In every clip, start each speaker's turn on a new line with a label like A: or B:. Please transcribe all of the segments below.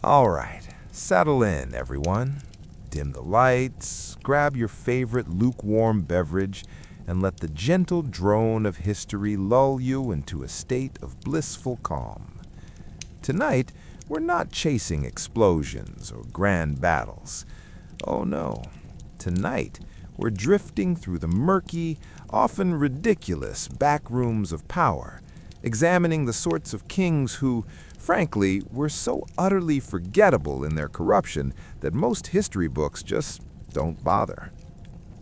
A: All right, settle in, everyone. Dim the lights, grab your favorite lukewarm beverage, and let the gentle drone of history lull you into a state of blissful calm. Tonight, we're not chasing explosions or grand battles. Oh no. Tonight, we're drifting through the murky, often ridiculous backrooms of power, examining the sorts of kings who, frankly, were so utterly forgettable in their corruption that most history books just don't bother.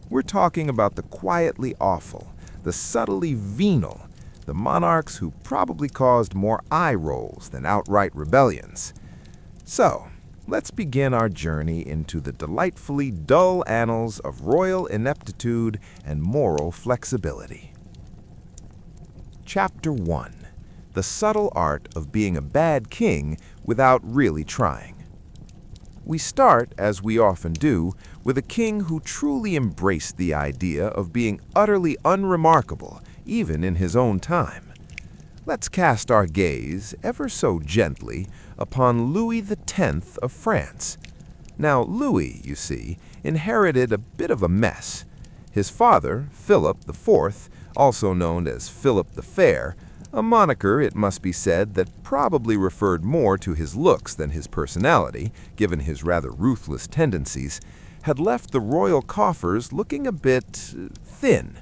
A: We're talking about the quietly awful, the subtly venal, the monarchs who probably caused more eye rolls than outright rebellions. So, let's begin our journey into the delightfully dull annals of royal ineptitude and moral flexibility. Chapter 1. The subtle art of being a bad king without really trying. We start, as we often do, with a king who truly embraced the idea of being utterly unremarkable, even in his own time. Let's cast our gaze, ever so gently, upon Louis X of France. Now, Louis, you see, inherited a bit of a mess. His father, Philip IV, also known as Philip the Fair, a moniker, it must be said, that probably referred more to his looks than his personality, given his rather ruthless tendencies, had left the royal coffers looking a bit thin.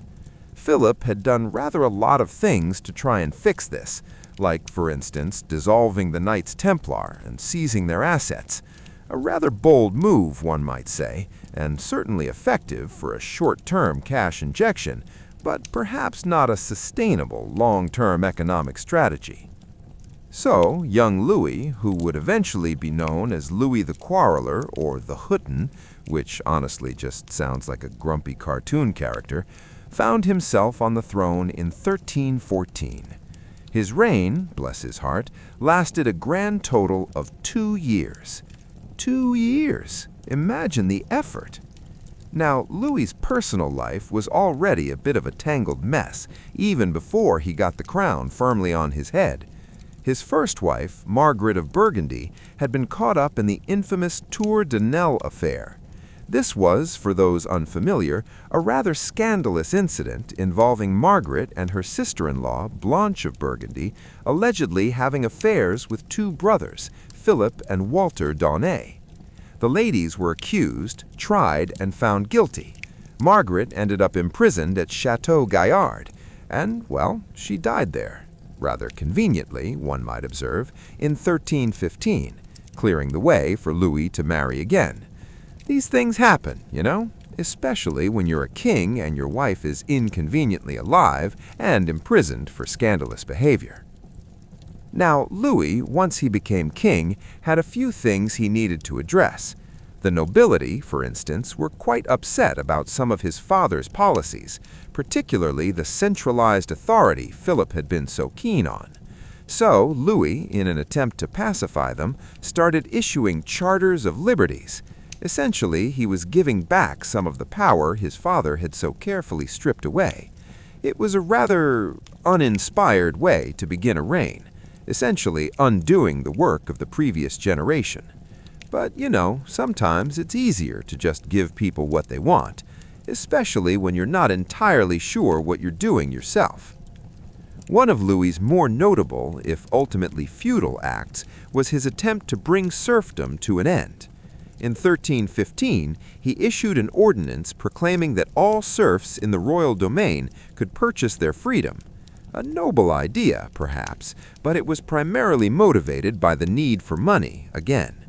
A: Philip had done rather a lot of things to try and fix this, like, for instance, dissolving the Knights Templar and seizing their assets. A rather bold move, one might say, and certainly effective for a short-term cash injection, but perhaps not a sustainable long-term economic strategy. So, young Louis, who would eventually be known as Louis the Quarreler or the Hutin, which honestly just sounds like a grumpy cartoon character, found himself on the throne in 1314. His reign, bless his heart, lasted a grand total of 2 years. 2 years! Imagine the effort! Now, Louis's personal life was already a bit of a tangled mess, even before he got the crown firmly on his head. His first wife, Margaret of Burgundy, had been caught up in the infamous Tour de Nesle affair. This was, for those unfamiliar, a rather scandalous incident involving Margaret and her sister-in-law, Blanche of Burgundy, allegedly having affairs with 2 brothers, Philip and Walter d'Aunay. The ladies were accused, tried, and found guilty. Margaret ended up imprisoned at Chateau Gaillard, and, well, she died there. Rather conveniently, one might observe, in 1315, clearing the way for Louis to marry again. These things happen, you know, especially when you're a king and your wife is inconveniently alive and imprisoned for scandalous behavior. Now, Louis, once he became king, had a few things he needed to address. The nobility, for instance, were quite upset about some of his father's policies, particularly the centralized authority Philip had been so keen on. So, Louis, in an attempt to pacify them, started issuing charters of liberties. Essentially, he was giving back some of the power his father had so carefully stripped away. It was a rather uninspired way to begin a reign, essentially undoing the work of the previous generation. But, you know, sometimes it's easier to just give people what they want, especially when you're not entirely sure what you're doing yourself. One of Louis's more notable, if ultimately futile, acts was his attempt to bring serfdom to an end. In 1315, he issued an ordinance proclaiming that all serfs in the royal domain could purchase their freedom. A noble idea, perhaps, but it was primarily motivated by the need for money, again.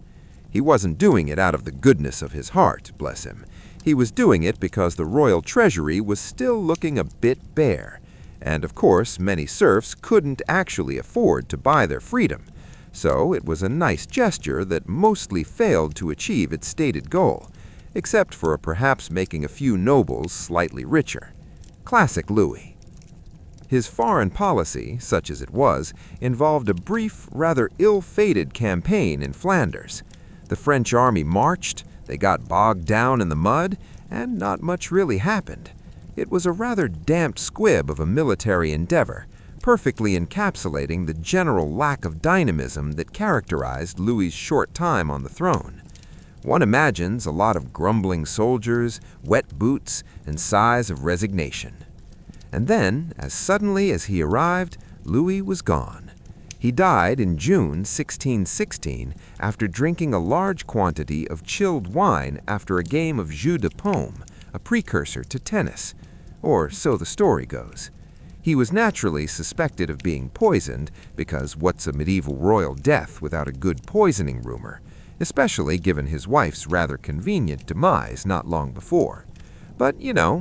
A: He wasn't doing it out of the goodness of his heart, bless him. He was doing it because the royal treasury was still looking a bit bare. And of course, many serfs couldn't actually afford to buy their freedom. So it was a nice gesture that mostly failed to achieve its stated goal, except for perhaps making a few nobles slightly richer. Classic Louis. His foreign policy, such as it was, involved a brief, rather ill-fated campaign in Flanders. The French army marched, they got bogged down in the mud, and not much really happened. It was a rather damped squib of a military endeavor, perfectly encapsulating the general lack of dynamism that characterized Louis's short time on the throne. One imagines a lot of grumbling soldiers, wet boots, and sighs of resignation. And then, as suddenly as he arrived, Louis was gone. He died in June 1616 after drinking a large quantity of chilled wine after a game of jeu de paume, a precursor to tennis, or so the story goes. He was naturally suspected of being poisoned because what's a medieval royal death without a good poisoning rumor, especially given his wife's rather convenient demise not long before. But,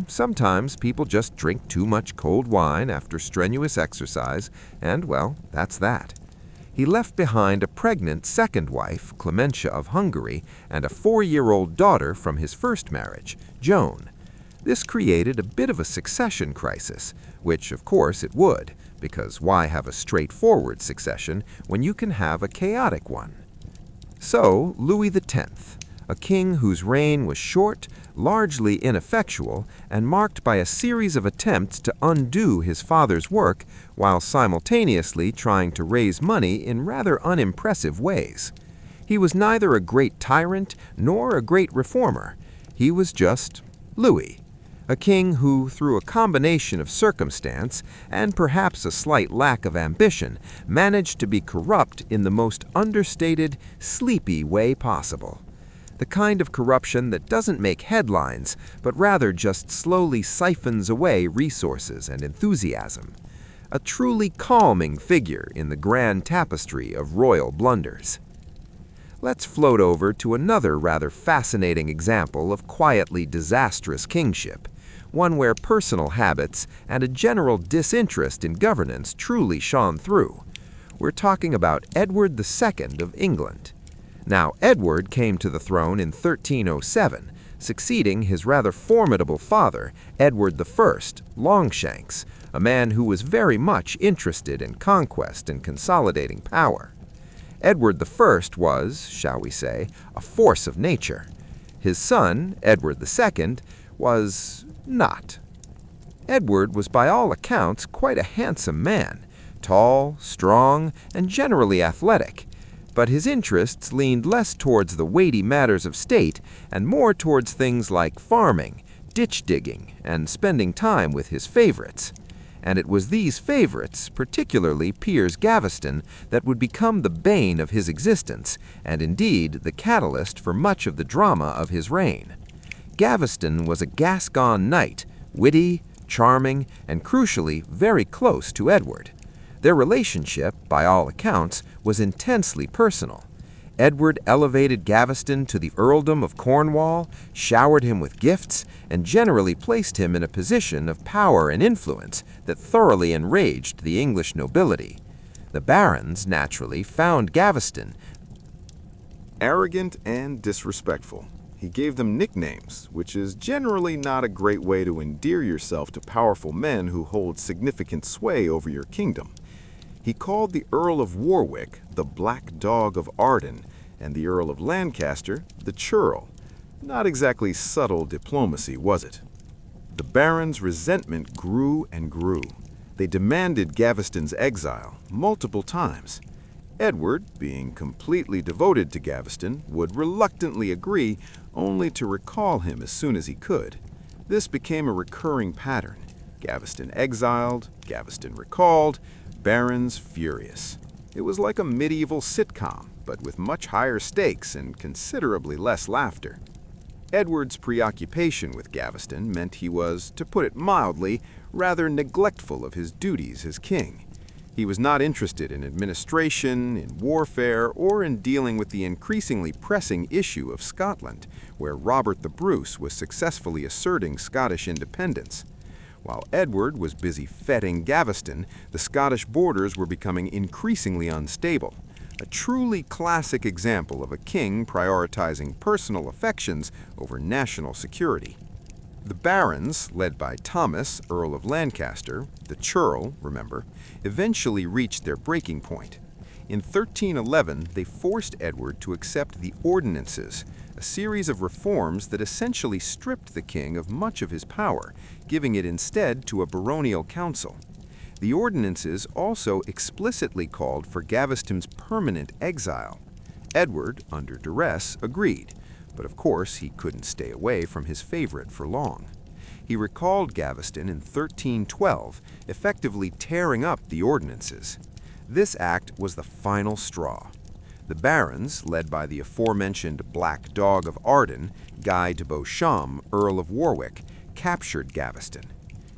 A: sometimes people just drink too much cold wine after strenuous exercise, and, well, that's that. He left behind a pregnant second wife, Clementia of Hungary, and a 4-year-old daughter from his first marriage, Joan. This created a bit of a succession crisis, which, of course, it would, because why have a straightforward succession when you can have a chaotic one? So, Louis X, a king whose reign was short, largely ineffectual, and marked by a series of attempts to undo his father's work while simultaneously trying to raise money in rather unimpressive ways. He was neither a great tyrant nor a great reformer. He was just Louis, a king who, through a combination of circumstance and perhaps a slight lack of ambition, managed to be corrupt in the most understated, sleepy way possible. The kind of corruption that doesn't make headlines, but rather just slowly siphons away resources and enthusiasm. A truly calming figure in the grand tapestry of royal blunders. Let's float over to another rather fascinating example of quietly disastrous kingship, one where personal habits and a general disinterest in governance truly shone through. We're talking about Edward II of England. Now, Edward came to the throne in 1307, succeeding his rather formidable father, Edward I, Longshanks, a man who was very much interested in conquest and consolidating power. Edward I was, shall we say, a force of nature. His son, Edward II, was not. Edward was by all accounts quite a handsome man, tall, strong, and generally athletic. But his interests leaned less towards the weighty matters of state and more towards things like farming, ditch digging, and spending time with his favorites. And it was these favorites, particularly Piers Gaveston, that would become the bane of his existence, and indeed the catalyst for much of the drama of his reign. Gaveston was a Gascon knight, witty, charming, and crucially very close to Edward. Their relationship, by all accounts, was intensely personal. Edward elevated Gaveston to the earldom of Cornwall, showered him with gifts, and generally placed him in a position of power and influence that thoroughly enraged the English nobility. The barons, naturally, found Gaveston
B: arrogant and disrespectful. He gave them nicknames, which is generally not a great way to endear yourself to powerful men who hold significant sway over your kingdom. He called the Earl of Warwick the Black Dog of Arden, and the Earl of Lancaster the Churl. Not exactly subtle diplomacy, was it? The barons' resentment grew and grew. They demanded Gaveston's exile multiple times. Edward, being completely devoted to Gaveston, would reluctantly agree, only to recall him as soon as he could. This became a recurring pattern. Gaveston exiled, Gaveston recalled, barons furious. It was like a medieval sitcom, but with much higher stakes and considerably less laughter. Edward's preoccupation with Gaveston meant he was, to put it mildly, rather neglectful of his duties as king. He was not interested in administration, in warfare, or in dealing with the increasingly pressing issue of Scotland, where Robert the Bruce was successfully asserting Scottish independence. While Edward was busy feting Gaveston, the Scottish borders were becoming increasingly unstable. A truly classic example of a king prioritizing personal affections over national security. The barons, led by Thomas, Earl of Lancaster, the Churl, remember, eventually reached their breaking point. In 1311, they forced Edward to accept the Ordinances, a series of reforms that essentially stripped the king of much of his power, giving it instead to a baronial council.
A: The ordinances also explicitly called for Gaveston's permanent exile. Edward, under duress, agreed, but of course he couldn't stay away from his favorite for long. He recalled Gaveston in 1312, effectively tearing up the ordinances. This act was the final straw. The barons, led by the aforementioned Black Dog of Arden, Guy de Beauchamp, Earl of Warwick, captured Gaveston.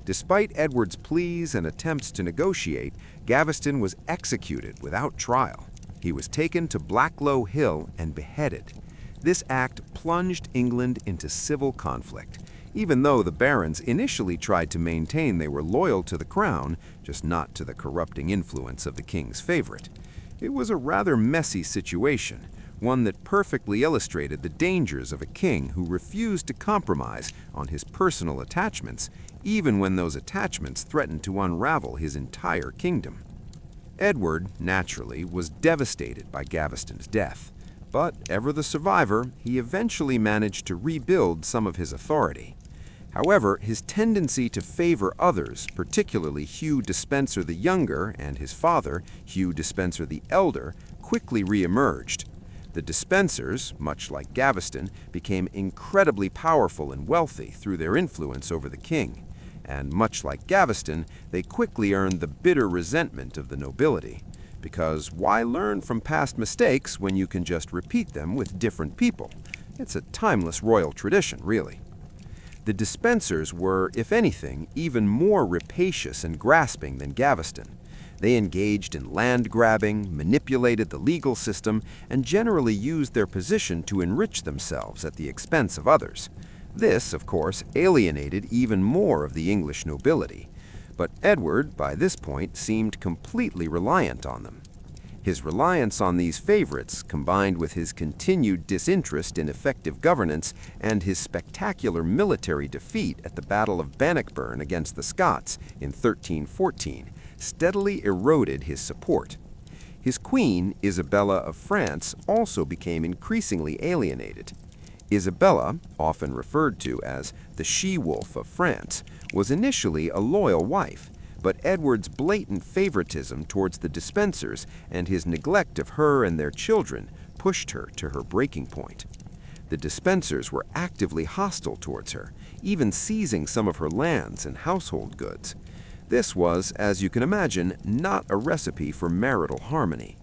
A: Despite Edward's pleas and attempts to negotiate, Gaveston was executed without trial. He was taken to Blacklow Hill and beheaded. This act plunged England into civil conflict, even though the barons initially tried to maintain they were loyal to the crown, just not to the corrupting influence of the king's favorite. It was a rather messy situation, one that perfectly illustrated the dangers of a king who refused to compromise on his personal attachments, even when those attachments threatened to unravel his entire kingdom. Edward, naturally, was devastated by Gaveston's death, but ever the survivor, he eventually managed to rebuild some of his authority. However, his tendency to favor others, particularly Hugh Despenser the Younger and his father, Hugh Despenser the Elder, quickly re-emerged. The Despensers, much like Gaveston, became incredibly powerful and wealthy through their influence over the king, and much like Gaveston, they quickly earned the bitter resentment of the nobility. Because why learn from past mistakes when you can just repeat them with different people? It's a timeless royal tradition, really. The Despensers were, if anything, even more rapacious and grasping than Gaveston. They engaged in land grabbing, manipulated the legal system, and generally used their position to enrich themselves at the expense of others. This, of course, alienated even more of the English nobility. But Edward, by this point, seemed completely reliant on them. His reliance on these favorites, combined with his continued disinterest in effective governance and his spectacular military defeat at the Battle of Bannockburn against the Scots in 1314, steadily eroded his support. His queen, Isabella of France, also became increasingly alienated. Isabella, often referred to as the she-wolf of France, was initially a loyal wife, but Edward's blatant favoritism towards the Despensers and his neglect of her and their children pushed her to her breaking point. The Despensers were actively hostile towards her, even seizing some of her lands and household goods. This was, as you can imagine, not a recipe for marital harmony.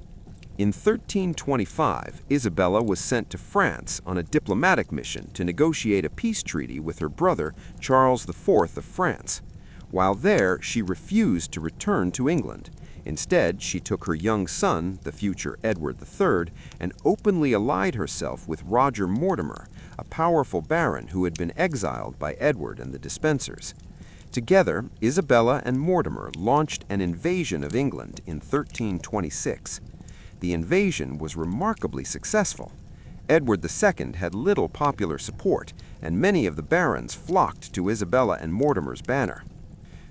A: In 1325, Isabella was sent to France on a diplomatic mission to negotiate a peace treaty with her brother, Charles IV of France. While there, she refused to return to England. Instead, she took her young son, the future Edward III, and openly allied herself with Roger Mortimer, a powerful baron who had been exiled by Edward and the Despensers. Together, Isabella and Mortimer launched an invasion of England in 1326. The invasion was remarkably successful. Edward II had little popular support, and many of the barons flocked to Isabella and Mortimer's banner.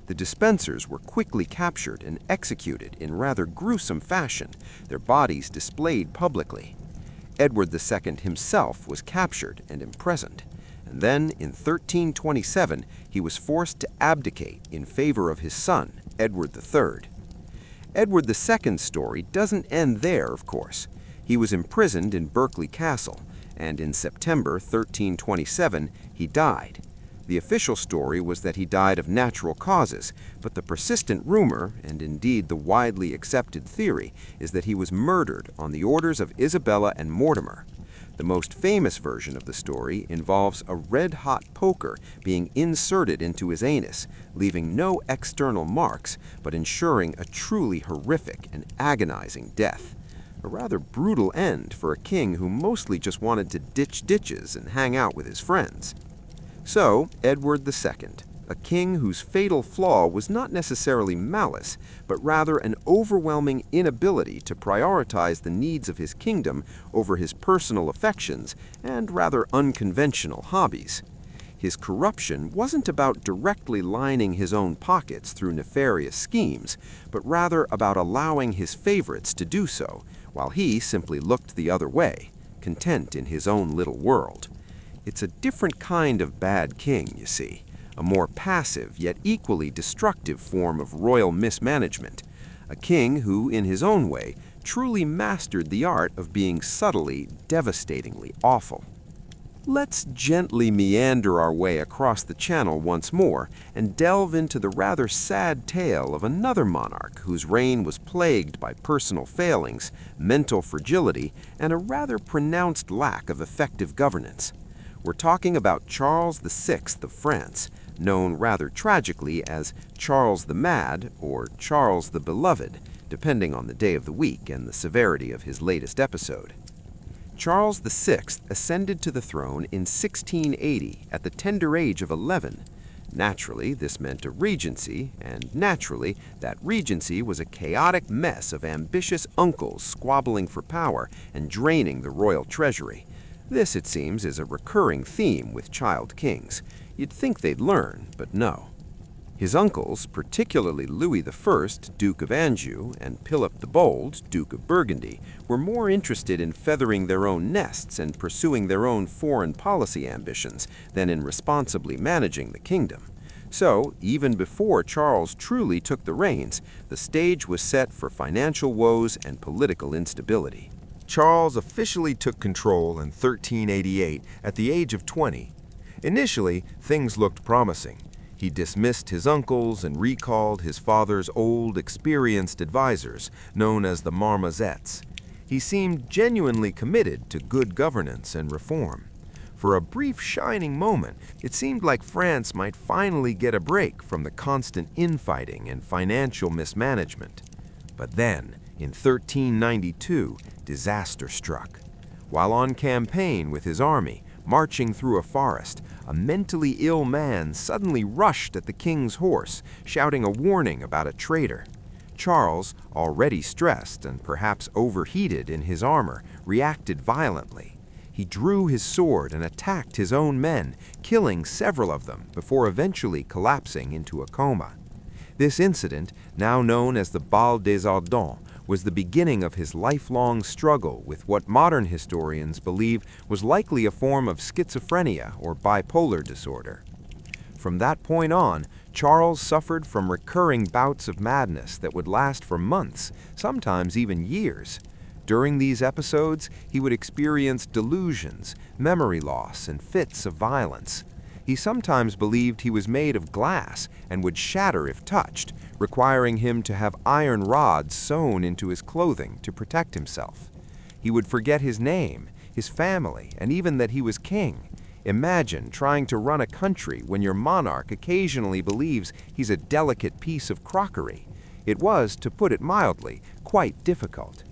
A: The Despensers were quickly captured and executed in rather gruesome fashion, their bodies displayed publicly. Edward II himself was captured and imprisoned, and then in 1327 he was forced to abdicate in favor of his son, Edward III. Edward II's story doesn't end there, of course. He was imprisoned in Berkeley Castle, and in September 1327 he died. The official story was that he died of natural causes, but the persistent rumor, and indeed the widely accepted theory, is that he was murdered on the orders of Isabella and Mortimer. The most famous version of the story involves a red-hot poker being inserted into his anus, leaving no external marks, but ensuring a truly horrific and agonizing death. A rather brutal end for a king who mostly just wanted to ditch ditches and hang out with his friends. So, Edward II, a king whose fatal flaw was not necessarily malice, but rather an overwhelming inability to prioritize the needs of his kingdom over his personal affections and rather unconventional hobbies. His corruption wasn't about directly lining his own pockets through nefarious schemes, but rather about allowing his favorites to do so, while he simply looked the other way, content in his own little world. It's a different kind of bad king, you see,
C: a more passive yet equally destructive form of royal mismanagement, a king who, in his own way, truly mastered the art of being subtly, devastatingly awful. Let's gently meander our way across the channel once more and delve into the rather sad tale of another monarch whose reign was plagued by personal failings, mental fragility, and a rather pronounced lack of effective governance. We're talking about Charles VI of France, known rather tragically as Charles the Mad or Charles the Beloved, depending on the day of the week and the severity of his latest episode. Charles VI ascended to the throne in 1680 at the tender age of 11. Naturally, this meant a regency, and naturally, that regency was a chaotic mess of ambitious uncles squabbling for power and draining the royal treasury. This, it seems, is a recurring theme with child kings. You'd think they'd learn, but no. His uncles, particularly Louis I, Duke of Anjou, and Philip the Bold, Duke of Burgundy, were more interested in feathering their own nests and pursuing their own foreign policy ambitions than in responsibly managing the kingdom. So, even before Charles truly took the reins, the stage was set for financial woes and political instability.
A: Charles officially took control in 1388 at the age of 20. Initially, things looked promising. He dismissed his uncles and recalled his father's old, experienced advisors, known as the marmozets. He seemed genuinely committed to good governance and reform. For a brief shining moment, it seemed like France might finally get a break from the constant infighting and financial mismanagement. But then, in 1392, disaster struck. While on campaign with his army, marching through a forest, a mentally ill man suddenly rushed at the king's horse, shouting a warning about a traitor. Charles, already stressed and perhaps overheated in his armor, reacted violently. He drew his sword and attacked his own men, killing several of them before eventually collapsing into a coma. This incident, now known as the Bal des Ardents, was the beginning of his lifelong struggle with what modern historians believe was likely a form of schizophrenia or bipolar disorder. From that point on, Charles suffered from recurring bouts of madness that would last for months, sometimes even years. During these episodes, he would experience delusions, memory loss, and fits of violence. He sometimes believed he was made of glass and would shatter if touched, requiring him to have iron rods sewn into his clothing to protect himself. He would forget his name, his family, and even that he was king. Imagine trying to run a country when your monarch occasionally believes he's a delicate piece of crockery. It was, to put it mildly, quite difficult.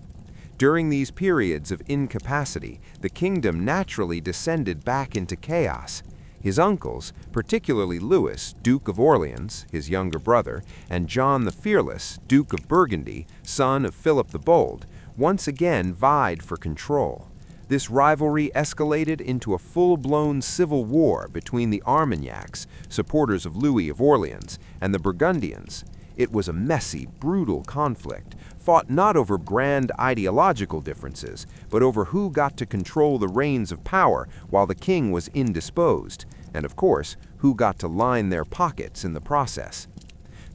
A: During these periods of incapacity, the kingdom naturally descended back into chaos. His uncles, particularly Louis, Duke of Orleans, his younger brother, and John the Fearless, Duke of Burgundy, son of Philip the Bold, once again vied for control. This rivalry escalated into a full-blown civil war between the Armagnacs, supporters of Louis of Orleans, and the Burgundians. It was a messy, brutal conflict, fought not over grand ideological differences, but over who got to control the reins of power while the king was indisposed, and of course, who got to line their pockets in the process.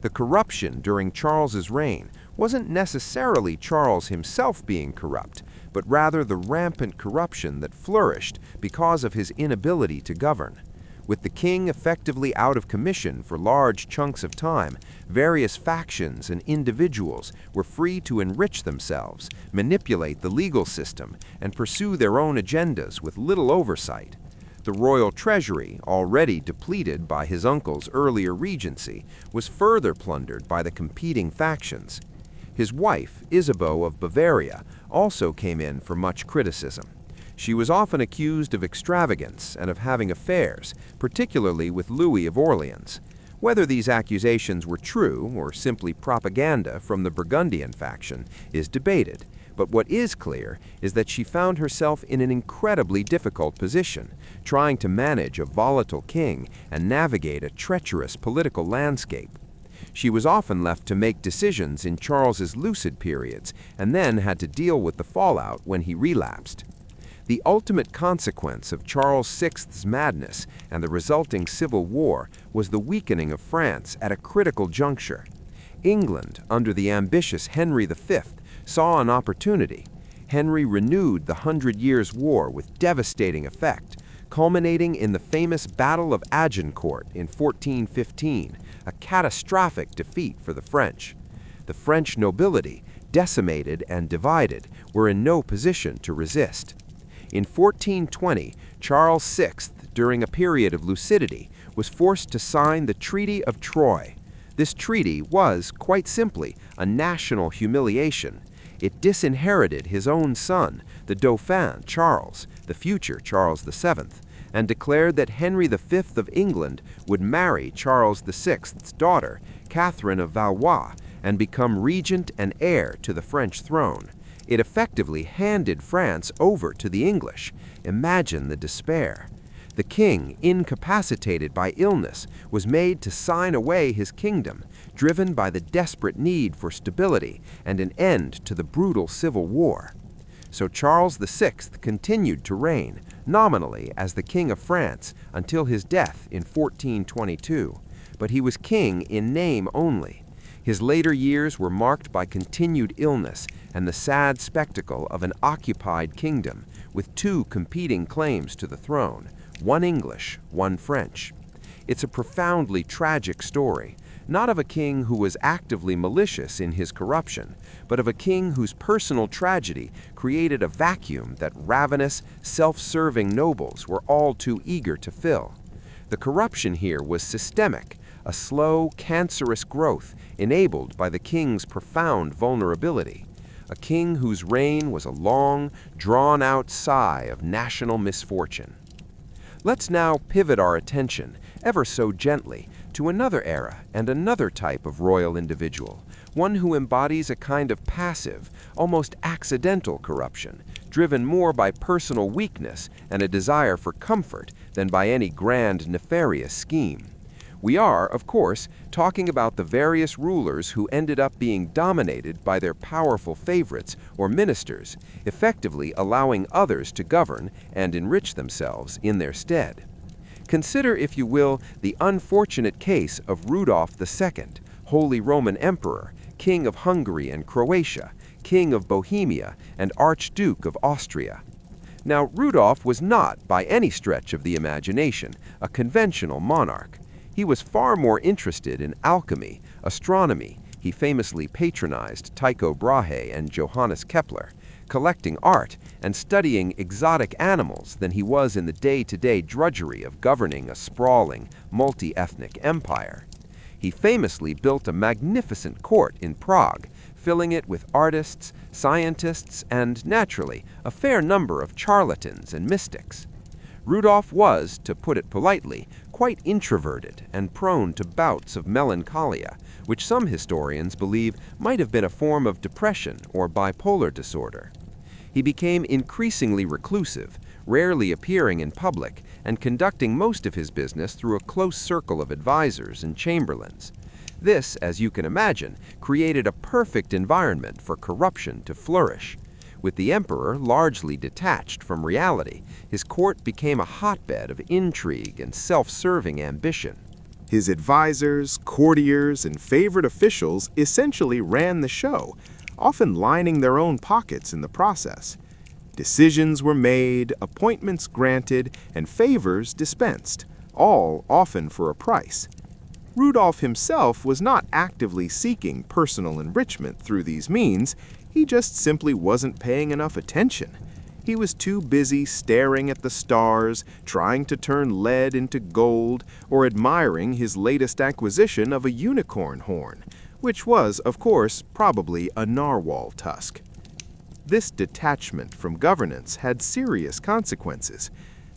A: The corruption during Charles's reign wasn't necessarily Charles himself being corrupt, but rather the rampant corruption that flourished because of his inability to govern. With the king effectively out of commission for large chunks of time, various factions and individuals were free to enrich themselves, manipulate the legal system, and pursue their own agendas with little oversight. The royal treasury, already depleted by his uncle's earlier regency, was further plundered by the competing factions. His wife, Isabeau of Bavaria, also came in for much criticism. She was often accused of extravagance and of having affairs, particularly with Louis of Orleans. Whether these accusations were true or simply propaganda from the Burgundian faction is debated, but what is clear is that she found herself in an incredibly difficult position, trying to manage a volatile king and navigate a treacherous political landscape. She was often left to make decisions in Charles's lucid periods and then had to deal with the fallout when he relapsed.
C: The ultimate consequence of Charles VI's madness and the resulting civil war was the weakening of France at a critical juncture. England, under the ambitious Henry V, saw an opportunity. Henry renewed the Hundred Years' War with devastating effect, culminating in the famous Battle of Agincourt in 1415, a catastrophic defeat for the French. The French nobility, decimated and divided, were in no position to resist. In 1420, Charles VI, during a period of lucidity, was forced to sign the Treaty of Troyes. This treaty was, quite simply, a national humiliation. It disinherited his own son, the Dauphin Charles, the future Charles VII, and declared that Henry V of England would marry Charles VI's daughter, Catherine of Valois, and become regent and heir to the French throne. It effectively handed France over to the English. Imagine the despair. The king, incapacitated by illness, was made to sign away his kingdom, driven by the desperate need for stability and an end to the brutal civil war. So Charles VI continued to reign, nominally as the King of France, until his death in 1422. But he was king in name only. His later years were marked by continued illness and the sad spectacle of an occupied kingdom, with two competing claims to the throne, one English, one French. It's a profoundly tragic story, not of a king who was actively malicious in his corruption, but of a king whose personal tragedy created a vacuum that ravenous, self-serving nobles were all too eager to fill. The corruption here was systemic, a slow, cancerous growth enabled by the king's profound vulnerability, a king whose reign was a long, drawn-out sigh of national misfortune. Let's now pivot our attention, ever so gently, to another era and another type of royal individual, one who embodies a kind of passive, almost accidental corruption, driven more by personal weakness and a desire for comfort than by any grand nefarious scheme. We are, of course, talking about the various rulers who ended up being dominated by their powerful favorites or ministers, effectively allowing others to govern and enrich themselves in their stead. Consider, if you will, the unfortunate case of Rudolph II, Holy Roman Emperor, King of Hungary and Croatia, King of Bohemia, and Archduke of Austria. Now, Rudolph was not, by any stretch of the imagination, a conventional monarch. He was far more interested in alchemy, astronomy — he famously patronized Tycho Brahe and Johannes Kepler — collecting art, and studying exotic animals than he was in the day-to-day drudgery of governing a sprawling, multi-ethnic empire. He famously built a magnificent court in Prague, filling it with artists, scientists, and, naturally, a fair number of charlatans and mystics. Rudolph was, to put it politely, quite introverted and prone to bouts of melancholia, which some historians believe might have been a form of depression or bipolar disorder. He became increasingly reclusive, rarely appearing in public and conducting most of his business through a close circle of advisors and chamberlains. This, as you can imagine, created a perfect environment for corruption to flourish. With the emperor largely detached from reality, his court became a hotbed of intrigue and self-serving ambition.
B: His advisors, courtiers, and favorite officials essentially ran the show, often lining their own pockets in the process. Decisions were made, appointments granted, and favors dispensed, all often for a price. Rudolph himself was not actively seeking personal enrichment through these means. He just simply wasn't paying enough attention. He was too busy staring at the stars, trying to turn lead into gold, or admiring his latest acquisition of a unicorn horn, which was, of course, probably a narwhal tusk. This detachment from governance had serious consequences.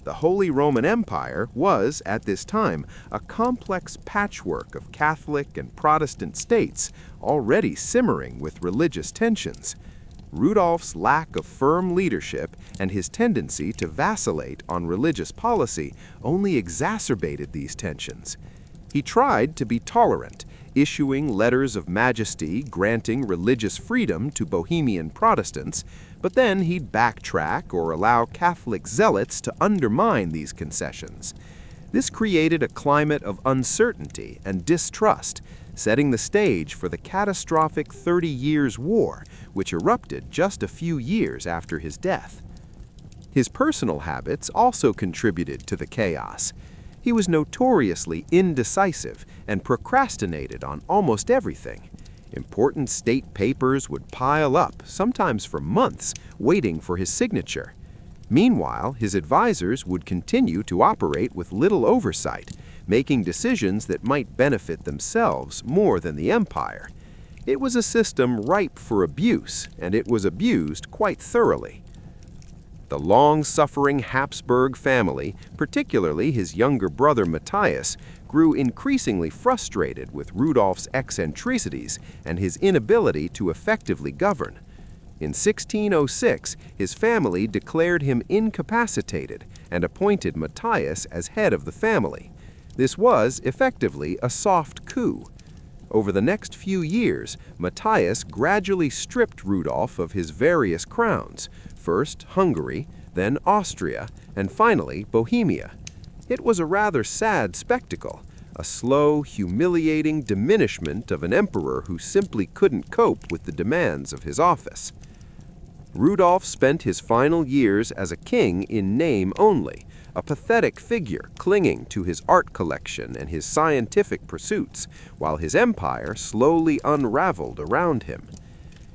B: The Holy Roman Empire was, at this time, a complex patchwork of Catholic and Protestant states, already simmering with religious tensions. Rudolph's lack of firm leadership and his tendency to vacillate on religious policy only exacerbated these tensions. He tried to be tolerant,
C: issuing letters of majesty granting religious freedom to Bohemian Protestants, but then he'd backtrack or allow Catholic zealots to undermine these concessions. This created a climate of uncertainty and distrust, setting the stage for the catastrophic 30 Years' War, which erupted just a few years after his death. His personal habits also contributed to the chaos. He was notoriously indecisive and procrastinated on almost everything. Important state papers would pile up, sometimes for months, waiting for his signature. Meanwhile, his advisors would continue to operate with little oversight, making decisions that might benefit themselves more than the empire. It was a system ripe for abuse, and it was abused quite thoroughly. The long-suffering Habsburg family, particularly his younger brother Matthias, grew increasingly frustrated with Rudolph's eccentricities and his inability to effectively govern. In 1606, his family declared him incapacitated and appointed Matthias as head of the family. This was, effectively, a soft coup. Over the next few years, Matthias gradually stripped Rudolph of his various crowns, first Hungary, then Austria, and finally Bohemia. It was a rather sad spectacle, a slow, humiliating diminishment of an emperor who simply couldn't cope with the demands of his office. Rudolph spent his final years as a king in name only, a pathetic figure clinging to his art collection and his scientific pursuits, while his empire slowly unraveled around him.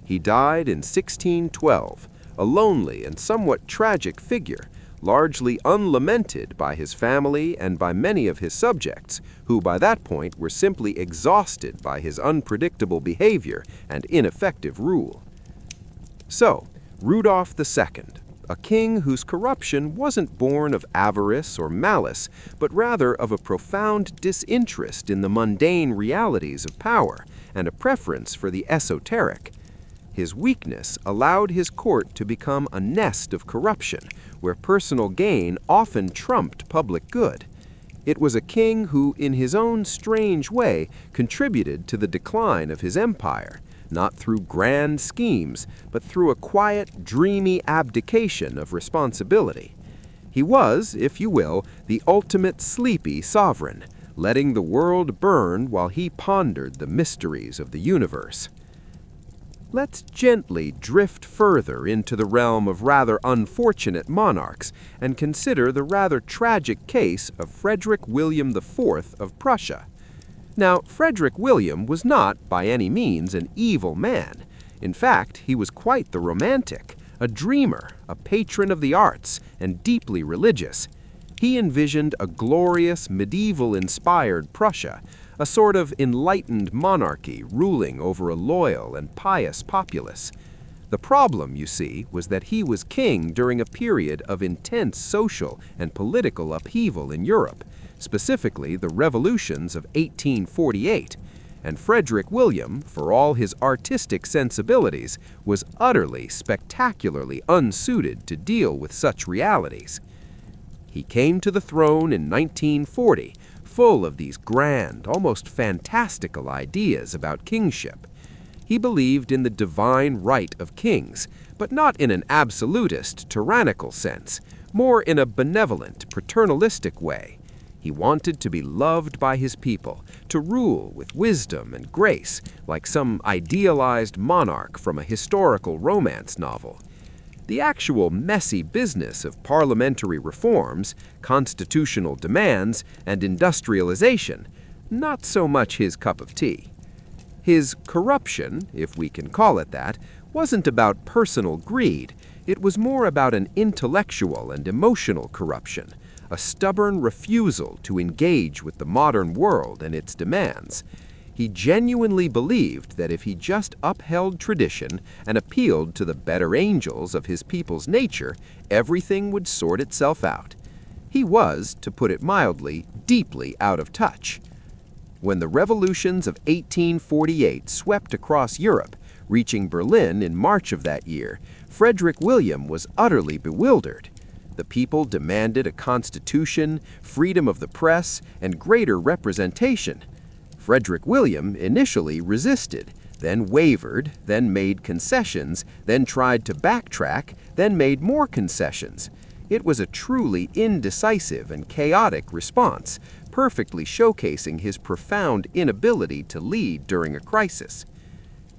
C: He died in 1612, a lonely and somewhat tragic figure, largely unlamented by his family and by many of his subjects, who by that point were simply exhausted by his unpredictable behavior and ineffective rule. So, Rudolph II, a king whose corruption wasn't born of avarice or malice, but rather of a profound disinterest in the mundane realities of power and a preference for the esoteric. His weakness allowed his court to become a nest of corruption, where personal gain often trumped public good. It was a king who, in his own strange way, contributed to the decline of his empire, not through grand schemes, but through a quiet, dreamy abdication of responsibility. He was, if you will, the ultimate sleepy sovereign, letting the world burn while he pondered the mysteries of the universe. Let's gently drift further into the realm of rather unfortunate monarchs and consider the rather tragic case of Frederick William IV of Prussia. Now, Frederick William was not, by any means, an evil man. In fact, he was quite the romantic, a dreamer, a patron of the arts, and deeply religious. He envisioned a glorious, medieval-inspired Prussia, a sort of enlightened monarchy ruling over a loyal and pious populace. The problem, you see, was that he was king during a period of intense social and political upheaval in Europe, specifically the revolutions of 1848, and Frederick William, for all his artistic sensibilities, was utterly, spectacularly unsuited to deal with such realities. He came to the throne in 1940, full of these grand, almost fantastical ideas about kingship. He believed in the divine right of kings, but not in an absolutist, tyrannical sense, more in a benevolent, paternalistic way. He wanted to be loved by his people, to rule with wisdom and grace, like some idealized monarch from a historical romance novel. The actual messy business of parliamentary reforms, constitutional demands, and industrialization, not so much his cup of tea. His corruption, if we can call it that, wasn't about personal greed. It was more about an intellectual and emotional corruption, a stubborn refusal to engage with the modern world and its demands. He genuinely believed that if he just upheld tradition and appealed to the better angels of his people's nature, everything would sort itself out. He was, to put it mildly, deeply out of touch. When the revolutions of 1848 swept across Europe, reaching Berlin in March of that year, Frederick William was utterly bewildered. The people demanded a constitution, freedom of the press, and greater representation. Frederick William initially resisted, then wavered, then made concessions, then tried to backtrack, then made more concessions. It was a truly indecisive and chaotic response, perfectly showcasing his profound inability to lead during a crisis.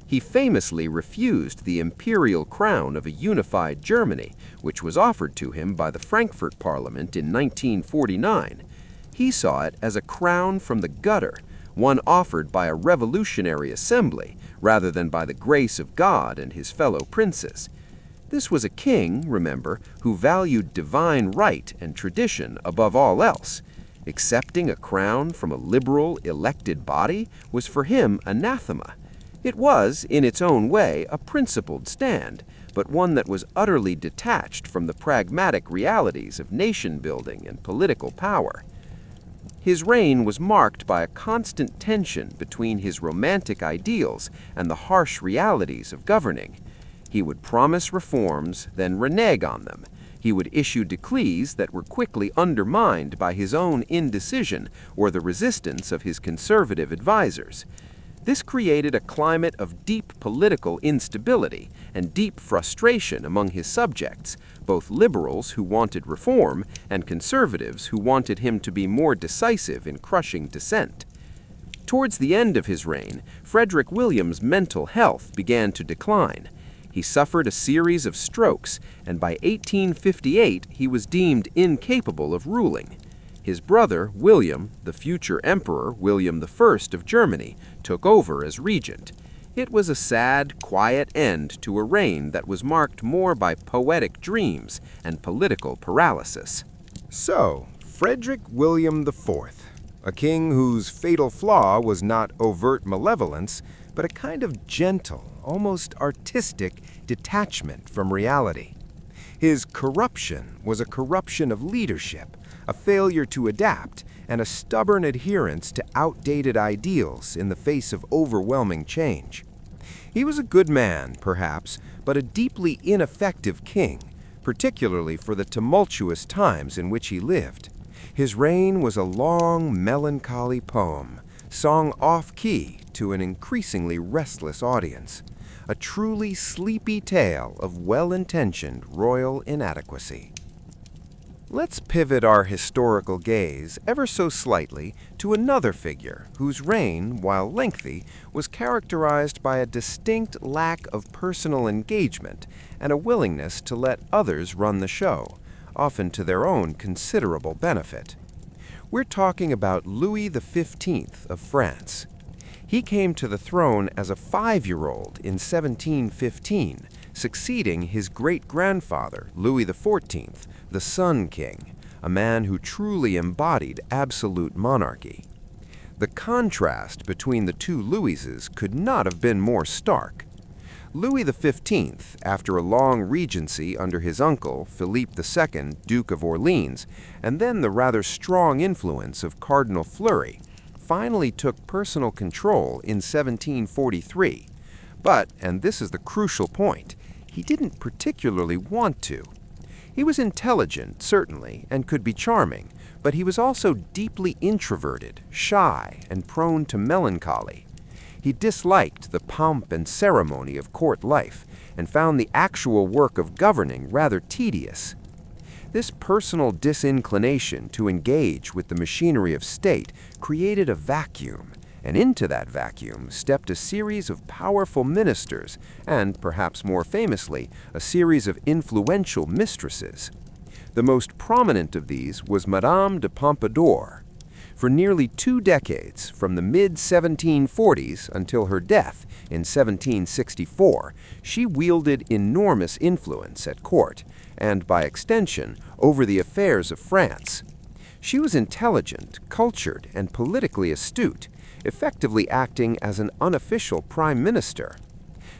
C: He famously refused the imperial crown of a unified Germany, which was offered to him by the Frankfurt Parliament in 1949. He saw it as a crown from the gutter, one offered by a revolutionary assembly rather than by the grace of God and his fellow princes. This was a king, remember, who valued divine right and tradition above all else. Accepting a crown from a liberal, elected body was for him anathema. It was, in its own way, a principled stand, but one that was utterly detached from the pragmatic realities of nation-building and political power. His reign was marked by a constant tension between his romantic ideals and the harsh realities of governing. He would promise reforms, then renege on them. He would issue decrees that were quickly undermined by his own indecision or the resistance of his conservative advisors. This created a climate of deep political instability and deep frustration among his subjects, both liberals who wanted reform and conservatives who wanted him to be more decisive in crushing dissent. Towards the end of his reign, Frederick William's mental health began to decline. He suffered a series of strokes, and by 1858 he was deemed incapable of ruling. His brother, William, the future Emperor William I of Germany, took over as regent. It was a sad, quiet end to a reign that was marked more by poetic dreams and political paralysis.
A: So, Frederick William IV, a king whose fatal flaw was not overt malevolence, but a kind of gentle, almost artistic detachment from reality. His corruption was a corruption of leadership, a failure to adapt, and a stubborn adherence to outdated ideals in the face of overwhelming change. He was a good man, perhaps, but a deeply ineffective king, particularly for the tumultuous times in which he lived. His reign was a long, melancholy poem, sung off-key to an increasingly restless audience, a truly sleepy tale of well-intentioned royal inadequacy. Let's pivot our historical gaze ever so slightly to another figure whose reign, while lengthy, was characterized by a distinct lack of personal engagement and a willingness to let others run the show, often to their own considerable benefit. We're talking about Louis XV of France. He came to the throne as a 5-year-old in 1715, succeeding his great-grandfather, Louis XIV, the Sun King, a man who truly embodied absolute monarchy. The contrast between the two Louises could not have been more stark. Louis XV, after a long regency under his uncle, Philippe II, Duke of Orleans, and then the rather strong influence of Cardinal Fleury, finally took personal control in 1743. But, and this is the crucial point, he didn't particularly want to. He was intelligent, certainly, and could be charming, but he was also deeply introverted, shy, and prone to melancholy. He disliked the pomp and ceremony of court life and found the actual work of governing rather tedious. This personal disinclination to engage with the machinery of state created a vacuum, and into that vacuum stepped a series of powerful ministers and, perhaps more famously, a series of influential mistresses. The most prominent of these was Madame de Pompadour. For nearly 2 decades, from the mid-1740s until her death in 1764, she wielded enormous influence at court and, by extension, over the affairs of France. She was intelligent, cultured, and politically astute, effectively acting as an unofficial prime minister.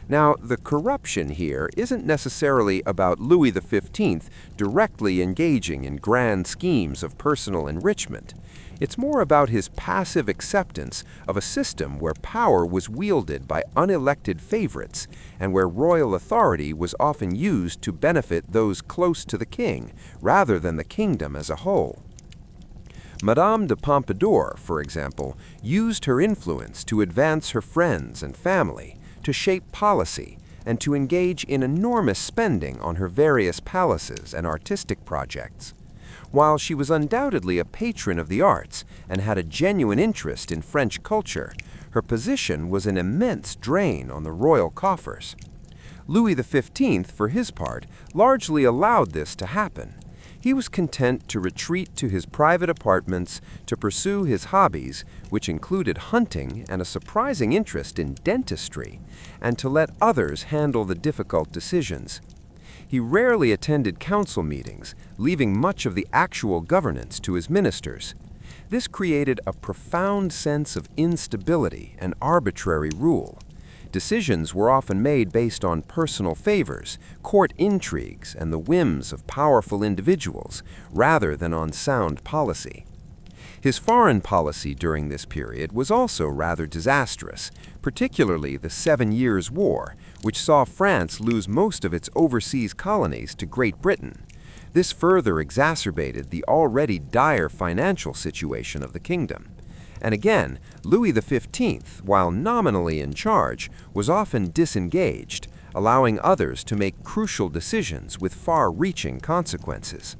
A: Now, the corruption here isn't necessarily about Louis XV directly engaging in grand schemes of personal enrichment. It's more about his passive acceptance of a system where power was wielded by unelected favorites and where royal authority was often used to benefit those close to the king rather than the kingdom as a whole.
C: Madame de Pompadour, for example, used her influence to advance her friends and family, to shape policy, and to engage in enormous spending on her various palaces and artistic projects. While she was undoubtedly a patron of the arts and had a genuine interest in French culture, her position was an immense drain on the royal coffers. Louis XV, for his part, largely allowed this to happen. He was content to retreat to his private apartments to pursue his hobbies, which included hunting and a surprising interest in dentistry, and to let others handle the difficult decisions. He rarely attended council meetings, leaving much of the actual governance to his ministers. This created a profound sense of instability and arbitrary rule. Decisions were often made based on personal favors, court intrigues, and the whims of powerful individuals, rather than on sound policy. His foreign policy during this period was also rather disastrous, particularly the 7 Years' War, which saw France lose most of its overseas colonies to Great Britain. This further exacerbated the already dire financial situation of the kingdom. And again, Louis XV, while nominally in charge, was often disengaged, allowing others to make crucial decisions with far-reaching consequences.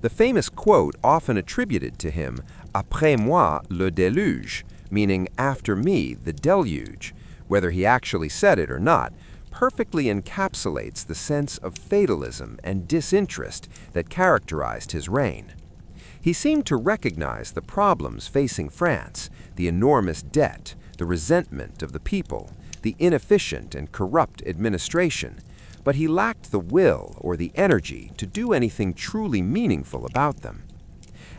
C: The famous quote often attributed to him, "Après moi le déluge," meaning "after me the deluge," whether he actually said it or not, perfectly encapsulates the sense of fatalism and disinterest that characterized his reign. He seemed to recognize the problems facing France, the enormous debt, the resentment of the people, the inefficient and corrupt administration, but he lacked the will or the energy to do anything truly meaningful about them.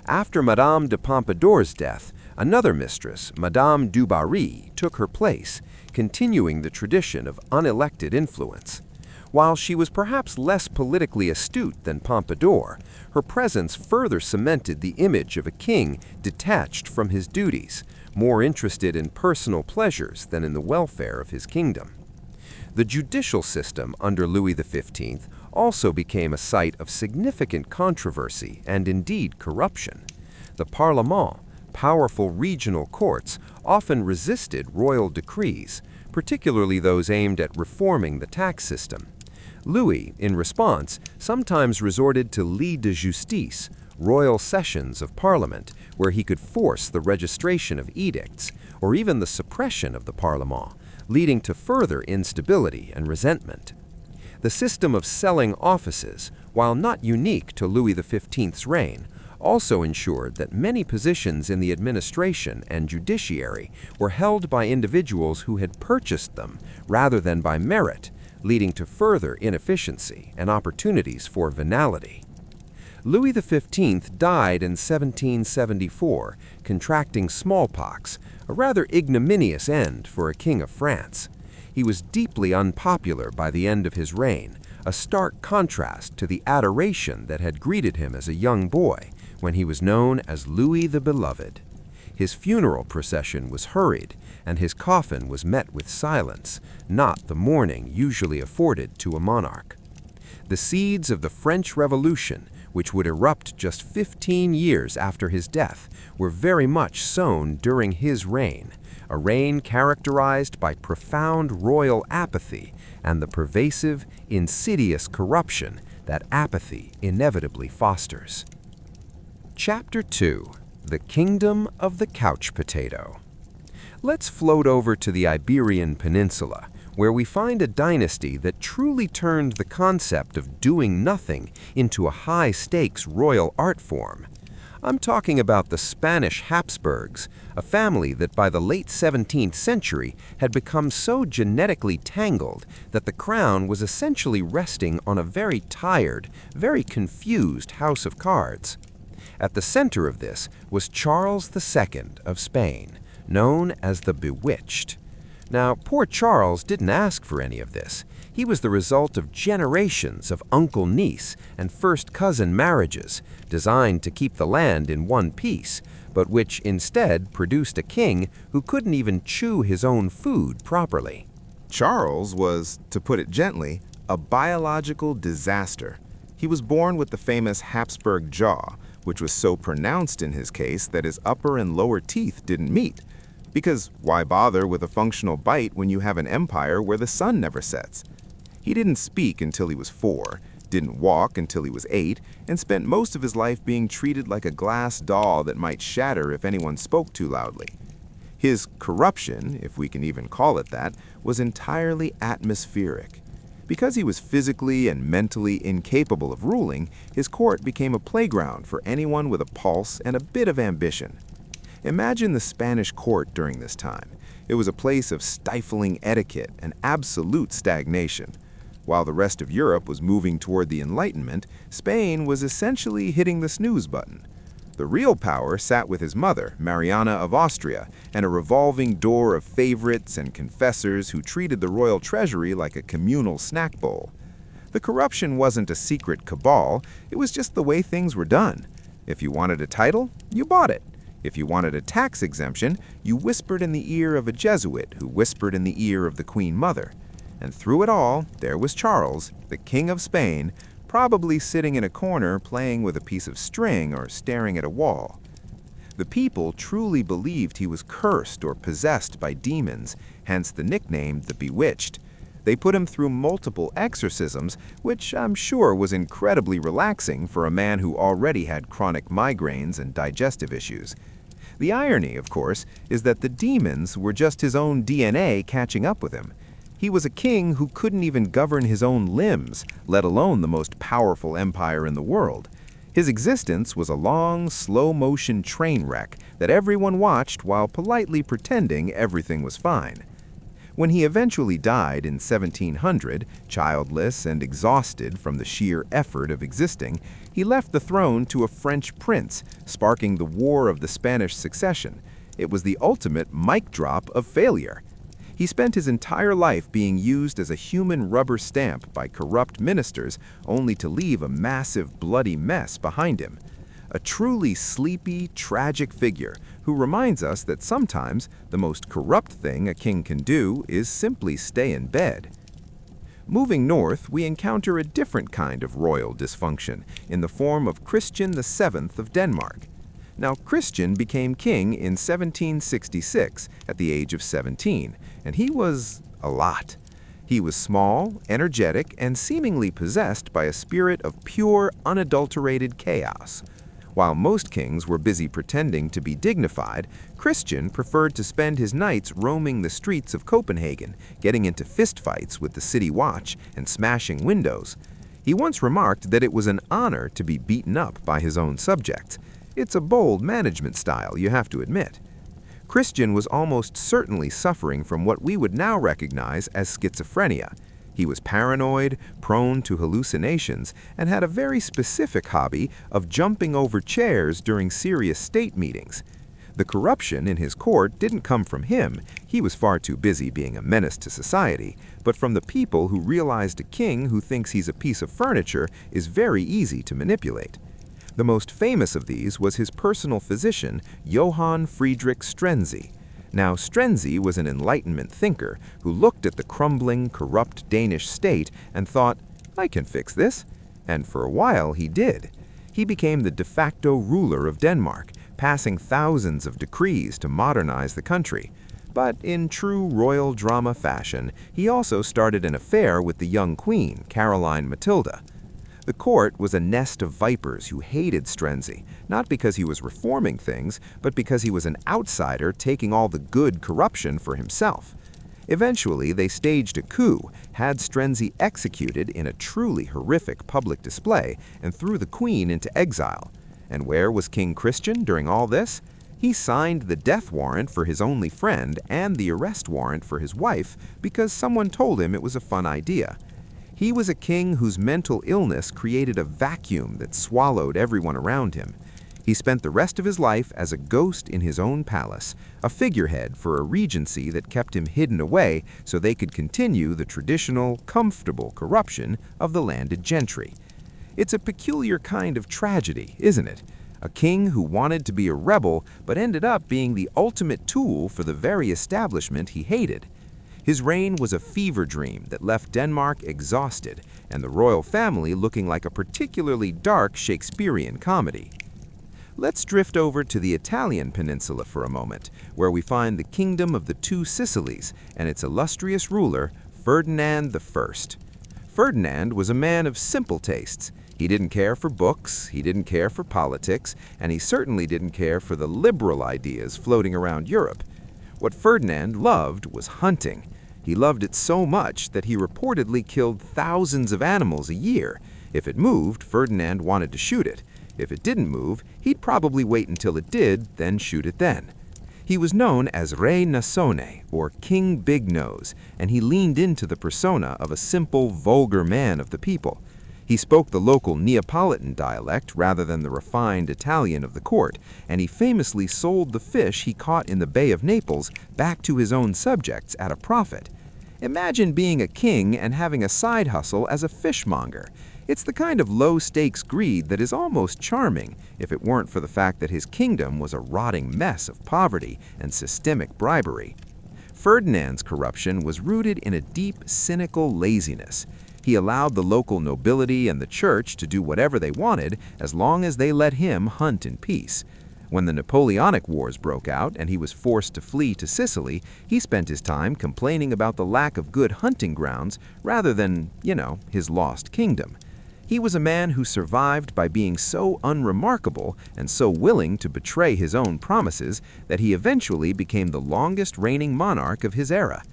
C: After Madame de Pompadour's death, another mistress, Madame du Barry, took her place, continuing the tradition of unelected influence. While she was perhaps less politically astute than Pompadour, her presence further cemented the image of a king detached from his duties, more interested in personal pleasures than in the welfare of his kingdom. The judicial system under Louis XV also became a site of significant controversy and indeed corruption. The Parlement, powerful regional courts, often resisted royal decrees, particularly those aimed at reforming the tax system. Louis, in response, sometimes resorted to lits de justice, royal sessions of parliament, where he could force the registration of edicts, or even the suppression of the Parlement, leading to further instability and resentment. The system of selling offices, while not unique to Louis XV's reign, also ensured that many positions in the administration and judiciary were held by individuals who had purchased them rather than by merit, leading to further inefficiency and opportunities for venality. Louis XV died in 1774, contracting smallpox, a rather ignominious end for a king of France. He was deeply unpopular by the end of his reign, a stark contrast to the adoration that had greeted him as a young boy, when he was known as Louis the Beloved. His funeral procession was hurried, and his coffin was met with silence, not the mourning usually afforded to a monarch. The seeds of the French Revolution, which would erupt just 15 years after his death, were very much sown during his reign, a reign characterized by profound royal apathy and the pervasive, insidious corruption that apathy inevitably fosters. Chapter 2. The Kingdom of the Couch Potato. Let's float over to the Iberian Peninsula, where we find a dynasty that truly turned the concept of doing nothing into a high-stakes royal art form. I'm talking about the Spanish Habsburgs, a family that by the late 17th century had become so genetically tangled that the crown was essentially resting on a very tired, very confused house of cards. At the center of this was Charles II of Spain, known as the Bewitched. Now, poor Charles didn't ask for any of this. He was the result of generations of uncle-niece and first-cousin marriages designed to keep the land in one piece, but which instead produced a king who couldn't even chew his own food properly.
B: Charles was, to put it gently, a biological disaster. He was born with the famous Habsburg jaw,
A: which was so pronounced in his case that his upper and lower teeth didn't meet. Because why bother with a functional bite when you have an empire where the sun never sets? He didn't speak until he was 4, didn't walk until he was 8, and spent most of his life being treated like a glass doll that might shatter if anyone spoke too loudly. His corruption, if we can even call it that, was entirely atmospheric. Because he was physically and mentally incapable of ruling, his court became a playground for anyone with a pulse and a bit of ambition. Imagine the Spanish court during this time. It was a place of stifling etiquette and absolute stagnation. While the rest of Europe was moving toward the Enlightenment, Spain was essentially hitting the snooze button. The real power sat with his mother, Mariana of Austria, and a revolving door of favorites and confessors who treated the royal treasury like a communal snack bowl. The corruption wasn't a secret cabal, it was just the way things were done. If you wanted a title, you bought it. If you wanted a tax exemption, you whispered in the ear of a Jesuit who whispered in the ear of the Queen Mother. And through it all, there was Charles, the King of Spain, probably sitting in a corner playing with a piece of string or staring at a wall. The people truly believed he was cursed or possessed by demons, hence the nickname the Bewitched. They put him through multiple exorcisms, which I'm sure was incredibly relaxing for a man who already had chronic migraines and digestive issues. The irony, of course, is that the demons were just his own DNA catching up with him. He was a king who couldn't even govern his own limbs, let alone the most powerful empire in the world. His existence was a long, slow-motion train wreck that everyone watched while politely pretending everything was fine. When he eventually died in 1700, childless and exhausted from the sheer effort of existing, he left the throne to a French prince, sparking the War of the Spanish Succession. It was the ultimate mic drop of failure. He spent his entire life being used as a human rubber stamp by corrupt ministers, only to leave a massive, bloody mess behind him. A truly sleepy, tragic figure who reminds us that sometimes the most corrupt thing a king can do is simply stay in bed. Moving north, we encounter a different kind of royal dysfunction in the form of Christian VII of Denmark. Now, Christian became king in 1766 at the age of 17, and he was a lot. He was small, energetic, and seemingly possessed by a spirit of pure, unadulterated chaos. While most kings were busy pretending to be dignified, Christian preferred to spend his nights roaming the streets of Copenhagen, getting into fistfights with the city watch and smashing windows. He once remarked that it was an honor to be beaten up by his own subjects. It's a bold management style, you have to admit. Christian was almost certainly suffering from what we would now recognize as schizophrenia. He was paranoid, prone to hallucinations, and had a very specific hobby of jumping over chairs during serious state meetings. The corruption in his court didn't come from him, he was far too busy being a menace to society, but from the people who realized a king who thinks he's a piece of furniture is very easy to manipulate. The most famous of these was his personal physician, Johann Friedrich Strenzy. Now, Strenzy was an Enlightenment thinker who looked at the crumbling, corrupt Danish state and thought, I can fix this. And for a while, he did. He became the de facto ruler of Denmark, passing thousands of decrees to modernize the country. But in true royal drama fashion, he also started an affair with the young queen, Caroline Matilda. The court was a nest of vipers who hated Strenzy, not because he was reforming things, but because he was an outsider taking all the good corruption for himself. Eventually, they staged a coup, had Strenzy executed in a truly horrific public display, and threw the queen into exile. And where was King Christian during all this? He signed the death warrant for his only friend and the arrest warrant for his wife because someone told him it was a fun idea. He was a king whose mental illness created a vacuum that swallowed everyone around him. He spent the rest of his life as a ghost in his own palace, a figurehead for a regency that kept him hidden away so they could continue the traditional, comfortable corruption of the landed gentry. It's a peculiar kind of tragedy, isn't it? A king who wanted to be a rebel but ended up being the ultimate tool for the very establishment he hated. His reign was a fever dream that left Denmark exhausted and the royal family looking like a particularly dark Shakespearean comedy.
C: Let's drift over to the Italian peninsula for a moment, where we find the kingdom of the two Sicilies and its illustrious ruler, Ferdinand I. Ferdinand was a man of simple tastes. He didn't care for books, he didn't care for politics, and he certainly didn't care for the liberal ideas floating around Europe. What Ferdinand loved was hunting. He loved it so much that he reportedly killed thousands of animals a year. If it moved, Ferdinand wanted to shoot it. If it didn't move, he'd probably wait until it did, then shoot it then. He was known as Re Nasone, or King Big Nose, and he leaned into the persona of a simple, vulgar man of the people. He spoke the local Neapolitan dialect rather than the refined Italian of the court, and he famously sold the fish he caught in the Bay of Naples back to his own subjects at a profit. Imagine being a king and having a side hustle as a fishmonger. It's the kind of low-stakes greed that is almost charming if it weren't for the fact that his kingdom was a rotting mess of poverty and systemic bribery. Ferdinand's corruption was rooted in a deep, cynical laziness. He allowed the local nobility and the church to do whatever they wanted as long as they let him hunt in peace. When the Napoleonic Wars broke out and he was forced to flee to Sicily, he spent his time complaining about the lack of good hunting grounds rather than, his lost kingdom. He was a man who survived by being so unremarkable and so willing to betray his own promises that he eventually became the longest reigning monarch of his era.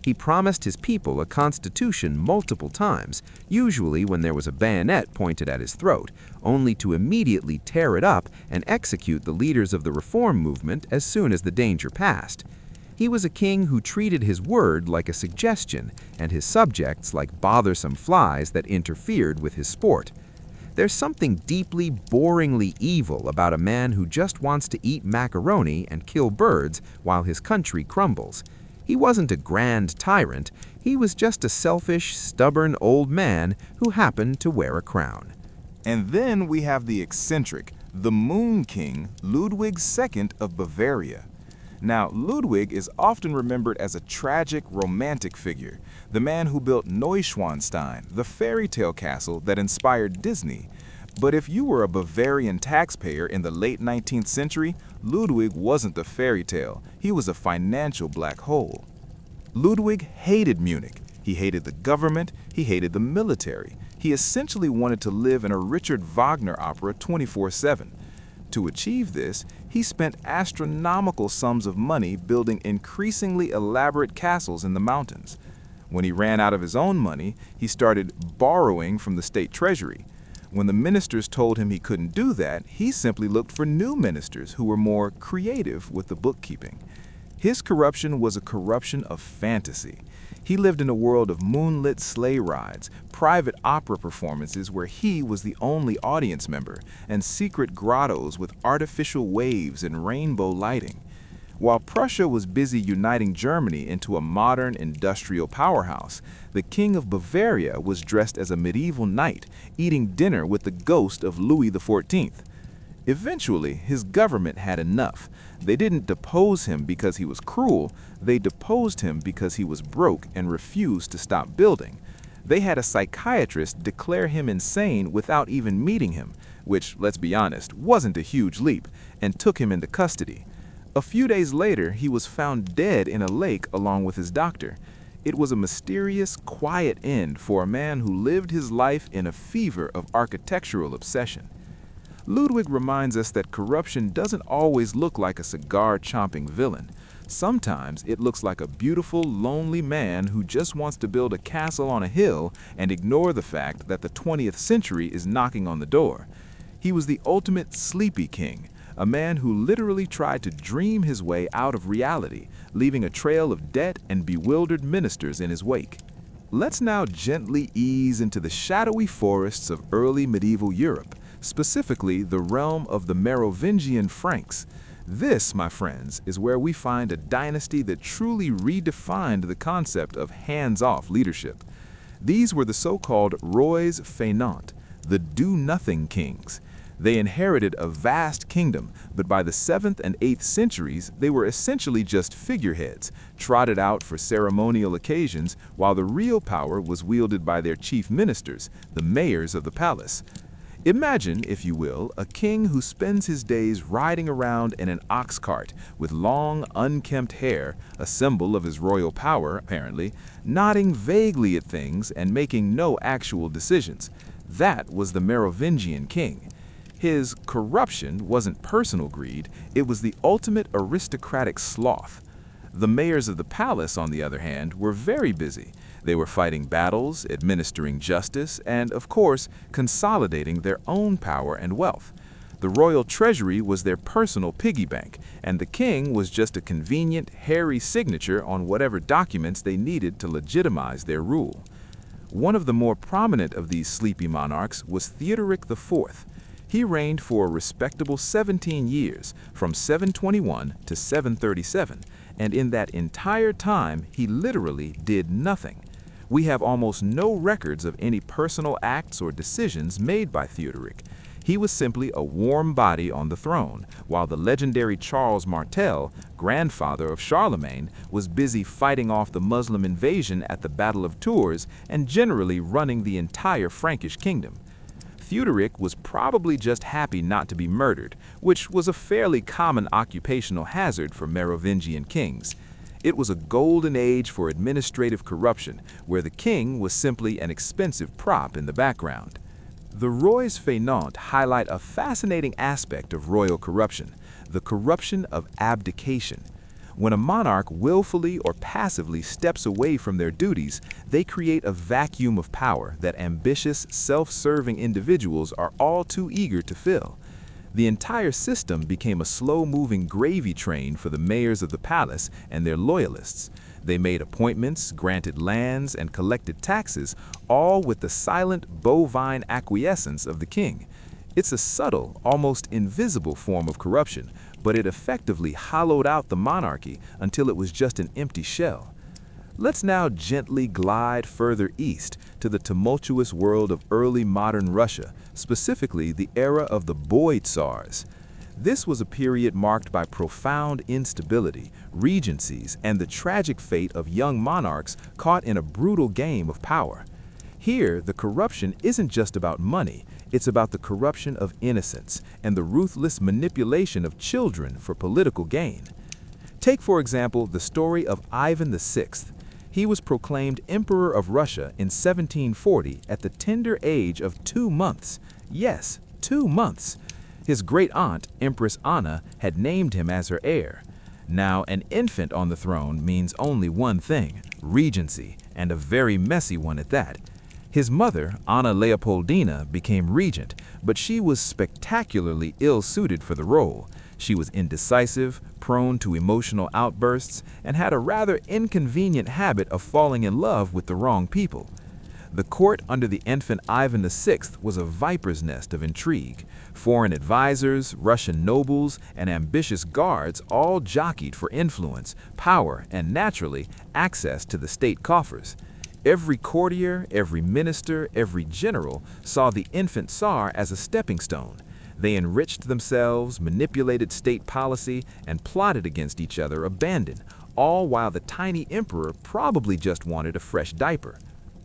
C: He promised his people a constitution multiple times, usually when there was a bayonet pointed at his throat, only to immediately tear it up and execute the leaders of the reform movement as soon as the danger passed. He was a king who treated his word like a suggestion and his subjects like bothersome flies that interfered with his sport. There's something deeply, boringly evil about a man who just wants to eat macaroni and kill birds while his country crumbles. He wasn't a grand tyrant, he was just a selfish, stubborn old man who happened to wear a crown.
A: And then we have the eccentric, the Moon King, Ludwig II of Bavaria. Now, Ludwig is often remembered as a tragic, romantic figure, the man who built Neuschwanstein, the fairy tale castle that inspired Disney. But if you were a Bavarian taxpayer in the late 19th century, Ludwig wasn't a fairy tale, he was a financial black hole. Ludwig hated Munich. He hated the government, he hated the military. He essentially wanted to live in a Richard Wagner opera 24/7. To achieve this, he spent astronomical sums of money building increasingly elaborate castles in the mountains. When he ran out of his own money, he started borrowing from the state treasury. When the ministers told him he couldn't do that, he simply looked for new ministers who were more creative with the bookkeeping. His corruption was a corruption of fantasy. He lived in a world of moonlit sleigh rides, private opera performances where he was the only audience member, and secret grottos with artificial waves and rainbow lighting. While Prussia was busy uniting Germany into a modern industrial powerhouse, the King of Bavaria was dressed as a medieval knight, eating dinner with the ghost of Louis XIV. Eventually, his government had enough. They didn't depose him because he was cruel, they deposed him because he was broke and refused to stop building. They had a psychiatrist declare him insane without even meeting him, which, let's be honest, wasn't a huge leap, and took him into custody. A few days later, he was found dead in a lake along with his doctor. It was a mysterious, quiet end for a man who lived his life in a fever of architectural obsession. Ludwig reminds us that corruption doesn't always look like a cigar-chomping villain. Sometimes it looks like a beautiful, lonely man who just wants to build a castle on a hill and ignore the fact that the 20th century is knocking on the door. He was the ultimate sleepy king, a man who literally tried to dream his way out of reality, leaving a trail of debt and bewildered ministers in his wake. Let's now gently ease into the shadowy forests of early medieval Europe, specifically the realm of the Merovingian Franks. This, my friends, is where we find a dynasty that truly redefined the concept of hands-off leadership. These were the so-called rois fainéants, the do-nothing kings. They inherited a vast kingdom, but by the 7th and 8th centuries, they were essentially just figureheads, trotted out for ceremonial occasions, while the real power was wielded by their chief ministers, the mayors of the palace. Imagine, if you will, a king who spends his days riding around in an ox cart with long, unkempt hair, a symbol of his royal power, apparently, nodding vaguely at things and making no actual decisions. That was the Merovingian king. His corruption wasn't personal greed, it was the ultimate aristocratic sloth. The mayors of the palace, on the other hand, were very busy. They were fighting battles, administering justice, and, of course, consolidating their own power and wealth. The royal treasury was their personal piggy bank, and the king was just a convenient, hairy signature on whatever documents they needed to legitimize their rule. One of the more prominent of these sleepy monarchs was Theodoric IV. He reigned for a respectable 17 years, from 721 to 737, and in that entire time, he literally did nothing. We have almost no records of any personal acts or decisions made by Theodoric. He was simply a warm body on the throne, while the legendary Charles Martel, grandfather of Charlemagne, was busy fighting off the Muslim invasion at the Battle of Tours and generally running the entire Frankish kingdom. Theodoric was probably just happy not to be murdered, which was a fairly common occupational hazard for Merovingian kings. It was a golden age for administrative corruption, where the king was simply an expensive prop in the background. The Rois Fainéants highlight a fascinating aspect of royal corruption, the corruption of abdication. When a monarch willfully or passively steps away from their duties, they create a vacuum of power that ambitious, self-serving individuals are all too eager to fill. The entire system became a slow-moving gravy train for the mayors of the palace and their loyalists. They made appointments, granted lands, and collected taxes, all with the silent, bovine acquiescence of the king. It's a subtle, almost invisible form of corruption, but it effectively hollowed out the monarchy until it was just an empty shell. Let's now gently glide further east to the tumultuous world of early modern Russia, specifically the era of the boy tsars. This was a period marked by profound instability, regencies, and the tragic fate of young monarchs caught in a brutal game of power. Here, the corruption isn't just about money, it's about the corruption of innocence and the ruthless manipulation of children for political gain. Take, for example, the story of Ivan VI. He was proclaimed Emperor of Russia in 1740 at the tender age of 2 months. Yes, 2 months. His great-aunt, Empress Anna, had named him as her heir. Now, an infant on the throne means only one thing, regency, and a very messy one at that. His mother, Anna Leopoldina, became regent, but she was spectacularly ill-suited for the role. She was indecisive, prone to emotional outbursts, and had a rather inconvenient habit of falling in love with the wrong people. The court under the infant Ivan VI was a viper's nest of intrigue. Foreign advisors, Russian nobles, and ambitious guards all jockeyed for influence, power, and naturally, access to the state coffers. Every courtier, every minister, every general saw the infant Tsar as a stepping stone. They enriched themselves, manipulated state policy, and plotted against each other abandon, all while the tiny emperor probably just wanted a fresh diaper.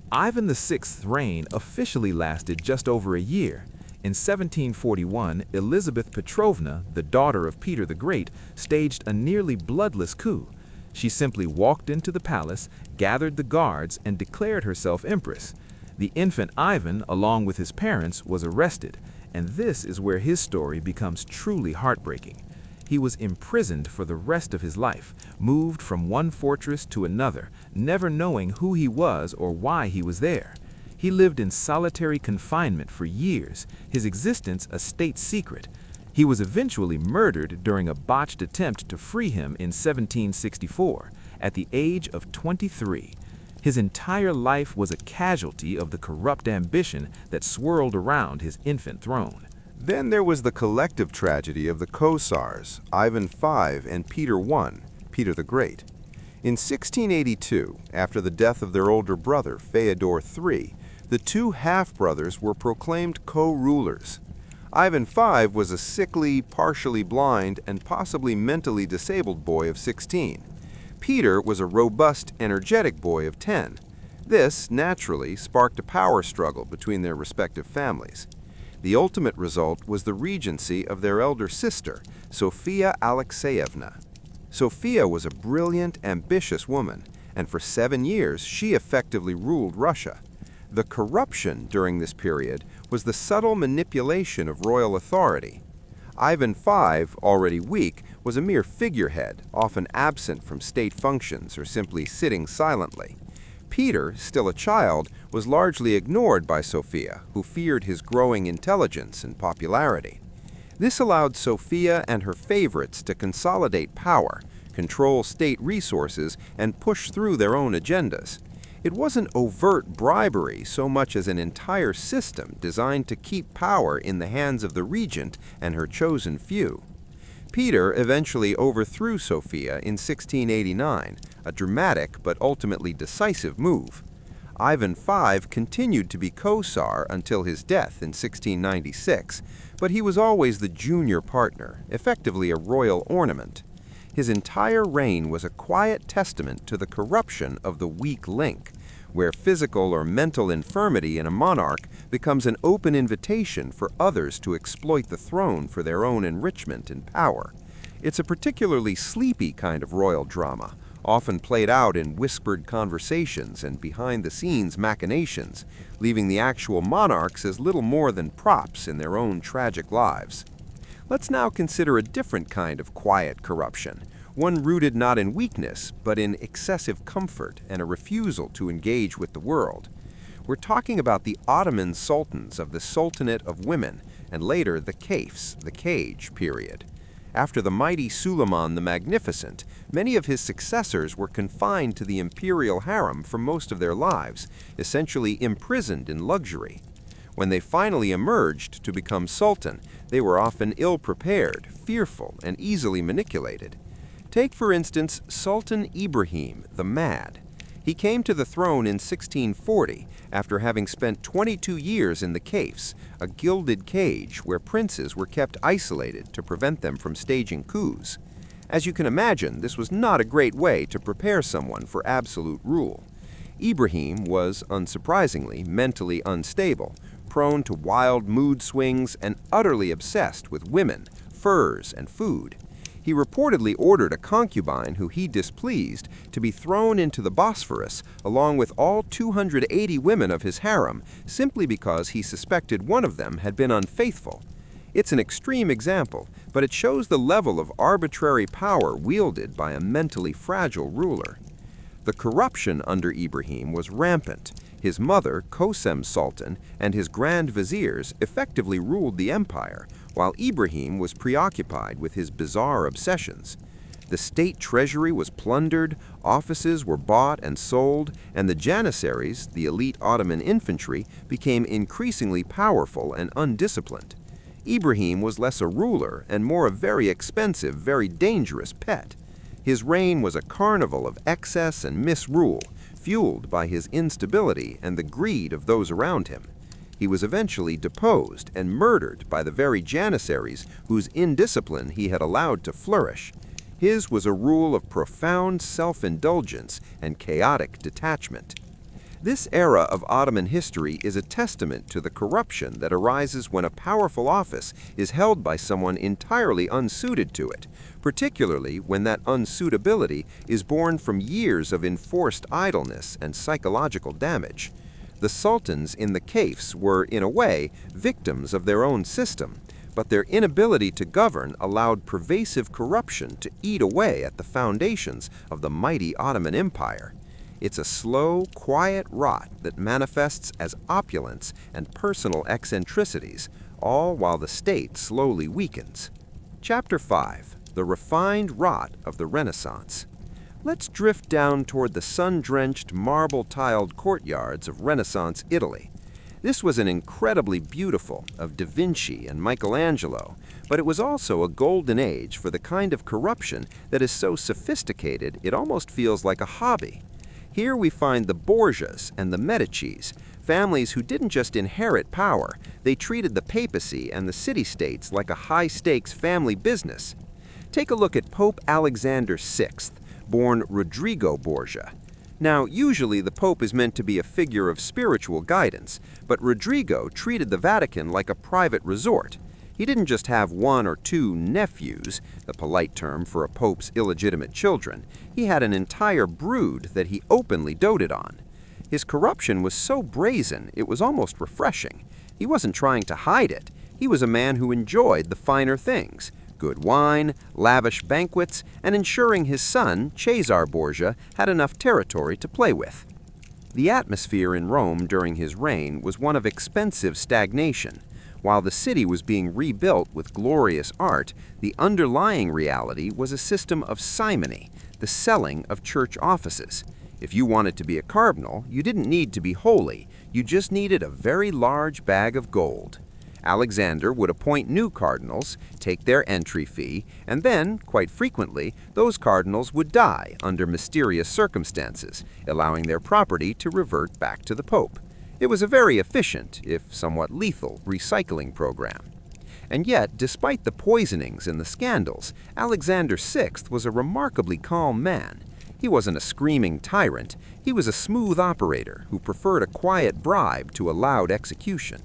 A: Ivan VI's reign officially lasted just over a year. In 1741, Elizabeth Petrovna, the daughter of Peter the Great, staged a nearly bloodless coup. She simply walked into the palace, gathered the guards, and declared herself empress. The infant Ivan, along with his parents, was arrested, and this is where his story becomes truly heartbreaking. He was imprisoned for the rest of his life, moved from one fortress to another, never knowing who he was or why he was there. He lived in solitary confinement for years, his existence a state secret. He was eventually murdered during a botched attempt to free him in 1764, at the age of 23. His entire life was a casualty of the corrupt ambition that swirled around his infant throne.
B: Then there was the collective tragedy of the Khosars, Ivan V and Peter I, Peter the Great. In 1682, after the death of their older brother, Feodor III, the two half-brothers were proclaimed co-rulers. Ivan V was a sickly, partially blind, and possibly mentally disabled boy of 16. Peter was a robust, energetic boy of 10. This, naturally, sparked a power struggle between their respective families.
C: The ultimate result was the regency of their elder sister, Sophia Alexeyevna. Sophia was a brilliant, ambitious woman, and for 7 years she effectively ruled Russia. The corruption during this period was the subtle manipulation of royal authority. Ivan V, already weak, was a mere figurehead, often absent from state functions or simply sitting silently. Peter, still a child, was largely ignored by Sophia, who feared his growing intelligence and popularity. This allowed Sophia and her favorites to consolidate power, control state resources, and push through their own agendas. It wasn't overt bribery so much as an entire system designed to keep power in the hands of the regent and her chosen few. Peter eventually overthrew Sophia in 1689, a dramatic but ultimately decisive move. Ivan V continued to be co-Tsar until his death in 1696, but he was always the junior partner, effectively a royal ornament. His entire reign was a quiet testament to the corruption of the weak link, where physical or mental infirmity in a monarch becomes an open invitation for others to exploit the throne for their own enrichment and power. It's a particularly sleepy kind of royal drama, often played out in whispered conversations and behind-the-scenes machinations, leaving the actual monarchs as little more than props in their own tragic lives. Let's now consider a different kind of quiet corruption, one rooted not in weakness, but in excessive comfort and a refusal to engage with the world. We're talking about the Ottoman sultans of the Sultanate of Women, and later the Caliphs, the Cage period. After the mighty Suleiman the Magnificent, many of his successors were confined to the imperial harem for most of their lives, essentially imprisoned in luxury. When they finally emerged to become sultan, they were often ill-prepared, fearful, and easily manipulated. Take, for instance, Sultan Ibrahim the Mad. He came to the throne in 1640 after having spent 22 years in the Caliphs, a gilded cage where princes were kept isolated to prevent them from staging coups. As you can imagine, this was not a great way to prepare someone for absolute rule. Ibrahim was, unsurprisingly, mentally unstable, prone to wild mood swings, and utterly obsessed with women, furs, and food. He reportedly ordered a concubine who he displeased to be thrown into the Bosphorus along with all 280 women of his harem simply because he suspected one of them had been unfaithful. It's an extreme example, but it shows the level of arbitrary power wielded by a mentally fragile ruler. The corruption under Ibrahim was rampant. His mother, Kosem Sultan, and his grand viziers effectively ruled the empire, while Ibrahim was preoccupied with his bizarre obsessions. The state treasury was plundered, offices were bought and sold, and the janissaries, the elite Ottoman infantry, became increasingly powerful and undisciplined. Ibrahim was less a ruler and more a very expensive, very dangerous pet. His reign was a carnival of excess and misrule, fueled by his instability and the greed of those around him. He was eventually deposed and murdered by the very janissaries whose indiscipline he had allowed to flourish. His was a rule of profound self-indulgence and chaotic detachment. This era of Ottoman history is a testament to the corruption that arises when a powerful office is held by someone entirely unsuited to it, particularly when that unsuitability is born from years of enforced idleness and psychological damage. The sultans in the Caliphs were, in a way, victims of their own system, but their inability to govern allowed pervasive corruption to eat away at the foundations of the mighty Ottoman Empire. It's a slow, quiet rot that manifests as opulence and personal eccentricities, all while the state slowly weakens. Chapter 5. The Refined Rot of the Renaissance. Let's drift down toward the sun-drenched, marble-tiled courtyards of Renaissance Italy. This was an incredibly beautiful of Da Vinci and Michelangelo, but it was also a golden age for the kind of corruption that is so sophisticated it almost feels like a hobby. Here we find the Borgias and the Medicis, families who didn't just inherit power, they treated the papacy and the city-states like a high-stakes family business. Take a look at Pope Alexander VI, born Rodrigo Borgia. Now, usually the Pope is meant to be a figure of spiritual guidance, but Rodrigo treated the Vatican like a private resort. He didn't just have one or two nephews, the polite term for a pope's illegitimate children. He had an entire brood that he openly doted on. His corruption was so brazen, it was almost refreshing. He wasn't trying to hide it. He was a man who enjoyed the finer things: good wine, lavish banquets, and ensuring his son, Cesare Borgia, had enough territory to play with. The atmosphere in Rome during his reign was one of expensive stagnation. While the city was being rebuilt with glorious art, the underlying reality was a system of simony, the selling of church offices. If you wanted to be a cardinal, you didn't need to be holy, you just needed a very large bag of gold. Alexander would appoint new cardinals, take their entry fee, and then, quite frequently, those cardinals would die under mysterious circumstances, allowing their property to revert back to the Pope. It was a very efficient, if somewhat lethal, recycling program. And yet, despite the poisonings and the scandals, Alexander VI was a remarkably calm man. He wasn't a screaming tyrant. He was a smooth operator who preferred a quiet bribe to a loud execution.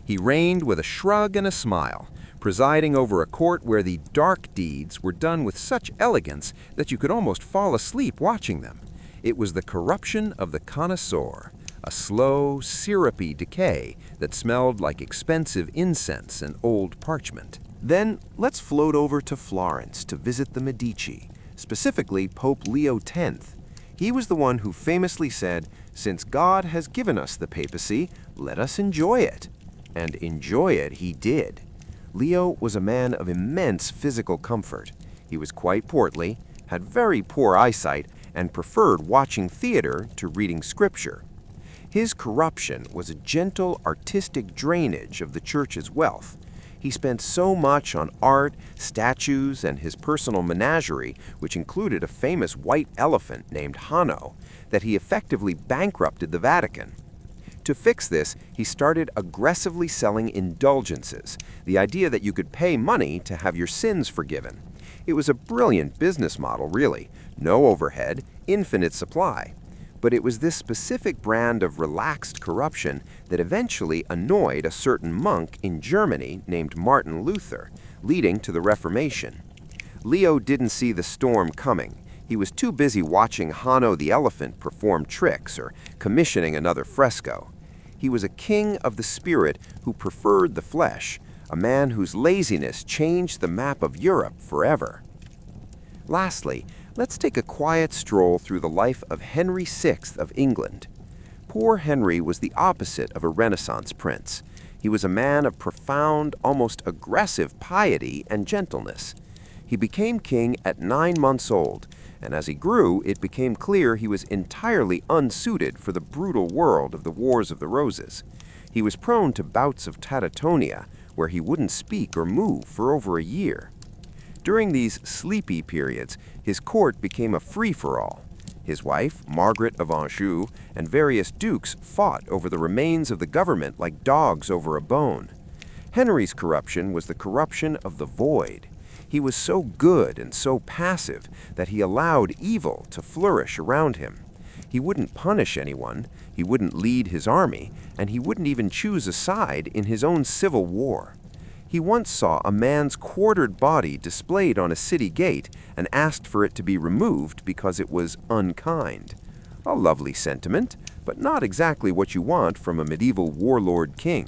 C: He reigned with a shrug and a smile, presiding over a court where the dark deeds were done with such elegance that you could almost fall asleep watching them. It was the corruption of the connoisseur, a slow, syrupy decay that smelled like expensive incense and old parchment.
A: Then let's float over to Florence to visit the Medici, specifically Pope Leo X. He was the one who famously said, "Since God has given us the papacy, let us enjoy it." And enjoy it he did. Leo was a man of immense physical comfort. He was quite portly, had very poor eyesight, and preferred watching theater to reading scripture. His corruption was a gentle, artistic drainage of the church's wealth. He spent so much on art, statues, and his personal menagerie, which included a famous white elephant named Hanno, that he effectively bankrupted the Vatican. To fix this, he started aggressively selling indulgences, the idea that you could pay money to have your sins forgiven. It was a brilliant business model, really. No overhead, infinite supply. But it was this specific brand of relaxed corruption that eventually annoyed a certain monk in Germany named Martin Luther, leading to the Reformation. Leo didn't see the storm coming. He was too busy watching Hanno the elephant perform tricks or commissioning another fresco. He was a king of the spirit who preferred the flesh, a man whose laziness changed the map of Europe forever. Lastly, let's take a quiet stroll through the life of Henry VI of England. Poor Henry was the opposite of a Renaissance prince. He was a man of profound, almost aggressive piety and gentleness. He became king at 9 months old, and as he grew, it became clear he was entirely unsuited for the brutal world of the Wars of the Roses. He was prone to bouts of catatonia, where he wouldn't speak or move for over a year. During these sleepy periods, his court became a free-for-all. His wife, Margaret of Anjou, and various dukes fought over the remains of the government like dogs over a bone. Henry's corruption was the corruption of the void. He was so good and so passive that he allowed evil to flourish around him. He wouldn't punish anyone, he wouldn't lead his army, and he wouldn't even choose a side in his own civil war. He once saw a man's quartered body displayed on a city gate and asked for it to be removed because it was unkind. A lovely sentiment, but not exactly what you want from a medieval warlord king.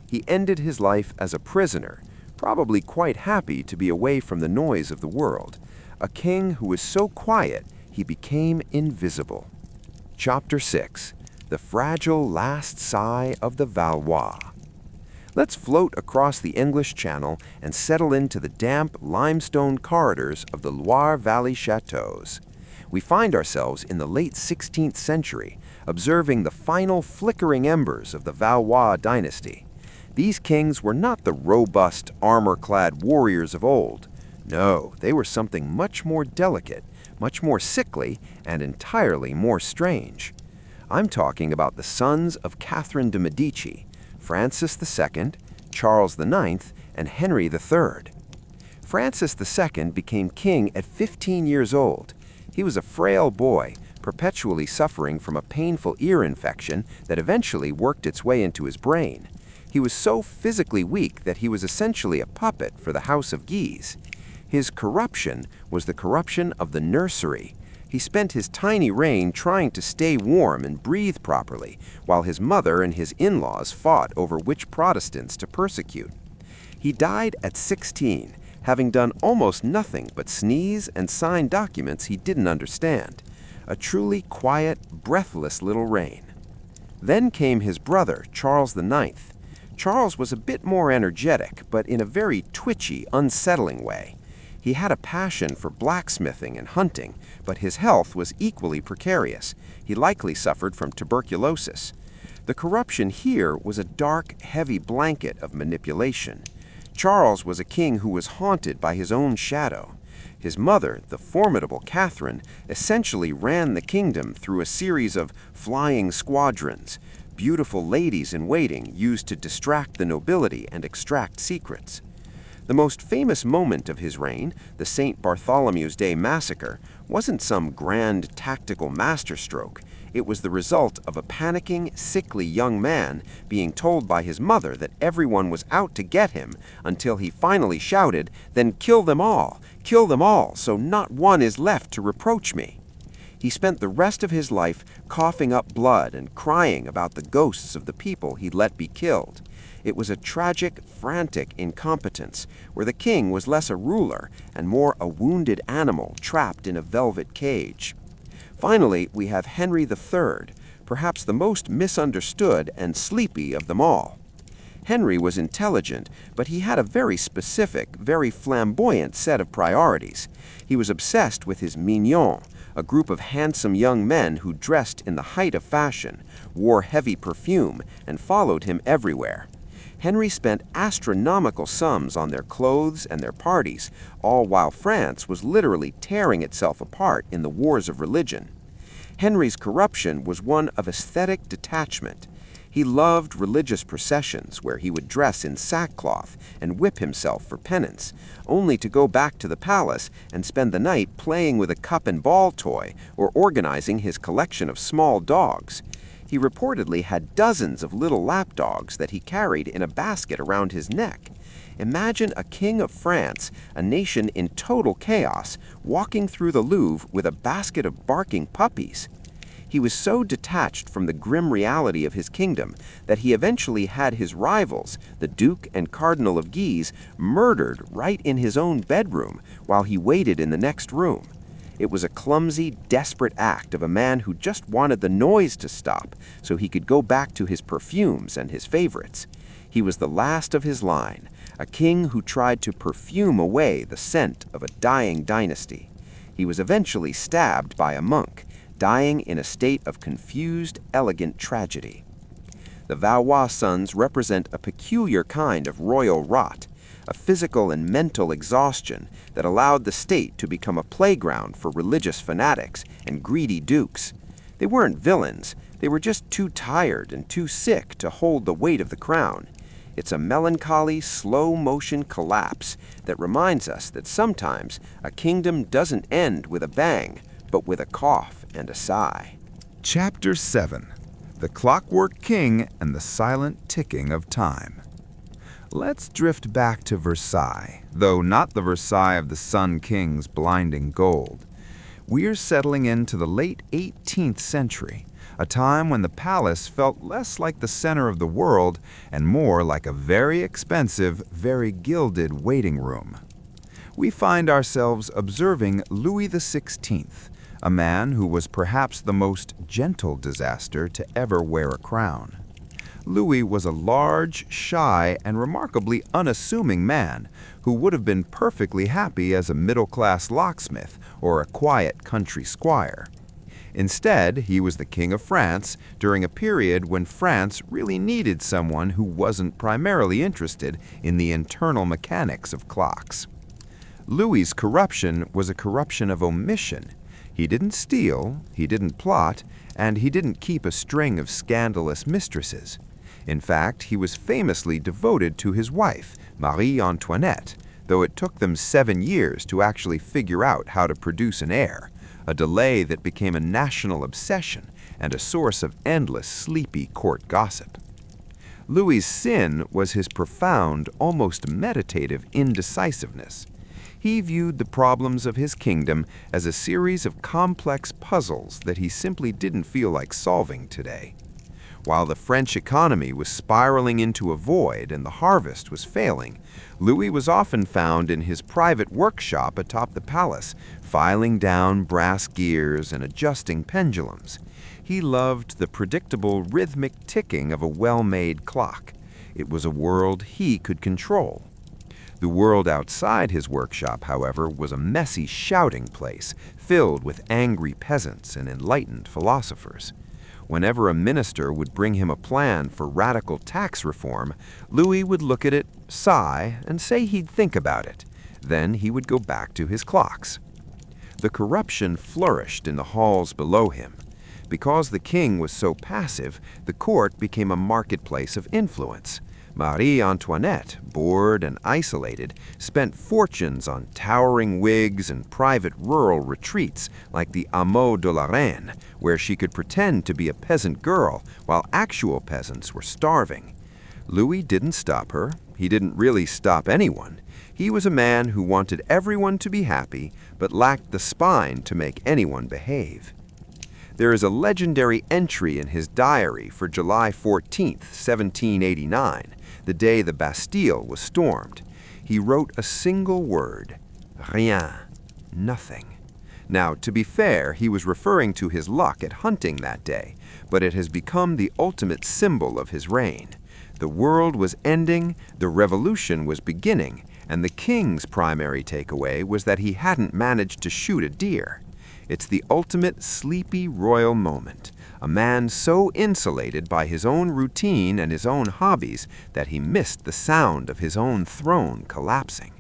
A: He ended his life as a prisoner, probably quite happy to be away from the noise of the world, a king who was so quiet he became invisible. Chapter 6. The Fragile Last Sigh of the Valois. Let's float across the English Channel and settle into the damp limestone corridors of the Loire Valley chateaux. We find ourselves in the late 16th century, observing the final flickering embers of the Valois dynasty. These kings were not the robust, armor-clad warriors of old. No, they were something much more delicate, much more sickly, and entirely more strange. I'm talking about the sons of Catherine de' Medici, Francis II, Charles IX, and Henry III. Francis II became king at 15 years old. He was a frail boy,
C: perpetually suffering from a painful ear infection that eventually worked its way into his brain. He was so physically weak that he was essentially a puppet for the House of Guise. His corruption was the corruption of the nursery. He spent his tiny reign trying to stay warm and breathe properly, while his mother and his in-laws fought over which Protestants to persecute. He died at 16, having done almost nothing but sneeze and sign documents he didn't understand. A truly quiet, breathless little reign. Then came his brother, Charles IX. Charles was a bit more energetic, but in a very twitchy, unsettling way. He had a passion for blacksmithing and hunting, but his health was equally precarious. He likely suffered from tuberculosis. The corruption here was a dark, heavy blanket of manipulation. Charles was a king who was haunted by his own shadow. His mother, the formidable Catherine, essentially ran the kingdom through a series of flying squadrons, beautiful ladies-in-waiting used to distract the nobility and extract secrets. The most famous moment of his reign, the St. Bartholomew's Day massacre, wasn't some grand tactical masterstroke. It was the result of a panicking, sickly young man being told by his mother that everyone was out to get him until he finally shouted, "Then kill them all, so not one is left to reproach me." He spent the rest of his life coughing up blood and crying about the ghosts of the people he'd let be killed. It was a tragic, frantic incompetence, where the king was less a ruler and more a wounded animal trapped in a velvet cage. Finally, we have Henry III, perhaps the most misunderstood and sleepy of them all. Henry was intelligent, but he had a very specific, very flamboyant set of priorities. He was obsessed with his mignons, a group of handsome young men who dressed in the height of fashion, wore heavy perfume, and followed him everywhere. Henry spent astronomical sums on their clothes and their parties, all while France was literally tearing itself apart in the wars of religion. Henry's corruption was one of aesthetic detachment. He loved religious processions where he would dress in sackcloth and whip himself for penance, only to go back to the palace and spend the night playing with a cup and ball toy or organizing his collection of small dogs. He reportedly had dozens of little lapdogs that he carried in a basket around his neck. Imagine a king of France, a nation in total chaos, walking through the Louvre with a basket of barking puppies. He was so detached from the grim reality of his kingdom that he eventually had his rivals, the Duke and Cardinal of Guise, murdered right in his own bedroom while he waited in the next room. It was a clumsy, desperate act of a man who just wanted the noise to stop so he could go back to his perfumes and his favorites. He was the last of his line, a king who tried to perfume away the scent of a dying dynasty. He was eventually stabbed by a monk, dying in a state of confused, elegant tragedy. The Valois sons represent a peculiar kind of royal rot, a physical and mental exhaustion that allowed the state to become a playground for religious fanatics and greedy dukes. They weren't villains, they were just too tired and too sick to hold the weight of the crown. It's a melancholy, slow-motion collapse that reminds us that sometimes a kingdom doesn't end with a bang, but with a cough and a sigh.
A: Chapter 7. The Clockwork King and the Silent Ticking of Time. Let's drift back to Versailles, though not the Versailles of the Sun King's blinding gold. We're settling into the late 18th century, a time when the palace felt less like the center of the world and more like a very expensive, very gilded waiting room. We find ourselves observing Louis XVI, a man who was perhaps the most gentle disaster to ever wear a crown. Louis was a large, shy, and remarkably unassuming man who would have been perfectly happy as a middle-class locksmith or a quiet country squire. Instead, he was the King of France during a period when France really needed someone who wasn't primarily interested in the internal mechanics of clocks. Louis's corruption was a corruption of omission. He didn't steal, he didn't plot, and he didn't keep a string of scandalous mistresses. In fact, he was famously devoted to his wife, Marie Antoinette, though it took them 7 years to actually figure out how to produce an heir, a delay that became a national obsession and a source of endless sleepy court gossip. Louis's sin was his profound, almost meditative indecisiveness. He viewed the problems of his kingdom as a series of complex puzzles that he simply didn't feel like solving today. While the French economy was spiraling into a void and the harvest was failing, Louis was often found in his private workshop atop the palace, filing down brass gears and adjusting pendulums. He loved the predictable, rhythmic ticking of a well-made clock. It was a world he could control. The world outside his workshop, however, was a messy, shouting place, filled with angry peasants and enlightened philosophers. Whenever a minister would bring him a plan for radical tax reform, Louis would look at it, sigh, and say he'd think about it. Then he would go back to his clocks. The corruption flourished in the halls below him. Because the king was so passive, the court became a marketplace of influence. Marie Antoinette, bored and isolated, spent fortunes on towering wigs and private rural retreats like the Hameau de la Reine, where she could pretend to be a peasant girl while actual peasants were starving. Louis didn't stop her. He didn't really stop anyone. He was a man who wanted everyone to be happy, but lacked the spine to make anyone behave. There is a legendary entry in his diary for July 14, 1789, the day the Bastille was stormed. He wrote a single word, rien, nothing. Now, to be fair, he was referring to his luck at hunting that day, but it has become the ultimate symbol of his reign. The world was ending, the revolution was beginning, and the king's primary takeaway was that he hadn't managed to shoot a deer. It's the ultimate sleepy royal moment, a man so insulated by his own routine and his own hobbies that he missed the sound of his own throne collapsing.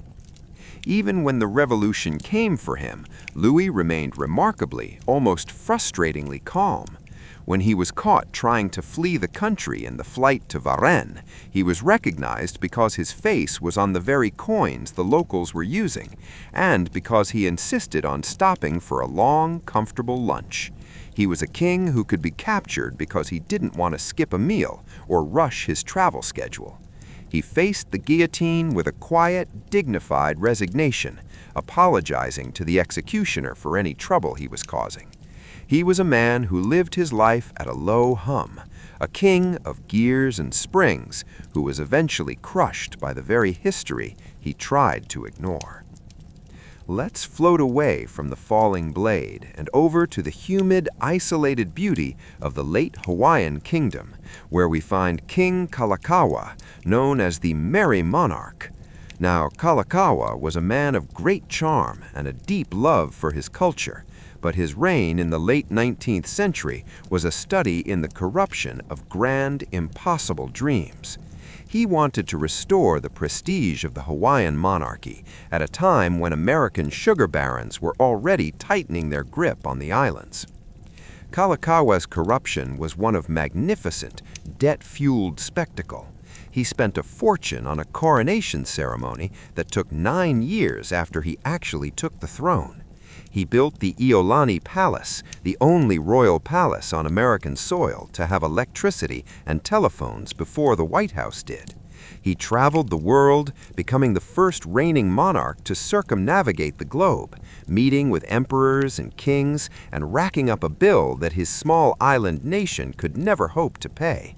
A: Even when the revolution came for him, Louis remained remarkably, almost frustratingly calm. When he was caught trying to flee the country in the flight to Varennes, he was recognized because his face was on the very coins the locals were using, and because he insisted on stopping for a long, comfortable lunch. He was a king who could be captured because he didn't want to skip a meal or rush his travel schedule. He faced the guillotine with a quiet, dignified resignation, apologizing to the executioner for any trouble he was causing. He was a man who lived his life at a low hum, a king of gears and springs who was eventually crushed by the very history he tried to ignore. Let's float away from the falling blade and over to the humid, isolated beauty of the late Hawaiian kingdom, where we find King Kalakaua, known as the Merry Monarch. Now, Kalakaua was a man of great charm and a deep love for his culture, but his reign in the late 19th century was a study in the corruption of grand, impossible dreams. He wanted to restore the prestige of the Hawaiian monarchy at a time when American sugar barons were already tightening their grip on the islands. Kalakaua's corruption was one of magnificent, debt-fueled spectacle. He spent a fortune on a coronation ceremony that took 9 years after he actually took the throne. He built the Iolani Palace, the only royal palace on American soil to have electricity and telephones before the White House did. He traveled the world, becoming the first reigning monarch to circumnavigate the globe, meeting with emperors and kings and racking up a bill that his small island nation could never hope to pay.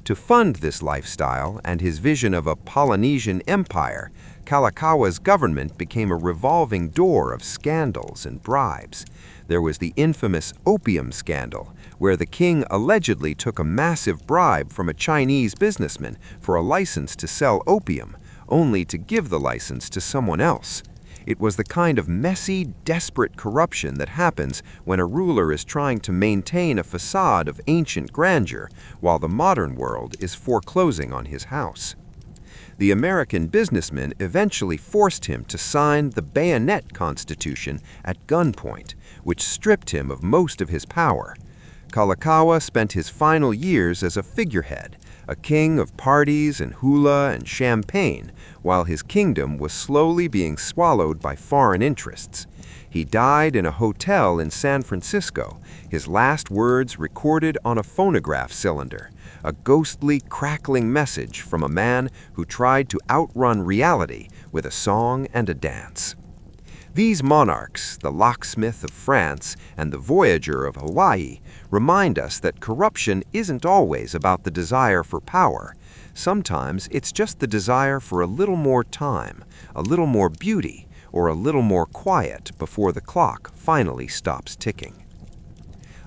A: To fund this lifestyle and his vision of a Polynesian empire, Kalakaua's government became a revolving door of scandals and bribes. There was the infamous opium scandal, where the king allegedly took a massive bribe from a Chinese businessman for a license to sell opium, only to give the license to someone else. It was the kind of messy, desperate corruption that happens when a ruler is trying to maintain a facade of ancient grandeur while the modern world is foreclosing on his house. The American businessman eventually forced him to sign the Bayonet Constitution at gunpoint, which stripped him of most of his power. Kalakaua spent his final years as a figurehead, a king of parties and hula and champagne, while his kingdom was slowly being swallowed by foreign interests.
C: He died in a hotel in San Francisco, his last words recorded on a phonograph cylinder, a ghostly, crackling message from a man who tried to outrun reality with a song and a dance. These monarchs, the locksmith of France and the voyager of Hawaii, remind us that corruption isn't always about the desire for power. Sometimes it's just the desire for a little more time, a little more beauty, or a little more quiet before the clock finally stops ticking.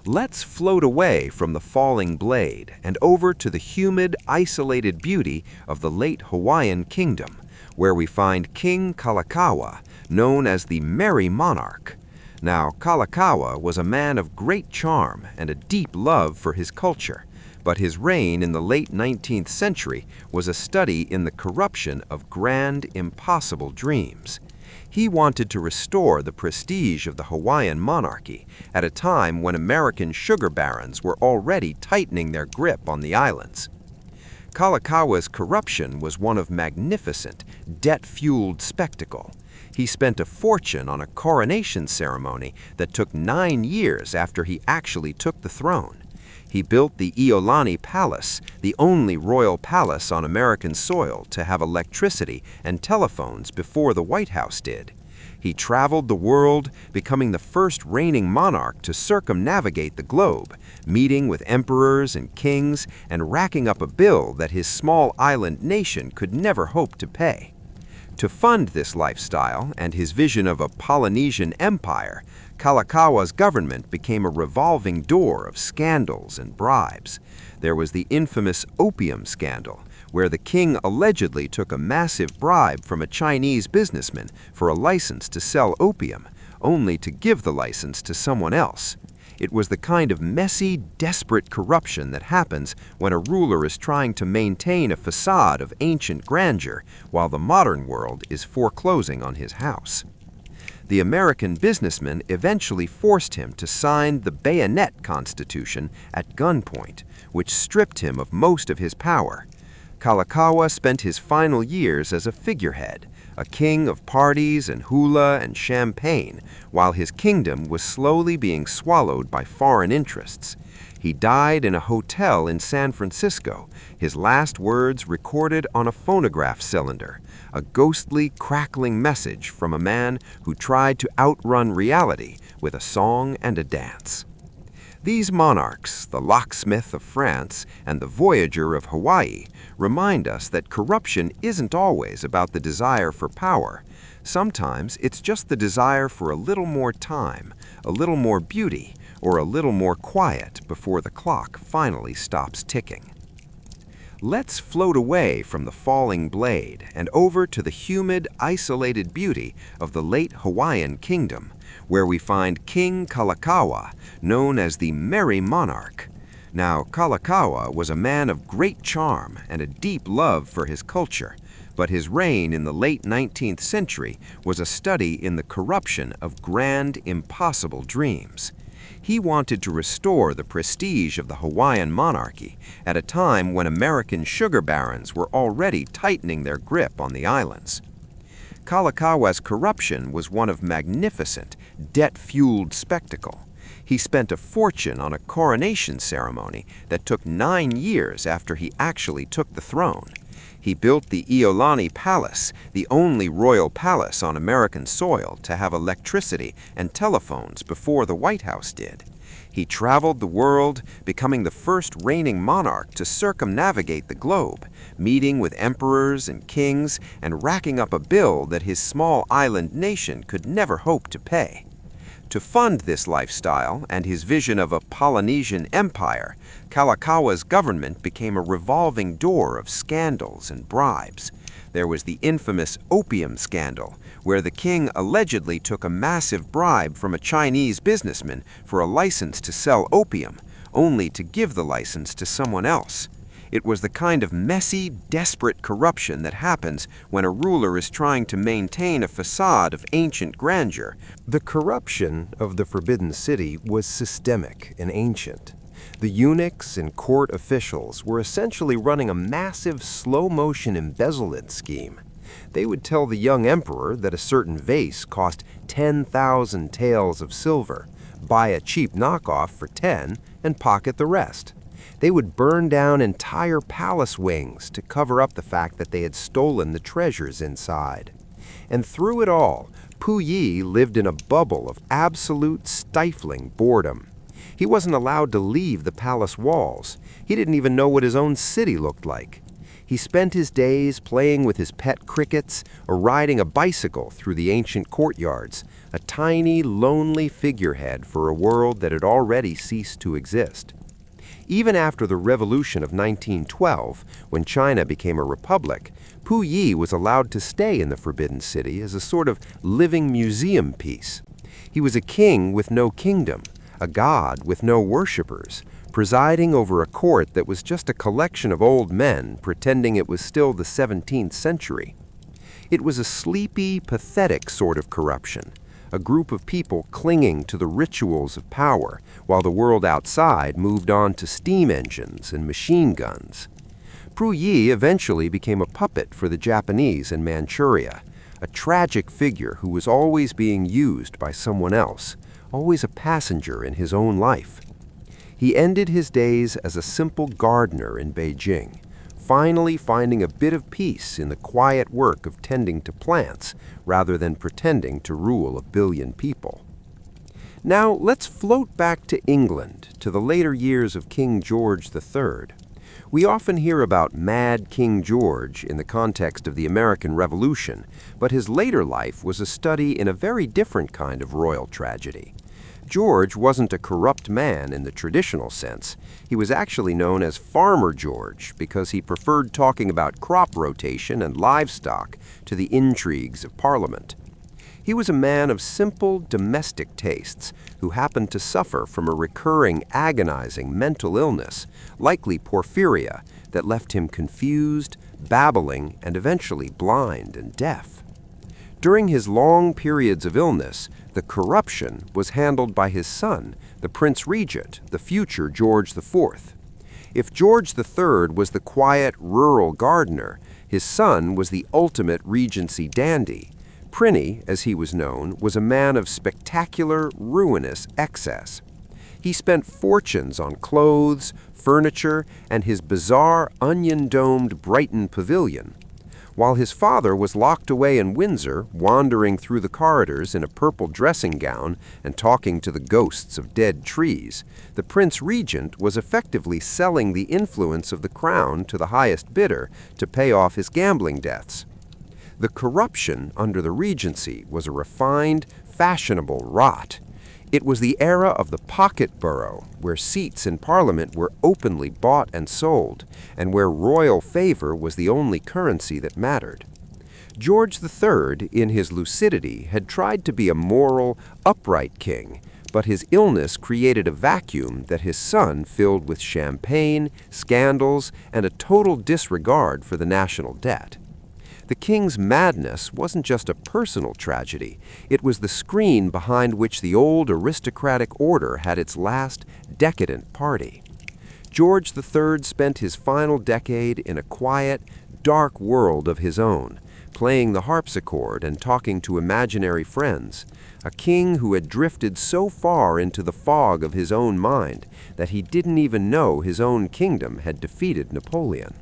C: Let's float away from the falling blade and over to the humid, isolated beauty of the late Hawaiian kingdom, where we find King Kalakaua, known as the Merry Monarch. Now, Kalakaua was a man of great charm and a deep love for his culture, but his reign in the late 19th century was a study in the corruption of grand, impossible dreams. He wanted to restore the prestige of the Hawaiian monarchy at a time when American sugar barons were already tightening their grip on the islands. Kalakaua's corruption was one of magnificent, debt-fueled spectacle. He spent a fortune on a coronation ceremony that took 9 years after he actually took the throne. He built the Iolani Palace, the only royal palace on American soil to have electricity and telephones before the White House did. He traveled the world, becoming the first reigning monarch to circumnavigate the globe, meeting with emperors and kings and racking up a bill that his small island nation could never hope to pay. To fund this lifestyle and his vision of a Polynesian empire, Kalakaua's government became a revolving door of scandals and bribes. There was the infamous opium scandal, where the king allegedly took a massive bribe from a Chinese businessman for a license to sell opium, only to give the license to someone else. It was the kind of messy, desperate corruption that happens when a ruler is trying to maintain a facade of ancient grandeur while the modern world is foreclosing on his house. The American businessman eventually forced him to sign the Bayonet Constitution at gunpoint, which stripped him of most of his power. Kalakaua spent his final years as a figurehead, a king of parties and hula and champagne, while his kingdom was slowly being swallowed by foreign interests. He died in a hotel in San Francisco, his last words recorded on a phonograph cylinder, a ghostly, crackling message from a man who tried to outrun reality with a song and a dance. These monarchs, the locksmith of France and the voyager of Hawaii, remind us that corruption isn't always about the desire for power. Sometimes it's just the desire for a little more time, a little more beauty, or a little more quiet before the clock finally stops ticking. Let's float away from the falling blade and over to the humid, isolated beauty of the late Hawaiian kingdom, where we find King Kalakaua, known as the Merry Monarch. Now, Kalakaua was a man of great charm and a deep love for his culture, but his reign in the late 19th century was a study in the corruption of grand, impossible dreams. He wanted to restore the prestige of the Hawaiian monarchy at a time when American sugar barons were already tightening their grip on the islands. Kalakaua's corruption was one of magnificent, debt-fueled spectacle. He spent a fortune on a coronation ceremony that took 9 years after he actually took the throne. He built the Iolani Palace, the only royal palace on American soil to have electricity and telephones before the White House did. He traveled the world, becoming the first reigning monarch to circumnavigate the globe, meeting with emperors and kings and racking up a bill that his small island nation could never hope to pay. To fund this lifestyle and his vision of a Polynesian empire, Kalakaua's government became a revolving door of scandals and bribes. There was the infamous opium scandal, where the king allegedly took a massive bribe from a Chinese businessman for a license to sell opium, only to give the license to someone else. It was the kind of messy, desperate corruption that happens when a ruler is trying to maintain a facade of ancient grandeur.
A: The corruption of the Forbidden City was systemic and ancient. The eunuchs and court officials were essentially running a massive slow-motion embezzlement scheme.
C: They would tell the young emperor that a certain vase cost 10,000 taels of silver, buy a cheap knockoff for 10, and pocket the rest. They would burn down entire palace wings to cover up the fact that they had stolen the treasures inside. And through it all, Puyi lived in a bubble of absolute stifling boredom. He wasn't allowed to leave the palace walls. He didn't even know what his own city looked like. He spent his days playing with his pet crickets or riding a bicycle through the ancient courtyards, a tiny, lonely figurehead for a world that had already ceased to exist. Even after the revolution of 1912, when China became a republic, Puyi was allowed to stay in the Forbidden City as a sort of living museum piece. He was a king with no kingdom, a god with no worshippers, presiding over a court that was just a collection of old men pretending it was still the 17th century. It was a sleepy, pathetic sort of corruption, a group of people clinging to the rituals of power while the world outside moved on to steam engines and machine guns. Puyi eventually became a puppet for the Japanese in Manchuria, a tragic figure who was always being used by someone else, always a passenger in his own life. He ended his days as a simple gardener in Beijing, finally finding a bit of peace in the quiet work of tending to plants rather than pretending to rule a billion people. Now let's float back to England, to the later years of King George III. We often hear about Mad King George in the context of the American Revolution, but his later life was a study in a very different kind of royal tragedy. George wasn't a corrupt man in the traditional sense. He was actually known as Farmer George because he preferred talking about crop rotation and livestock to the intrigues of Parliament. He was a man of simple domestic tastes who happened to suffer from a recurring agonizing mental illness, likely porphyria, that left him confused, babbling, and eventually blind and deaf. During his long periods of illness, the corruption was handled by his son, the Prince Regent, the future George IV. If George III was the quiet, rural gardener, his son was the ultimate Regency dandy. Prinny, as he was known, was a man of spectacular, ruinous excess. He spent fortunes on clothes, furniture, and his bizarre, onion-domed Brighton pavilion. While his father was locked away in Windsor, wandering through the corridors in a purple dressing gown and talking to the ghosts of dead trees, the Prince Regent was effectively selling the influence of the crown to the highest bidder to pay off his gambling debts. The corruption under the Regency was a refined, fashionable rot. It was the era of the pocket borough, where seats in Parliament were openly bought and sold, and where royal favor was the only currency that mattered. George III, in his lucidity, had tried to be a moral, upright king, but his illness created a vacuum that his son filled with champagne, scandals, and a total disregard for the national debt. The king's madness wasn't just a personal tragedy. It was the screen behind which the old aristocratic order had its last decadent party. George III spent his final decade in a quiet, dark world of his own, playing the harpsichord and talking to imaginary friends, a king who had drifted so far into the fog of his own mind that he didn't even know his own kingdom had defeated Napoleon.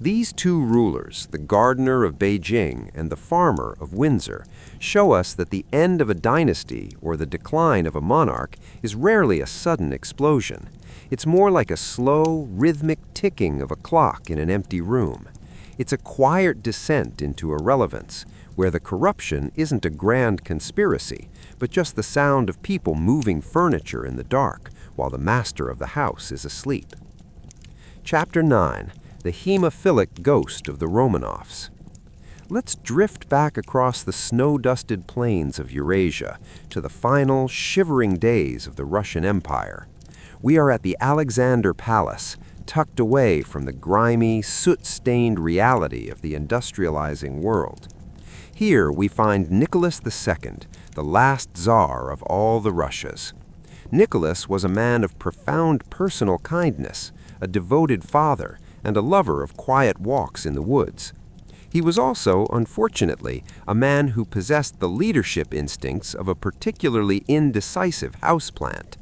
C: These two rulers, the gardener of Beijing and the farmer of Windsor, show us that the end of a dynasty or the decline of a monarch is rarely a sudden explosion. It's more like a slow, rhythmic ticking of a clock in an empty room. It's a quiet descent into irrelevance, where the corruption isn't a grand conspiracy, but just the sound of people moving furniture in the dark while the master of the house is asleep. Chapter 9. The hemophilic ghost of the Romanovs. Let's drift back across the snow-dusted plains of Eurasia to the final, shivering days of the Russian Empire. We are at the Alexander Palace, tucked away from the grimy, soot-stained reality of the industrializing world. Here we find Nicholas II, the last Tsar of all the Russias. Nicholas was a man of profound personal kindness, a devoted father, and a lover of quiet walks in the woods. He was also, unfortunately, a man who possessed the leadership instincts of a particularly indecisive houseplant.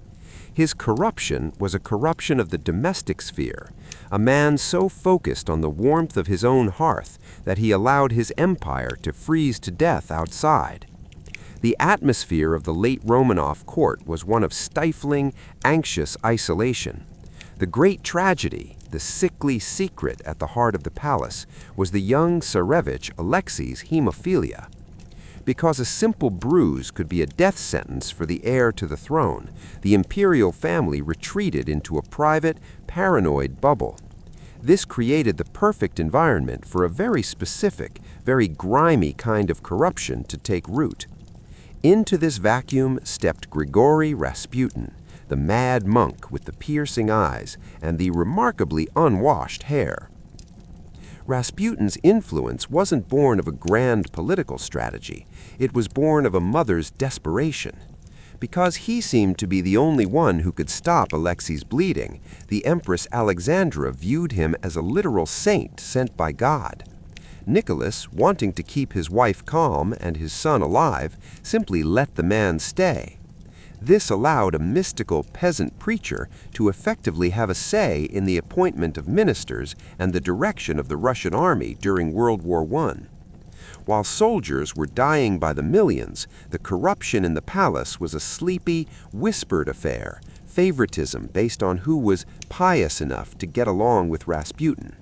C: His corruption was a corruption of the domestic sphere, a man so focused on the warmth of his own hearth that he allowed his empire to freeze to death outside. The atmosphere of the late Romanov court was one of stifling, anxious isolation. The great tragedy, the sickly secret at the heart of the palace, was the young Tsarevich Alexei's hemophilia. Because a simple bruise could be a death sentence for the heir to the throne, the imperial family retreated into a private, paranoid bubble. This created the perfect environment for a very specific, very grimy kind of corruption to take root. Into this vacuum stepped Grigory Rasputin, the mad monk with the piercing eyes and the remarkably unwashed hair. Rasputin's influence wasn't born of a grand political strategy. It was born of a mother's desperation. Because he seemed to be the only one who could stop Alexei's bleeding, the Empress Alexandra viewed him as a literal saint sent by God. Nicholas, wanting to keep his wife calm and his son alive, simply let the man stay. This allowed a mystical peasant preacher to effectively have a say in the appointment of ministers and the direction of the Russian army during World War I. While soldiers were dying by the millions, the corruption in the palace was a sleepy, whispered affair, favoritism based on who was pious enough to get along with Rasputin.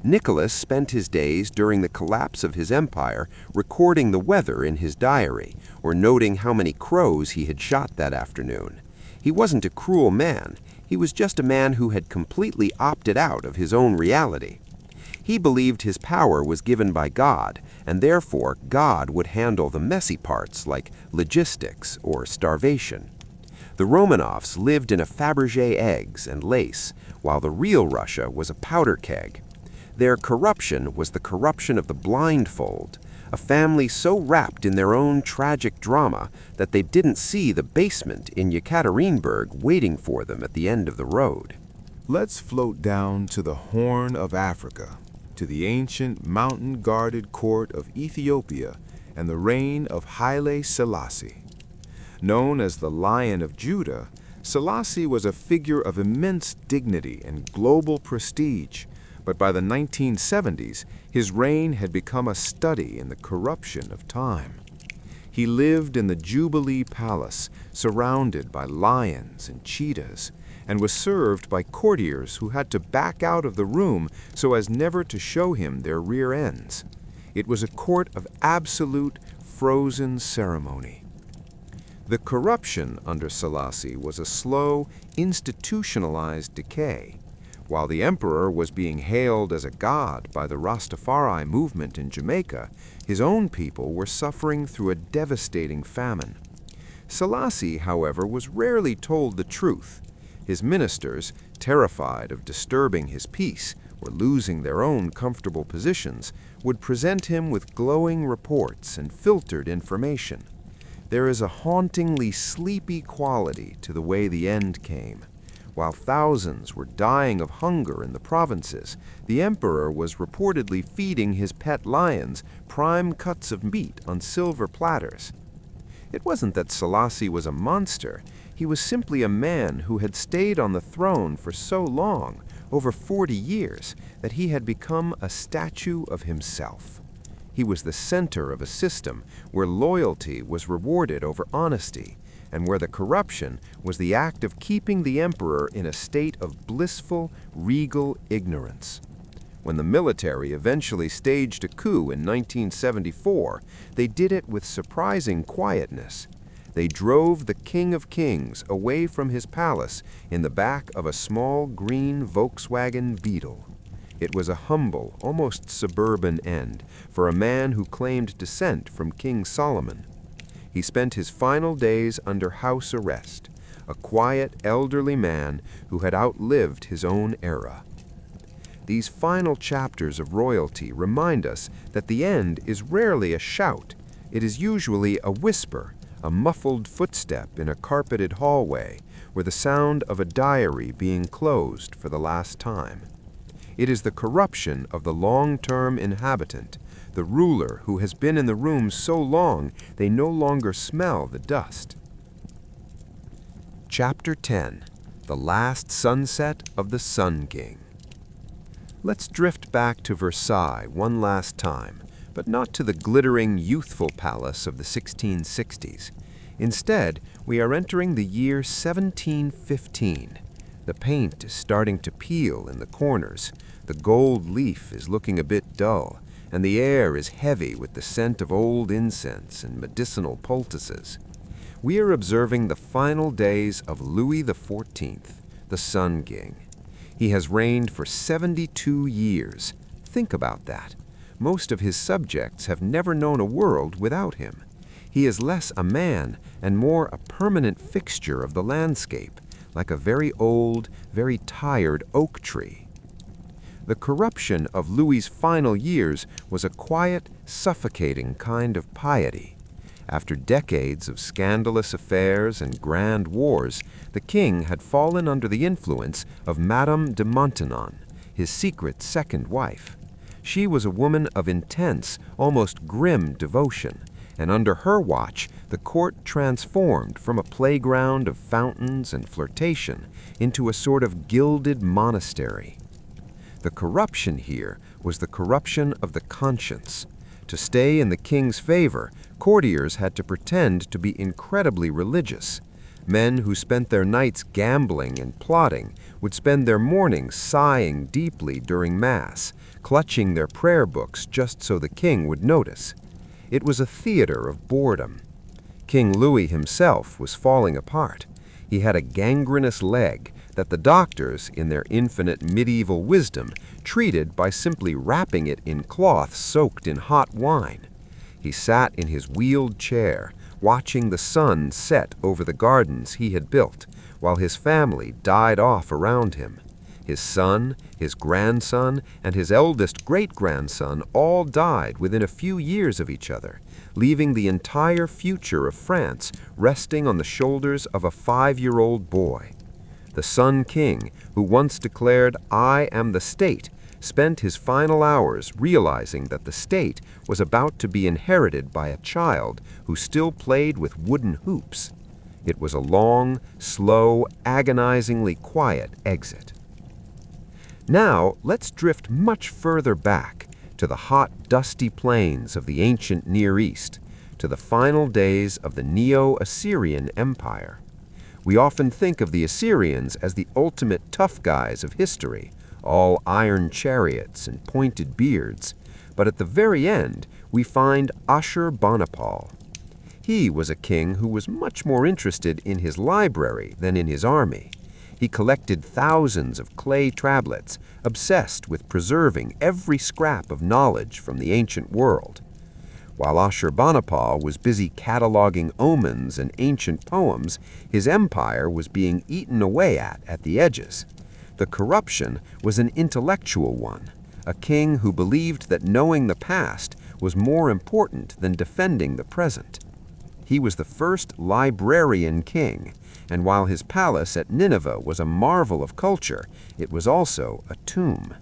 C: Nicholas spent his days during the collapse of his empire recording the weather in his diary or noting how many crows he had shot that afternoon. He wasn't a cruel man. He was just a man who had completely opted out of his own reality. He believed his power was given by God, and therefore God would handle the messy parts like logistics or starvation. The Romanovs lived in a Fabergé eggs and lace, while the real Russia was a powder keg. Their corruption was the corruption of the blindfold, a family so wrapped in their own tragic drama that they didn't see the basement in Yekaterinburg waiting for them at the end of the road.
A: Let's float down to the Horn of Africa, to the ancient mountain-guarded court of Ethiopia and the reign of Haile Selassie. Known as the Lion of Judah, Selassie was a figure of immense dignity and global prestige, but by the 1970s, his reign had become a study in the corruption of time. He lived in the Jubilee Palace, surrounded by lions and cheetahs, and was served by courtiers who had to back out of the room so as never to show him their rear ends. It was a court of absolute, frozen ceremony. The corruption under Selassie was a slow, institutionalized decay. While the emperor was being hailed as a god by the Rastafari movement in Jamaica, his own people were suffering through a devastating famine. Selassie, however, was rarely told the truth. His ministers, terrified of disturbing his peace or losing their own comfortable positions, would present him with glowing reports and filtered information. There is a hauntingly sleepy quality to the way the end came. While thousands were dying of hunger in the provinces, the emperor was reportedly feeding his pet lions prime cuts of meat on silver platters. It wasn't that Selassie was a monster. He was simply a man who had stayed on the throne for so long, over 40 years, that he had become a statue of himself. He was the center of a system where loyalty was rewarded over honesty, and where the corruption was the act of keeping the emperor in a state of blissful, regal ignorance. When the military eventually staged a coup in 1974, they did it with surprising quietness. They drove the King of Kings away from his palace in the back of a small green Volkswagen Beetle. It was a humble, almost suburban end for a man who claimed descent from King Solomon. He spent his final days under house arrest, a quiet, elderly man who had outlived his own era. These final chapters of royalty remind us that the end is rarely a shout. It is usually a whisper, a muffled footstep in a carpeted hallway, or the sound of a diary being closed for the last time. It is the corruption of the long-term inhabitant,
C: the ruler who has been in the room so long they no longer smell the dust. Chapter 10. The Last Sunset of the Sun King. Let's drift back to Versailles one last time, but not to the glittering, youthful palace of the 1660s. Instead, we are entering the year 1715. The paint is starting to peel in the corners, the gold leaf is looking a bit dull, and the air is heavy with the scent of old incense and medicinal poultices. We are observing the final days of Louis XIV, the Sun King. He has reigned for 72 years. Think about that. Most of his subjects have never known a world without him. He is less a man and more a permanent fixture of the landscape, like a very old, very tired oak tree. The corruption of Louis's final years was a quiet, suffocating kind of piety. After decades of scandalous affairs and grand wars, the king had fallen under the influence of Madame de Maintenon, his secret second wife. She was a woman of intense, almost grim devotion, and under her watch, the court transformed from a playground of fountains and flirtation into a sort of gilded monastery. The corruption here was the corruption of the conscience. To stay in the king's favor, courtiers had to pretend to be incredibly religious. Men who spent their nights gambling and plotting would spend their mornings sighing deeply during Mass, clutching their prayer books just so the king would notice. It was a theater of boredom. King Louis himself was falling apart. He had a gangrenous leg that the doctors, in their infinite medieval wisdom, treated by simply wrapping it in cloth soaked in hot wine. He sat in his wheeled chair, watching the sun set over the gardens he had built, while his family died off around him. His son, his grandson, and his eldest great-grandson all died within a few years of each other, leaving the entire future of France resting on the shoulders of a 5-year-old boy. The Sun King, who once declared, "I am the state," spent his final hours realizing that the state was about to be inherited by a child who still played with wooden hoops. It was a long, slow, agonizingly quiet exit. Now, let's drift much further back to the hot, dusty plains of the ancient Near East, to the final days of the Neo-Assyrian Empire. We often think of the Assyrians as the ultimate tough guys of history, all iron chariots and pointed beards, but at the very end we find Ashurbanipal. He was a king who was much more interested in his library than in his army. He collected thousands of clay tablets, obsessed with preserving every scrap of knowledge from the ancient world. While Ashurbanipal was busy cataloging omens and ancient poems, his empire was being eaten away at the edges. The corruption was an intellectual one, a king who believed that knowing the past was more important than defending the present. He was the first librarian king, and while his palace at Nineveh was a marvel of culture, it was also a tomb.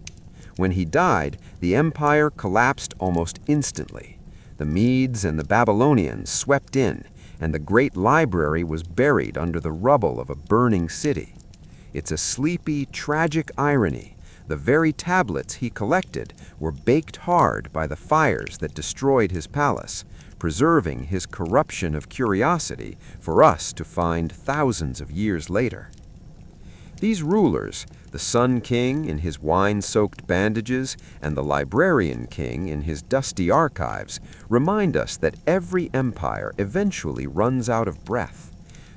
C: When he died, the empire collapsed almost instantly. The Medes and the Babylonians swept in, and the great library was buried under the rubble of a burning city. It's a sleepy, tragic irony. The very tablets he collected were baked hard by the fires that destroyed his palace, preserving his corruption of curiosity for us to find thousands of years later. These rulers, the Sun King in his wine-soaked bandages and the Librarian King in his dusty archives, remind us that every empire eventually runs out of breath.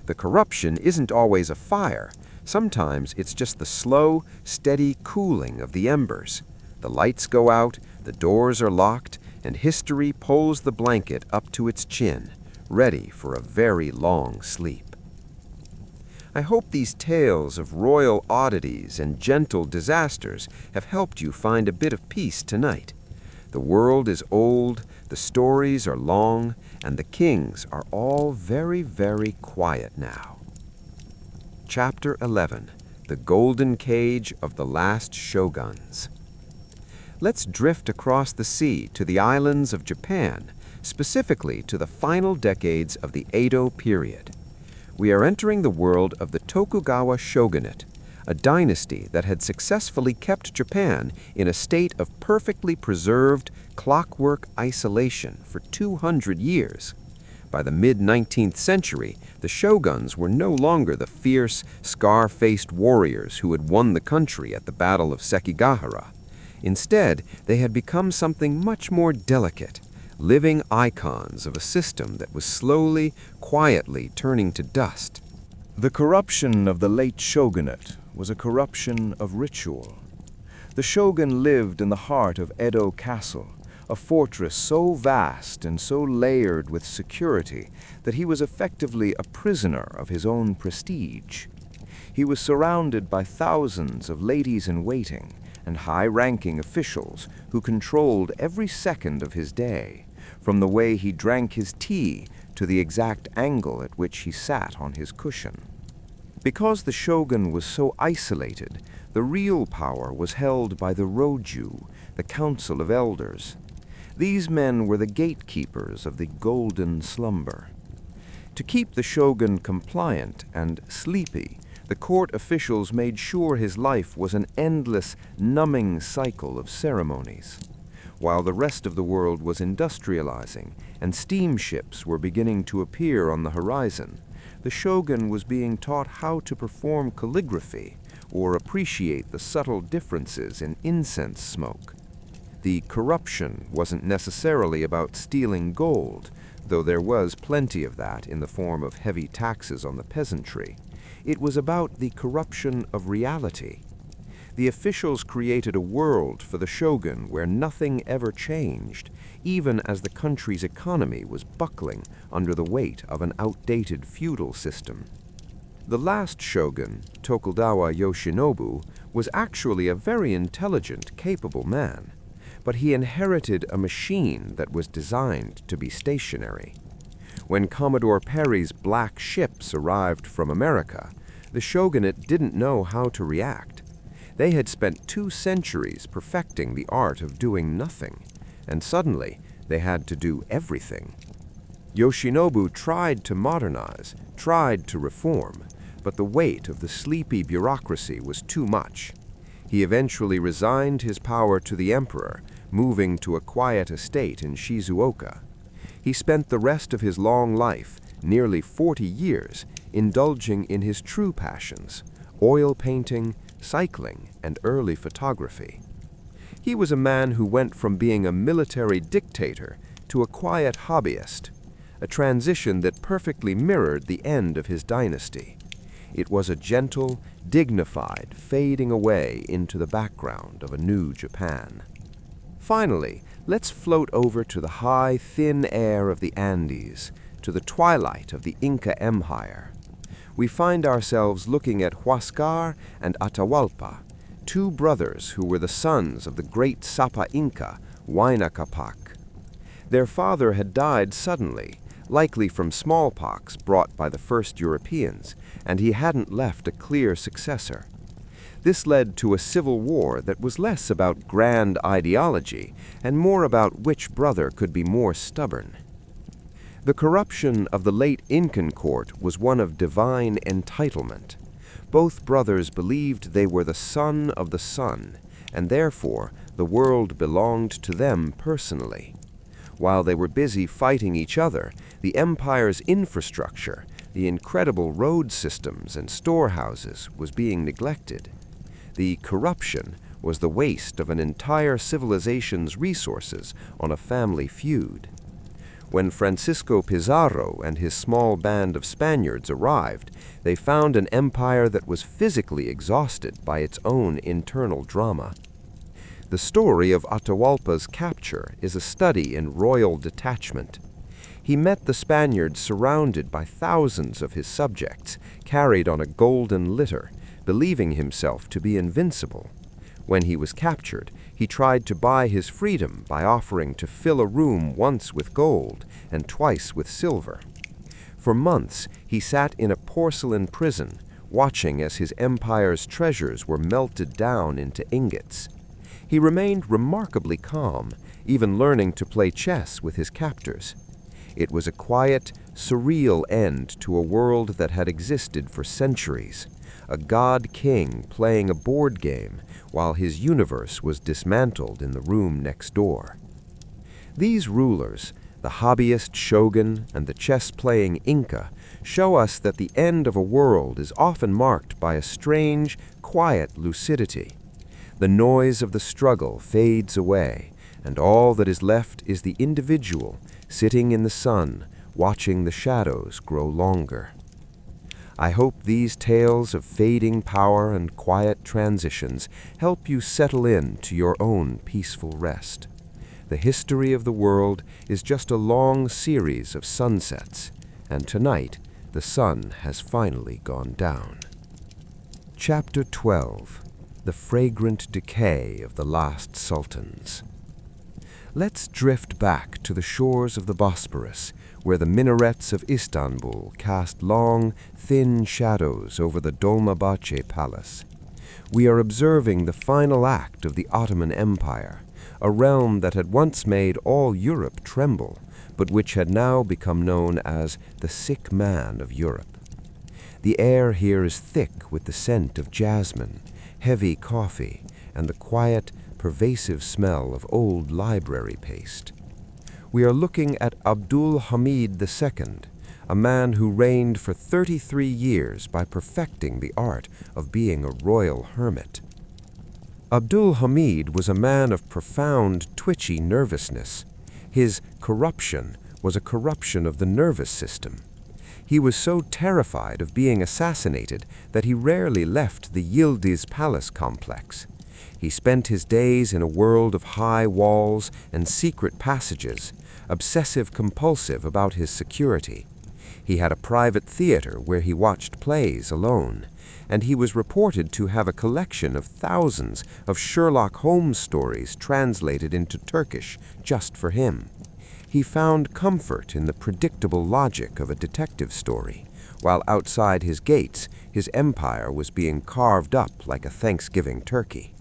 C: The corruption isn't always a fire. Sometimes it's just the slow, steady cooling of the embers. The lights go out, the doors are locked, and history pulls the blanket up to its chin, ready for a very long sleep. I hope these tales of royal oddities and gentle disasters have helped you find a bit of peace tonight. The world is old, the stories are long, and the kings are all very, very quiet now. Chapter 11. The Golden Cage of the Last Shoguns. Let's drift across the sea to the islands of Japan, specifically to the final decades of the Edo period. We are entering the world of the Tokugawa shogunate, a dynasty that had successfully kept Japan in a state of perfectly preserved clockwork isolation for 200 years. By the mid-19th century, the shoguns were no longer the fierce, scar-faced warriors who had won the country at the Battle of Sekigahara. Instead, they had become something much more delicate, living icons of a system that was slowly, quietly turning to dust.
A: The corruption of the late shogunate was a corruption of ritual. The shogun lived in the heart of Edo Castle, a fortress so vast and so layered with security that he was effectively a prisoner of his own prestige. He was surrounded by thousands of ladies-in-waiting and high-ranking officials who controlled every second of his day, from the way he drank his tea to the exact angle at which he sat on his cushion. Because the shogun was so isolated, the real power was held by the Roju, the Council of Elders. These men were the gatekeepers of the golden slumber. To keep the shogun compliant and sleepy, the court officials made sure his life was an endless, numbing cycle of ceremonies. While the rest of the world was industrializing and steamships were beginning to appear on the horizon, the shogun was being taught how to perform calligraphy or appreciate the subtle differences in incense smoke. The corruption wasn't necessarily about stealing gold, though there was plenty of that in the form of heavy taxes on the peasantry. It was about the corruption of reality. The officials created a world for the shogun where nothing ever changed, even as the country's economy was buckling under the weight of an outdated feudal system. The last shogun, Tokugawa Yoshinobu, was actually a very intelligent, capable man, but he inherited a machine that was designed to be stationary. When Commodore Perry's black ships arrived from America, the shogunate didn't know how to react. They had spent 2 centuries perfecting the art of doing nothing, and suddenly they had to do everything. Yoshinobu tried to modernize, tried to reform, but the weight of the sleepy bureaucracy was too much. He eventually resigned his power to the emperor, moving to a quiet estate in Shizuoka. He spent the rest of his long life, nearly 40 years, indulging in his true passions, oil painting, cycling, and early photography. He was a man who went from being a military dictator to a quiet hobbyist, a transition that perfectly mirrored the end of his dynasty. It was a gentle, dignified fading away into the background of a new Japan. Finally, let's float over to the high, thin air of the Andes, to the twilight of the Inca Empire. We find ourselves looking at Huascar and Atahualpa, 2 brothers who were the sons of the great Sapa Inca, Huayna Capac. Their father had died suddenly, likely from smallpox brought by the first Europeans, and he hadn't left a clear successor. This led to a civil war that was less about grand ideology and more about which brother could be more stubborn. The corruption of the late Incan court was one of divine entitlement. Both brothers believed they were the son of the sun, and therefore the world belonged to them personally. While they were busy fighting each other, the empire's infrastructure, the incredible road systems and storehouses, was being neglected. The corruption was the waste of an entire civilization's resources on a family feud. When Francisco Pizarro and his small band of Spaniards arrived, they found an empire that was physically exhausted by its own internal drama. The story of Atahualpa's capture is a study in royal detachment. He met the Spaniards surrounded by thousands of his subjects, carried on a golden litter, believing himself to be invincible. When he was captured, he tried to buy his freedom by offering to fill a room once with gold and twice with silver. For months, he sat in a porcelain prison, watching as his empire's treasures were melted down into ingots.
C: He remained remarkably calm, even learning to play chess with his captors. It was a quiet, surreal end to a world that had existed for centuries, a god-king playing a board game while his universe was dismantled in the room next door. These rulers, the hobbyist shogun and the chess-playing Inca, show us that the end of a world is often marked by a strange, quiet lucidity. The noise of the struggle fades away, and all that is left is the individual sitting in the sun, watching the shadows grow longer. I hope these tales of fading power and quiet transitions help you settle in to your own peaceful rest. The history of the world is just a long series of sunsets, and tonight the sun has finally gone down. Chapter 12. The Fragrant Decay of the Last Sultans. Let's drift back to the shores of the Bosporus, where the minarets of Istanbul cast long, thin shadows over the Dolmabahce Palace. We are observing the final act of the Ottoman Empire, a realm that had once made all Europe tremble, but which had now become known as the sick man of Europe. The air here is thick with the scent of jasmine, heavy coffee, and the quiet, pervasive smell of old library paste. We are looking at Abdul Hamid II, a man who reigned for 33 years by perfecting the art of being a royal hermit. Abdul Hamid was a man of profound, twitchy nervousness. His corruption was a corruption of the nervous system. He was so terrified of being assassinated that he rarely left the Yildiz Palace complex. He spent his days in a world of high walls and secret passages, obsessive-compulsive about his security. He had a private theater where he watched plays alone, and he was reported to have a collection of thousands of Sherlock Holmes stories translated into Turkish just for him. He found comfort in the predictable logic of a detective story, while outside his gates his empire was being carved up like a Thanksgiving turkey.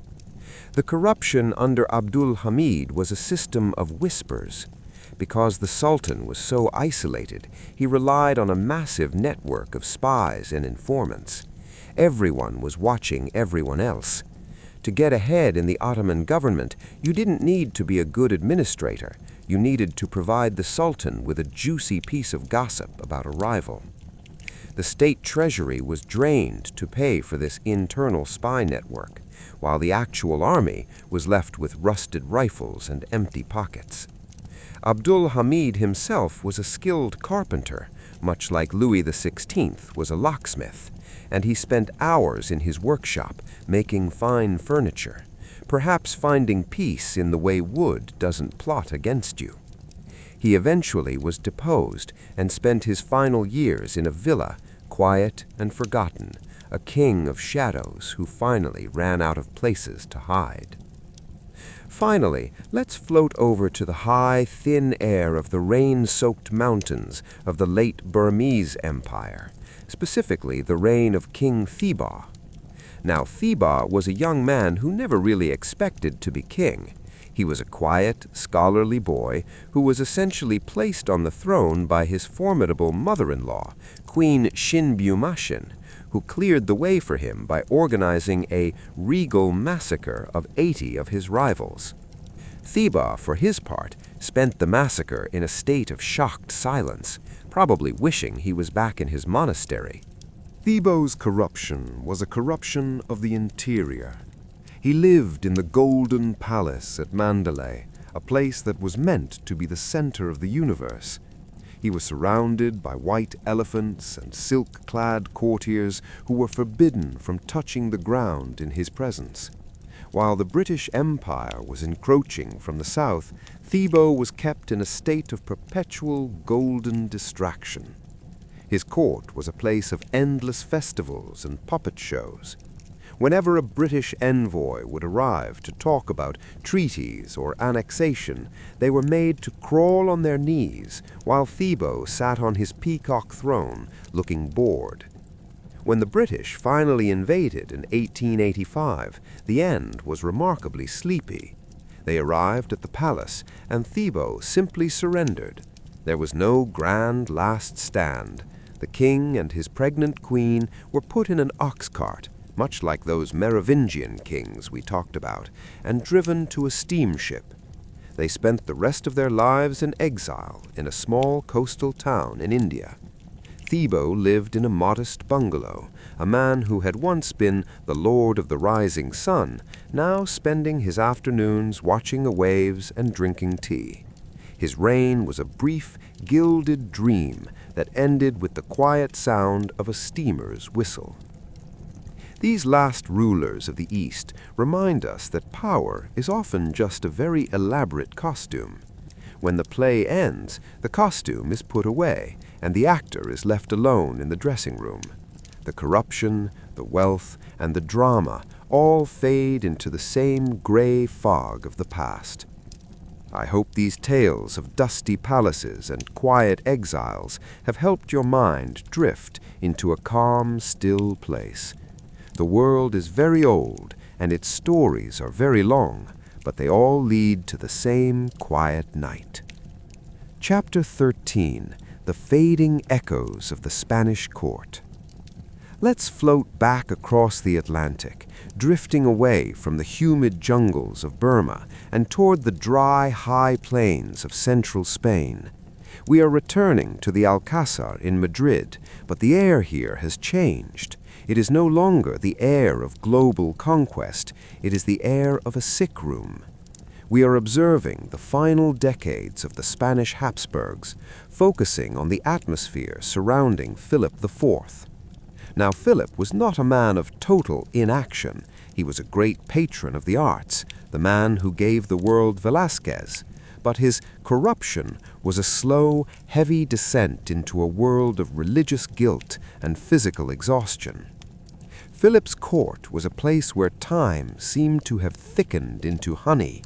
C: The corruption under Abdul Hamid was a system of whispers. Because the Sultan was so isolated, he relied on a massive network of spies and informants. Everyone was watching everyone else. To get ahead in the Ottoman government, you didn't need to be a good administrator. You needed to provide the Sultan with a juicy piece of gossip about a rival. The state treasury was drained to pay for this internal spy network, while the actual army was left with rusted rifles and empty pockets. Abdul Hamid himself was a skilled carpenter, much like Louis XVI was a locksmith, and he spent hours in his workshop making fine furniture, perhaps finding peace in the way wood doesn't plot against you. He eventually was deposed and spent his final years in a villa, quiet and forgotten, a king of shadows who finally ran out of places to hide. Finally, let's float over to the high, thin air of the rain-soaked mountains of the late Burmese Empire, specifically the reign of King Thibaw. Now, Thibaw was a young man who never really expected to be king. He was a quiet, scholarly boy who was essentially placed on the throne by his formidable mother-in-law, Queen Shinbyu-mashin, who cleared the way for him by organizing a regal massacre of 80 of his rivals. Thibaw, for his part, spent the massacre in a state of shocked silence, probably wishing he was back in his monastery.
A: Thibaw's corruption was a corruption of the interior. He lived in the Golden Palace at Mandalay, a place that was meant to be the center of the universe. He was surrounded by white elephants and silk-clad courtiers who were forbidden from touching the ground in his presence. While the British Empire was encroaching from the south, Thibaw was kept in a state of perpetual golden distraction. His court was a place of endless festivals and puppet shows. Whenever a British envoy would arrive to talk about treaties or annexation, they were made to crawl on their knees while Thibaw sat on his peacock throne, looking bored.
C: When the British finally invaded in 1885, the end was remarkably sleepy. They arrived at the palace, and Thibaut simply surrendered. There was no grand last stand. The king and his pregnant queen were put in an ox cart, much like those Merovingian kings we talked about, and driven to a steamship. They spent the rest of their lives in exile in a small coastal town in India. Thibaut lived in a modest bungalow, a man who had once been the Lord of the Rising Sun, now spending his afternoons watching the waves and drinking tea. His reign was a brief, gilded dream that ended with the quiet sound of a steamer's whistle. These last rulers of the East remind us that power is often just a very elaborate costume. When the play ends, the costume is put away, and the actor is left alone in the dressing room. The corruption, the wealth, and the drama all fade into the same gray fog of the past. I hope these tales of dusty palaces and quiet exiles have helped your mind drift into a calm, still place. The world is very old, and its stories are very long, but they all lead to the same quiet night. Chapter 13. The Fading Echoes of the Spanish Court. Let's float back across the Atlantic, drifting away from the humid jungles of Burma and toward the dry, high plains of central Spain. We are returning to the Alcázar in Madrid, but the air here has changed. It is no longer the air of global conquest, it is the air of a sick room. We are observing the final decades of the Spanish Habsburgs, focusing on the atmosphere surrounding Philip IV. Now, Philip was not a man of total inaction. He was a great patron of the arts, the man who gave the world Velázquez. But his corruption was a slow, heavy descent into a world of religious guilt and physical exhaustion. Philip's court was a place where time seemed to have thickened into honey.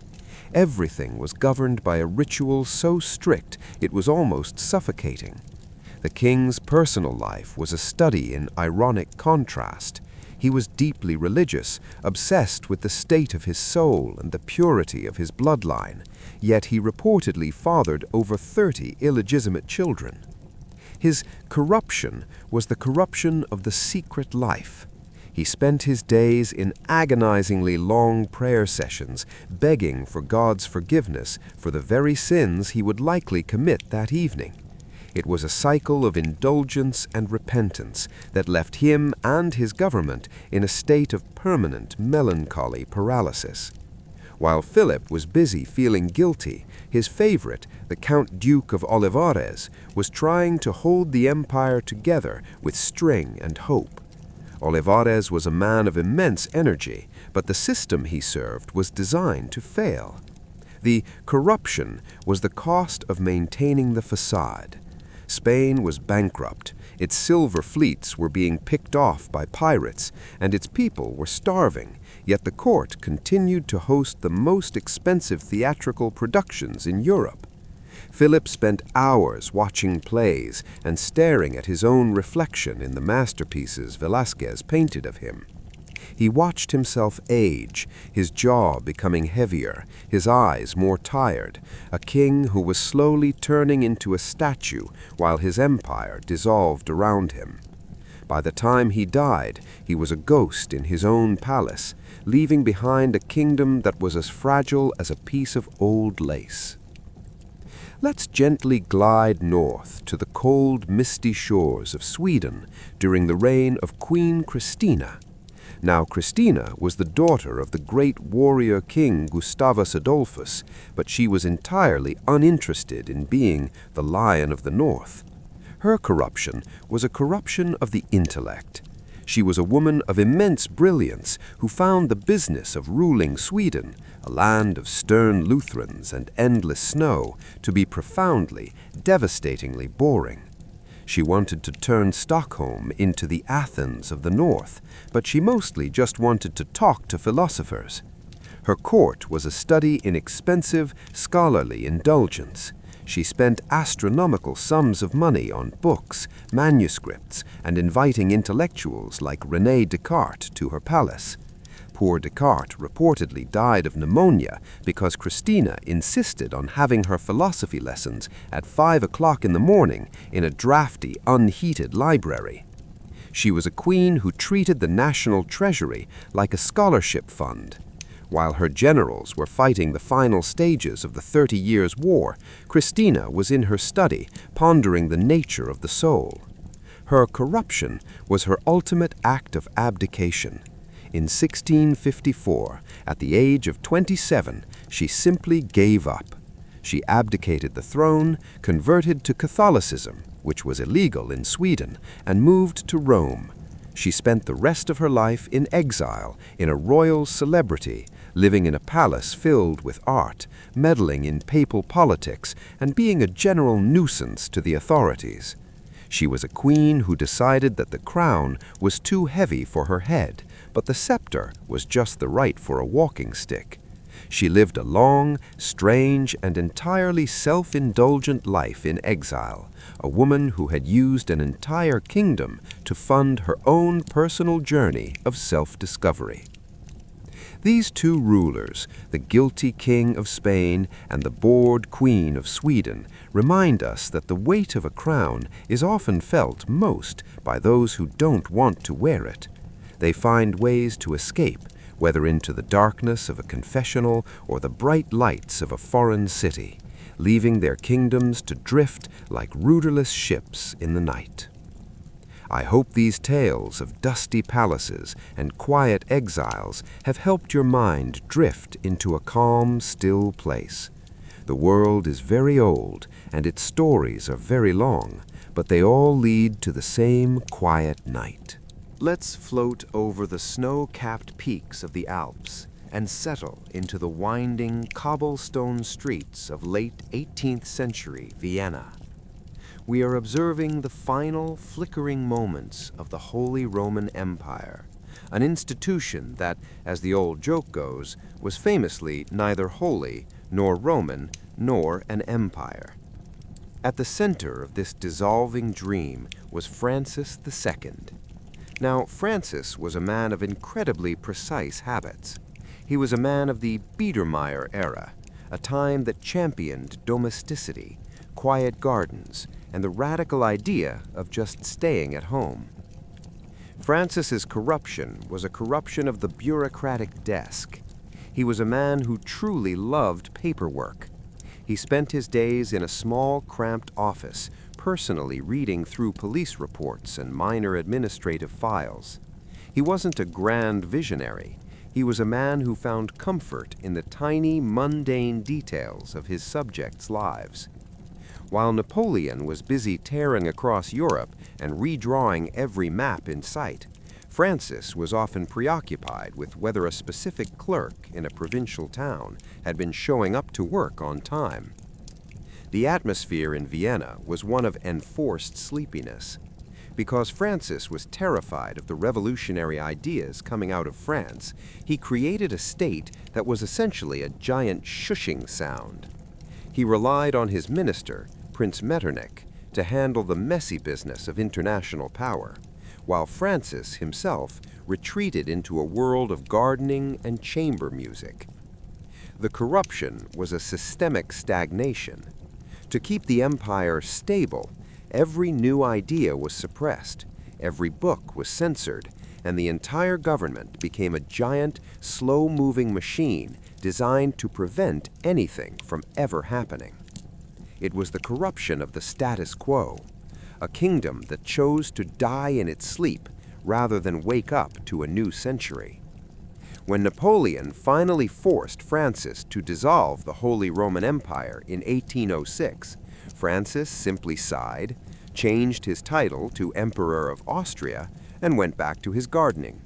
C: Everything was governed by a ritual so strict it was almost suffocating. The king's personal life was a study in ironic contrast. He was deeply religious, obsessed with the state of his soul and the purity of his bloodline, yet he reportedly fathered over 30 illegitimate children. His corruption was the corruption of the secret life. He spent his days in agonizingly long prayer sessions, begging for God's forgiveness for the very sins he would likely commit that evening. It was a cycle of indulgence and repentance that left him and his government in a state of permanent melancholy paralysis. While Philip was busy feeling guilty, his favorite, the Count Duke of Olivares, was trying to hold the empire together with string and hope. Olivares was a man of immense energy, but the system he served was designed to fail. The corruption was the cost of maintaining the facade. Spain was bankrupt, its silver fleets were being picked off by pirates, and its people were starving, yet the court continued to host the most expensive theatrical productions in Europe. Philip spent hours watching plays and staring at his own reflection in the masterpieces Velázquez painted of him. He watched himself age, his jaw becoming heavier, his eyes more tired, a king who was slowly turning into a statue while his empire dissolved around him. By the time he died, he was a ghost in his own palace, leaving behind a kingdom that was as fragile as a piece of old lace. Let's gently glide north to the cold, misty shores of Sweden during the reign of Queen Christina. Now, Christina was the daughter of the great warrior king Gustavus Adolphus, but she was entirely uninterested in being the Lion of the North. Her corruption was a corruption of the intellect. She was a woman of immense brilliance who found the business of ruling Sweden, a land of stern Lutherans and endless snow, to be profoundly, devastatingly boring. She wanted to turn Stockholm into the Athens of the North, but she mostly just wanted to talk to philosophers. Her court was a study in expensive, scholarly indulgence. She spent astronomical sums of money on books, manuscripts, and inviting intellectuals like René Descartes to her palace. Poor Descartes reportedly died of pneumonia because Christina insisted on having her philosophy lessons at 5 o'clock in the morning in a drafty, unheated library. She was a queen who treated the national treasury like a scholarship fund. While her generals were fighting the final stages of the 30 Years' War, Christina was in her study, pondering the nature of the soul. Her corruption was her ultimate act of abdication. In 1654, at the age of 27, she simply gave up. She abdicated the throne, converted to Catholicism, which was illegal in Sweden, and moved to Rome. She spent the rest of her life in exile, in a royal celebrity, living in a palace filled with art, meddling in papal politics, and being a general nuisance to the authorities. She was a queen who decided that the crown was too heavy for her head, but the scepter was just the right for a walking stick. She lived a long, strange, and entirely self-indulgent life in exile, a woman who had used an entire kingdom to fund her own personal journey of self-discovery. These two rulers, the guilty king of Spain and the bored queen of Sweden, remind us that the weight of a crown is often felt most by those who don't want to wear it. They find ways to escape, whether into the darkness of a confessional or the bright lights of a foreign city, leaving their kingdoms to drift like rudderless ships in the night. I hope these tales of dusty palaces and quiet exiles have helped your mind drift into a calm, still place. The world is very old, and its stories are very long, but they all lead to the same quiet night.
A: Let's float over the snow-capped peaks of the Alps and settle into the winding cobblestone streets of late 18th century Vienna. We are observing the final flickering moments of the Holy Roman Empire, an institution that, as the old joke goes, was famously neither holy nor Roman nor an empire. At the center of this dissolving dream was Francis II. Now, Francis was a man of incredibly precise habits. He was a man of the Biedermeier era, a time that championed domesticity, quiet gardens, and the radical idea of just staying at home. Francis's corruption was a corruption of the bureaucratic desk. He was a man who truly loved paperwork. He spent his days in a small, cramped office, personally reading through police reports and minor administrative files. He wasn't a grand visionary. He was a man who found comfort in the tiny, mundane details of his subjects' lives. While Napoleon was busy tearing across Europe and redrawing every map in sight, Francis was often preoccupied with whether a specific clerk in a provincial town had been showing up to work on time. The atmosphere in Vienna was one of enforced sleepiness. Because Francis was terrified of the revolutionary ideas coming out of France, he created a state that was essentially a giant shushing sound. He relied on his minister, Prince Metternich, to handle the messy business of international power, while Francis himself retreated into a world of gardening and chamber music. The corruption was a systemic stagnation. To keep the empire stable, every new idea was suppressed, every book was censored, and the entire government became a giant, slow-moving machine designed to prevent anything from ever happening. It was the corruption of the status quo, a kingdom that chose to die in its sleep rather than wake up to a new century. When Napoleon finally forced Francis to dissolve the Holy Roman Empire in 1806, Francis simply sighed, changed his title to Emperor of Austria, and went back to his gardening.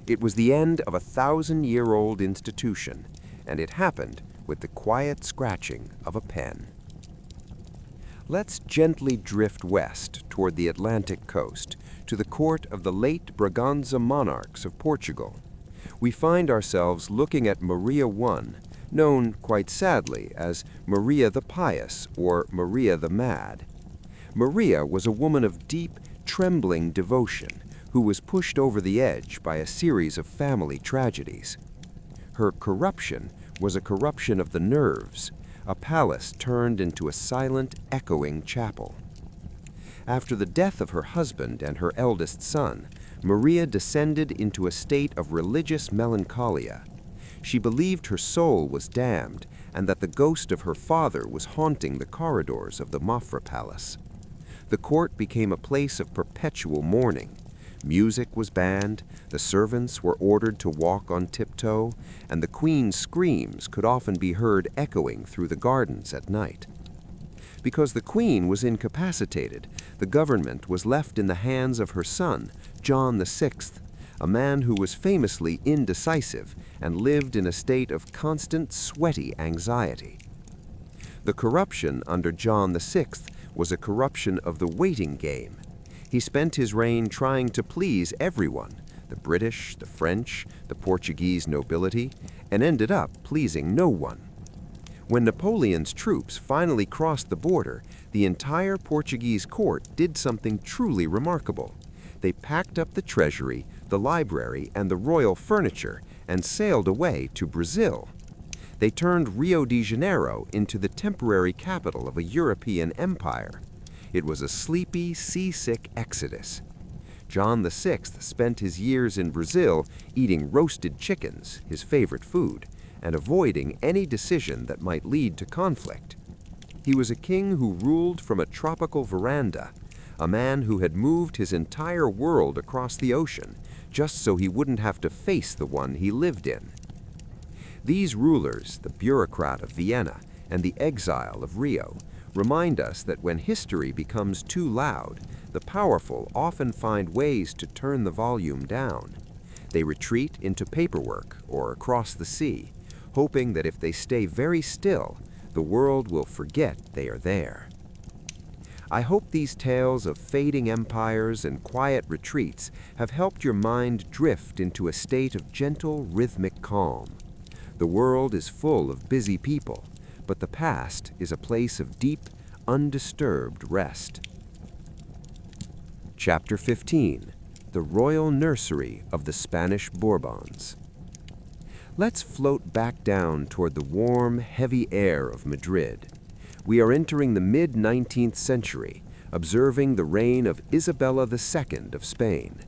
A: It was the end of a 1,000-year-old institution, and it happened with the quiet scratching of a pen. Let's gently drift west toward the Atlantic coast, to the court of the late Braganza monarchs of Portugal. We find ourselves looking at Maria I,
C: known quite sadly as Maria the Pious or Maria the Mad. Maria was a woman of deep, trembling devotion who was pushed over the edge by a series of family tragedies. Her corruption was a corruption of the nerves, a palace turned into a silent, echoing chapel. After the death of her husband and her eldest son, Maria descended into a state of religious melancholia. She believed her soul was damned and that the ghost of her father was haunting the corridors of the Mafra Palace. The court became a place of perpetual mourning. Music was banned, the servants were ordered to walk on tiptoe, and the queen's screams could often be heard echoing through the gardens at night. Because the queen was incapacitated, the government was left in the hands of her son, John VI, a man who was famously indecisive and lived in a state of constant sweaty anxiety. The corruption under John VI was a corruption of the waiting game. He spent his reign trying to please everyone, the British, the French, the Portuguese nobility, and ended up pleasing no one. When Napoleon's troops finally crossed the border, the entire Portuguese court did something truly remarkable. They packed up the treasury, the library, and the royal furniture and sailed away to Brazil. They turned Rio de Janeiro into the temporary capital of a European empire. It was a sleepy, seasick exodus. John VI spent his years in Brazil eating roasted chickens, his favorite food, and avoiding any decision that might lead to conflict. He was a king who ruled from a tropical veranda, a man who had moved his entire world across the ocean just so he wouldn't have to face the one he lived in. These rulers, the bureaucrat of Vienna and the exile of Rio, remind us that when history becomes too loud, the powerful often find ways to turn the volume down. They retreat into paperwork or across the sea, hoping that if they stay very still, the world will forget they are there. I hope these tales of fading empires and quiet retreats have helped your mind drift into a state of gentle, rhythmic calm. The world is full of busy people, but the past is a place of deep, undisturbed rest. Chapter 15. The Royal Nursery of the Spanish Bourbons. Let's float back down toward the warm, heavy air of Madrid. We are entering the mid-19th century, observing the reign of Isabella II of Spain.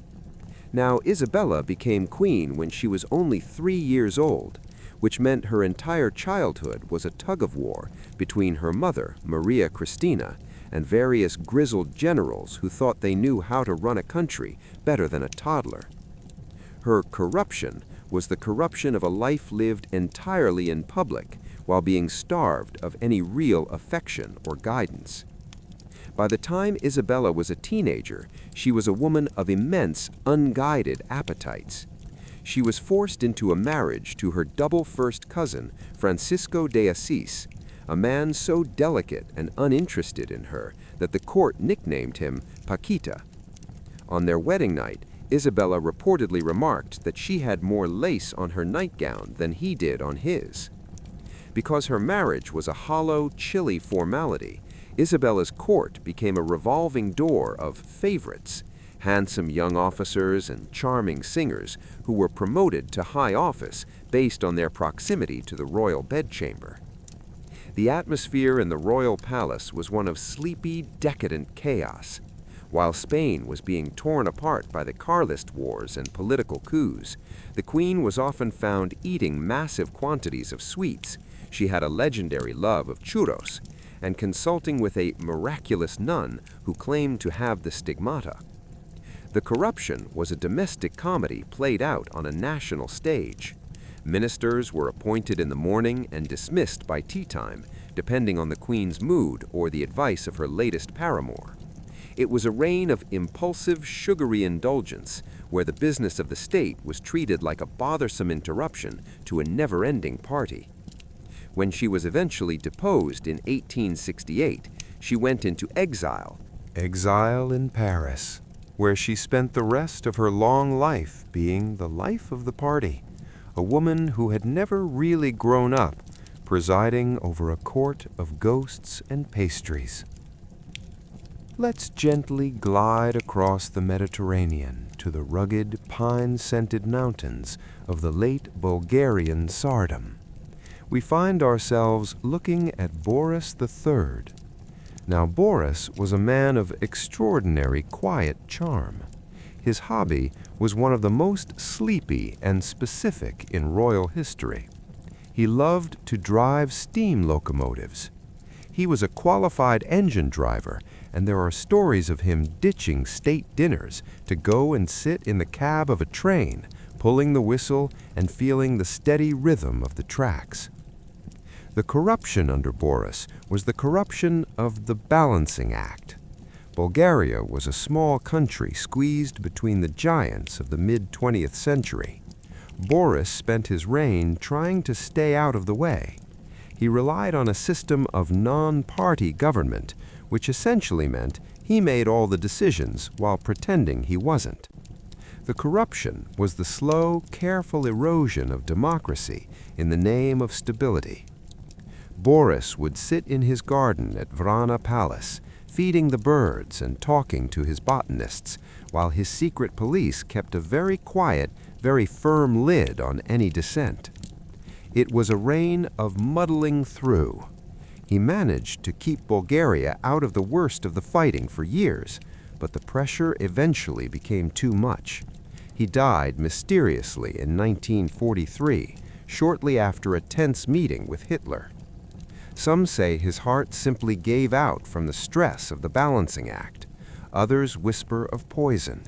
C: Now, Isabella became queen when she was only 3 years old, which meant her entire childhood was a tug-of-war between her mother, Maria Cristina, and various grizzled generals who thought they knew how to run a country better than a toddler. Her corruption was the corruption of a life lived entirely in public while being starved of any real affection or guidance. By the time Isabella was a teenager, she was a woman of immense, unguided appetites. She was forced into a marriage to her double first cousin, Francisco de Assis, a man so delicate and uninterested in her that the court nicknamed him Paquita. On their wedding night, Isabella reportedly remarked that she had more lace on her nightgown than he did on his. Because her marriage was a hollow, chilly formality, Isabella's court became a revolving door of favorites, handsome young officers and charming singers who were promoted to high office based on their proximity to the royal bedchamber. The atmosphere in the royal palace was one of sleepy, decadent chaos. While Spain was being torn apart by the Carlist wars and political coups, the queen was often found eating massive quantities of sweets. She had a legendary love of churros, and consulting with a miraculous nun who claimed to have the stigmata. The corruption was a domestic comedy played out on a national stage. Ministers were appointed in the morning and dismissed by tea time, depending on the queen's mood or the advice of her latest paramour. It was a reign of impulsive, sugary indulgence, where the business of the state was treated like a bothersome interruption to a never-ending party. When she was eventually deposed in 1868, she went into exile.
A: Exile in Paris, where she spent the rest of her long life being the life of the party, a woman who had never really grown up
C: presiding over a court of ghosts and pastries. Let's gently glide across the Mediterranean to the rugged, pine-scented mountains of the late Bulgarian Tsardom. We find ourselves looking at Boris III. Now, Boris was a man of extraordinary quiet charm. His hobby was one of the most sleepy and specific in royal history. He loved to drive steam locomotives. He was a qualified engine driver, and there are stories of him ditching state dinners to go and sit in the cab of a train, pulling the whistle and feeling the steady rhythm of the tracks. The corruption under Boris was the corruption of the balancing act. Bulgaria was a small country squeezed between the giants of the mid-20th century. Boris spent his reign trying to stay out of the way. He relied on a system of non-party government, which essentially meant he made all the decisions while pretending he wasn't. The corruption was the slow, careful erosion of democracy in the name of stability. Boris would sit in his garden at Vrana Palace, feeding the birds and talking to his botanists, while his secret police kept a very quiet, very firm lid on any dissent. It was a reign of muddling through. He managed to keep Bulgaria out of the worst of the fighting for years, but the pressure eventually became too much. He died mysteriously in 1943, shortly after a tense meeting with Hitler. Some say his heart simply gave out from the stress of the balancing act. Others whisper of poison.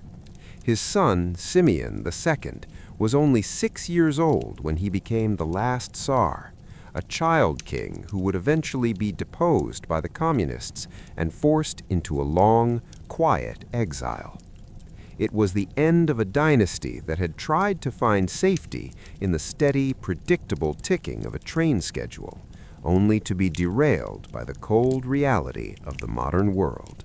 C: His son, Simeon II, was only 6 years old when he became the last Tsar, a child king who would eventually be deposed by the communists and forced into a long, quiet exile. It was the end of a dynasty that had tried to find safety in the steady, predictable ticking of a train schedule, only to be derailed by the cold reality of the modern world.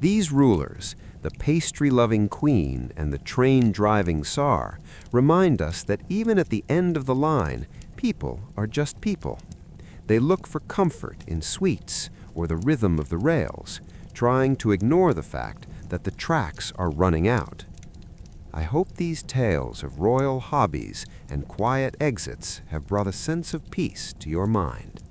C: These rulers, the pastry-loving queen and the train-driving Tsar, remind us that even at the end of the line, people are just people. They look for comfort in sweets or the rhythm of the rails, trying to ignore the fact that the tracks are running out. I hope these tales of royal hobbies and quiet exits have brought a sense of peace to your mind.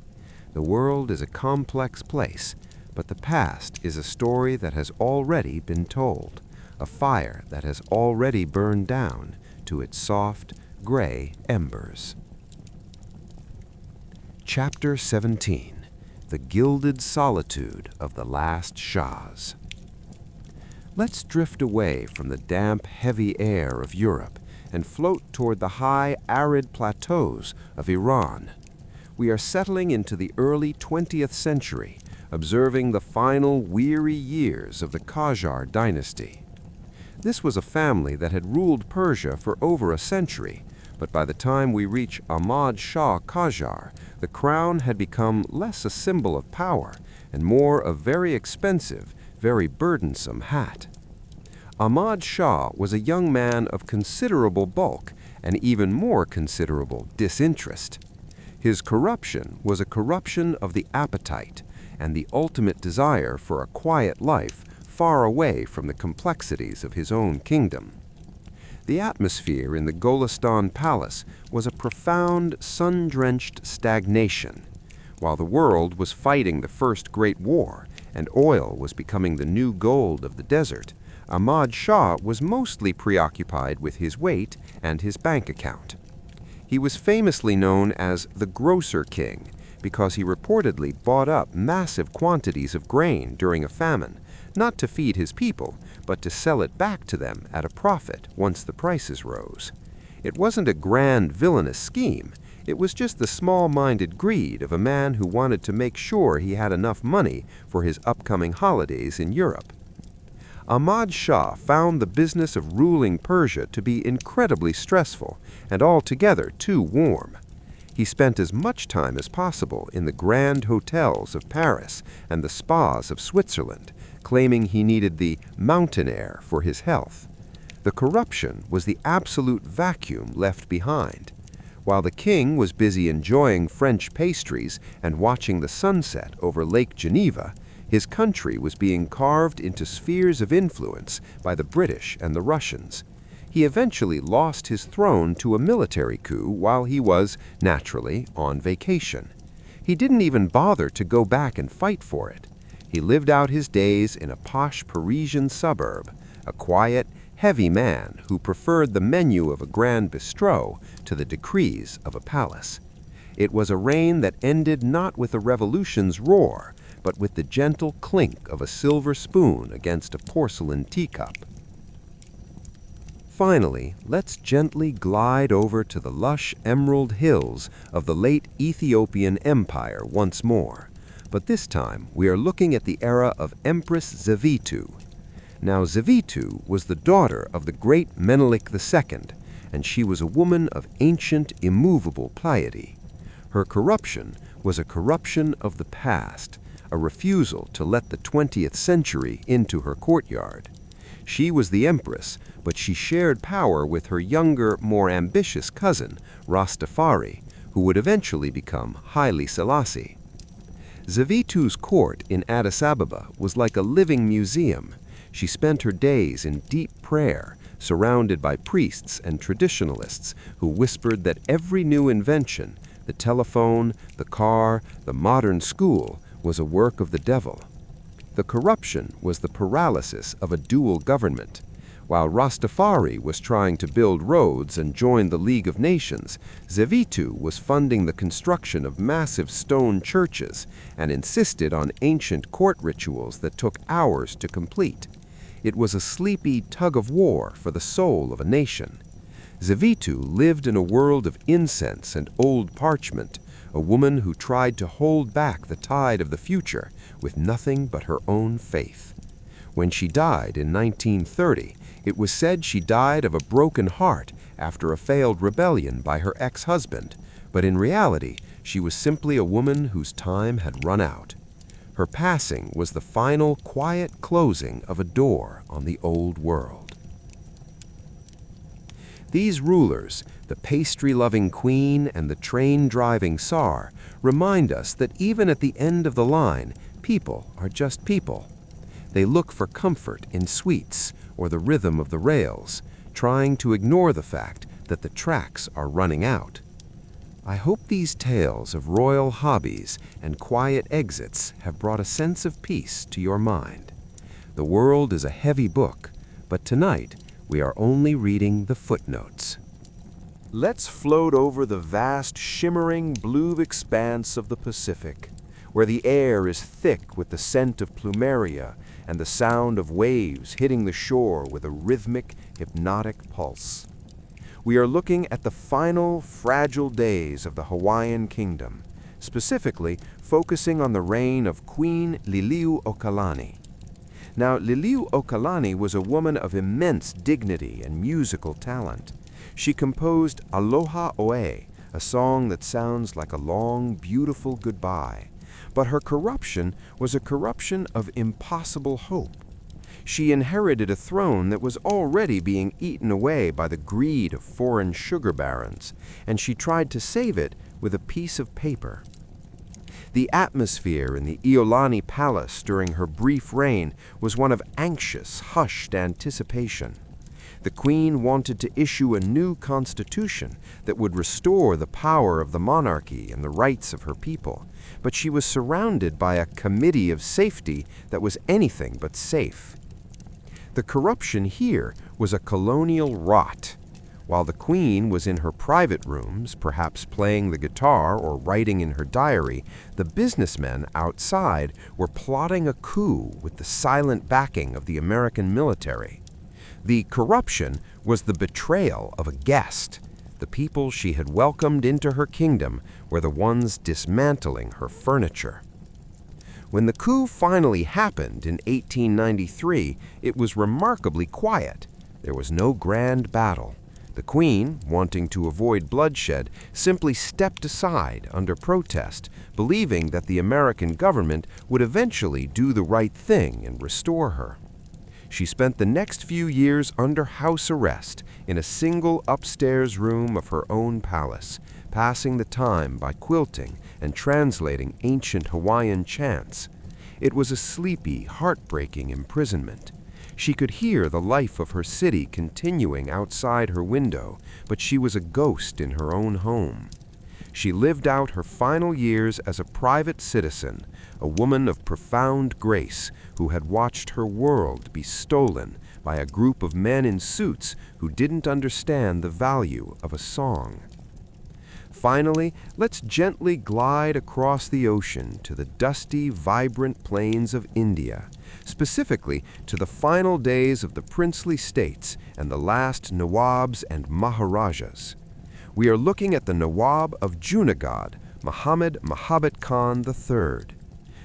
C: The world is a complex place, but the past is a story that has already been told, a fire that has already burned down to its soft, gray embers. Chapter 17. The Gilded Solitude of the Last Shahs. Let's drift away from the damp, heavy air of Europe and float toward the high, arid plateaus of Iran. We are settling into the early 20th century, observing the final weary years of the Qajar dynasty. This was a family that had ruled Persia for over a century, but by the time we reach Ahmad Shah Qajar, the crown had become less a symbol of power and more a very expensive, very burdensome hat. Ahmad Shah was a young man of considerable bulk and even more considerable disinterest. His corruption was a corruption of the appetite and the ultimate desire for a quiet life far away from the complexities of his own kingdom. The atmosphere in the Golistan Palace was a profound, sun-drenched stagnation. While the world was fighting the First Great War and oil was becoming the new gold of the desert, Ahmad Shah was mostly preoccupied with his weight and his bank account. He was famously known as the Grocer King because he reportedly bought up massive quantities of grain during a famine, not to feed his people, but to sell it back to them at a profit once the prices rose. It wasn't a grand villainous scheme. It was just the small-minded greed of a man who wanted to make sure he had enough money for his upcoming holidays in Europe. Ahmad Shah found the business of ruling Persia to be incredibly stressful and altogether too warm. He spent as much time as possible in the grand hotels of Paris and the spas of Switzerland, claiming he needed the mountain air for his health. The corruption was the absolute vacuum left behind. While the king was busy enjoying French pastries and watching the sunset over Lake Geneva, his country was being carved into spheres of influence by the British and the Russians. He eventually lost his throne to a military coup while he was, naturally, on vacation. He didn't even bother to go back and fight for it. He lived out his days in a posh Parisian suburb, a quiet, heavy man who preferred the menu of a grand bistro to the decrees of a palace. It was a reign that ended not with a revolution's roar, but with the gentle clink of a silver spoon against a porcelain teacup. Finally, let's gently glide over to the lush emerald hills of the late Ethiopian Empire once more, but this time we are looking at the era of Empress Zewditu. Now, Zewditu was the daughter of the great Menelik II, and she was a woman of ancient, immovable piety. Her corruption was a corruption of the past, a refusal to let the 20th century into her courtyard. She was the empress, but she shared power with her younger, more ambitious cousin, Rastafari, who would eventually become Haile Selassie. Zewditu's court in Addis Ababa was like a living museum. She spent her days in deep prayer, surrounded by priests and traditionalists who whispered that every new invention, the telephone, the car, the modern school, was a work of the devil. The corruption was the paralysis of a dual government. While Rastafari was trying to build roads and join the League of Nations, Zewditu was funding the construction of massive stone churches and insisted on ancient court rituals that took hours to complete. It was a sleepy tug-of-war for the soul of a nation. Zewditu lived in a world of incense and old parchment, a woman who tried to hold back the tide of the future with nothing but her own faith. When she died in 1930, it was said she died of a broken heart after a failed rebellion by her ex-husband, but in reality, she was simply a woman whose time had run out. Her passing was the final quiet closing of a door on the old world. These rulers, the pastry-loving queen and the train-driving Tsar, remind us that even at the end of the line, people are just people. They look for comfort in sweets or the rhythm of the rails, trying to ignore the fact that the tracks are running out. I hope these tales of royal hobbies and quiet exits have brought a sense of peace to your mind. The world is a heavy book, but tonight we are only reading the footnotes.
A: Let's float over the vast, shimmering blue expanse of the Pacific, where the air is thick with the scent of plumeria and the sound of waves hitting the shore with a rhythmic, hypnotic pulse. We are looking at the final, fragile days of the Hawaiian kingdom, specifically focusing on the reign of Queen Liliuokalani. Now, Liliuokalani was a woman of immense dignity and musical talent. She composed Aloha Oe, a song that sounds like a long, beautiful goodbye. But her corruption was a corruption of impossible hope. She inherited a throne that was already being eaten away by the greed of foreign sugar barons, and she tried to save it with a piece of paper. The atmosphere in the Iolani Palace during her brief reign was one of anxious, hushed anticipation. The queen wanted to issue a new constitution that would restore the power of the monarchy and the rights of her people, but she was surrounded by a committee of safety that was anything but safe. The corruption here was a colonial rot. While the queen was in her private rooms, perhaps playing the guitar or writing in her diary, the businessmen outside were plotting a coup with the silent backing of the American military. The corruption was the betrayal of a guest. The people she had welcomed into her kingdom were the ones dismantling her furniture. When the coup finally happened in 1893, it was remarkably quiet. There was no grand battle. The queen, wanting to avoid bloodshed, simply stepped aside under protest, believing that the American government would eventually do the right thing and restore her. She spent the next few years under house arrest in a single upstairs room of her own palace,
C: passing the time by quilting and translating ancient Hawaiian chants. It was a sleepy, heartbreaking imprisonment. She could hear the life of her city continuing outside her window, but she was a ghost in her own home. She lived out her final years as a private citizen, a woman of profound grace who had watched her world be stolen by a group of men in suits who didn't understand the value of a song. Finally, let's gently glide across the ocean to the dusty, vibrant plains of India, specifically to the final days of the princely states and the last Nawabs and Maharajas. We are looking at the Nawab of Junagadh, Muhammad Mahabat Khan III.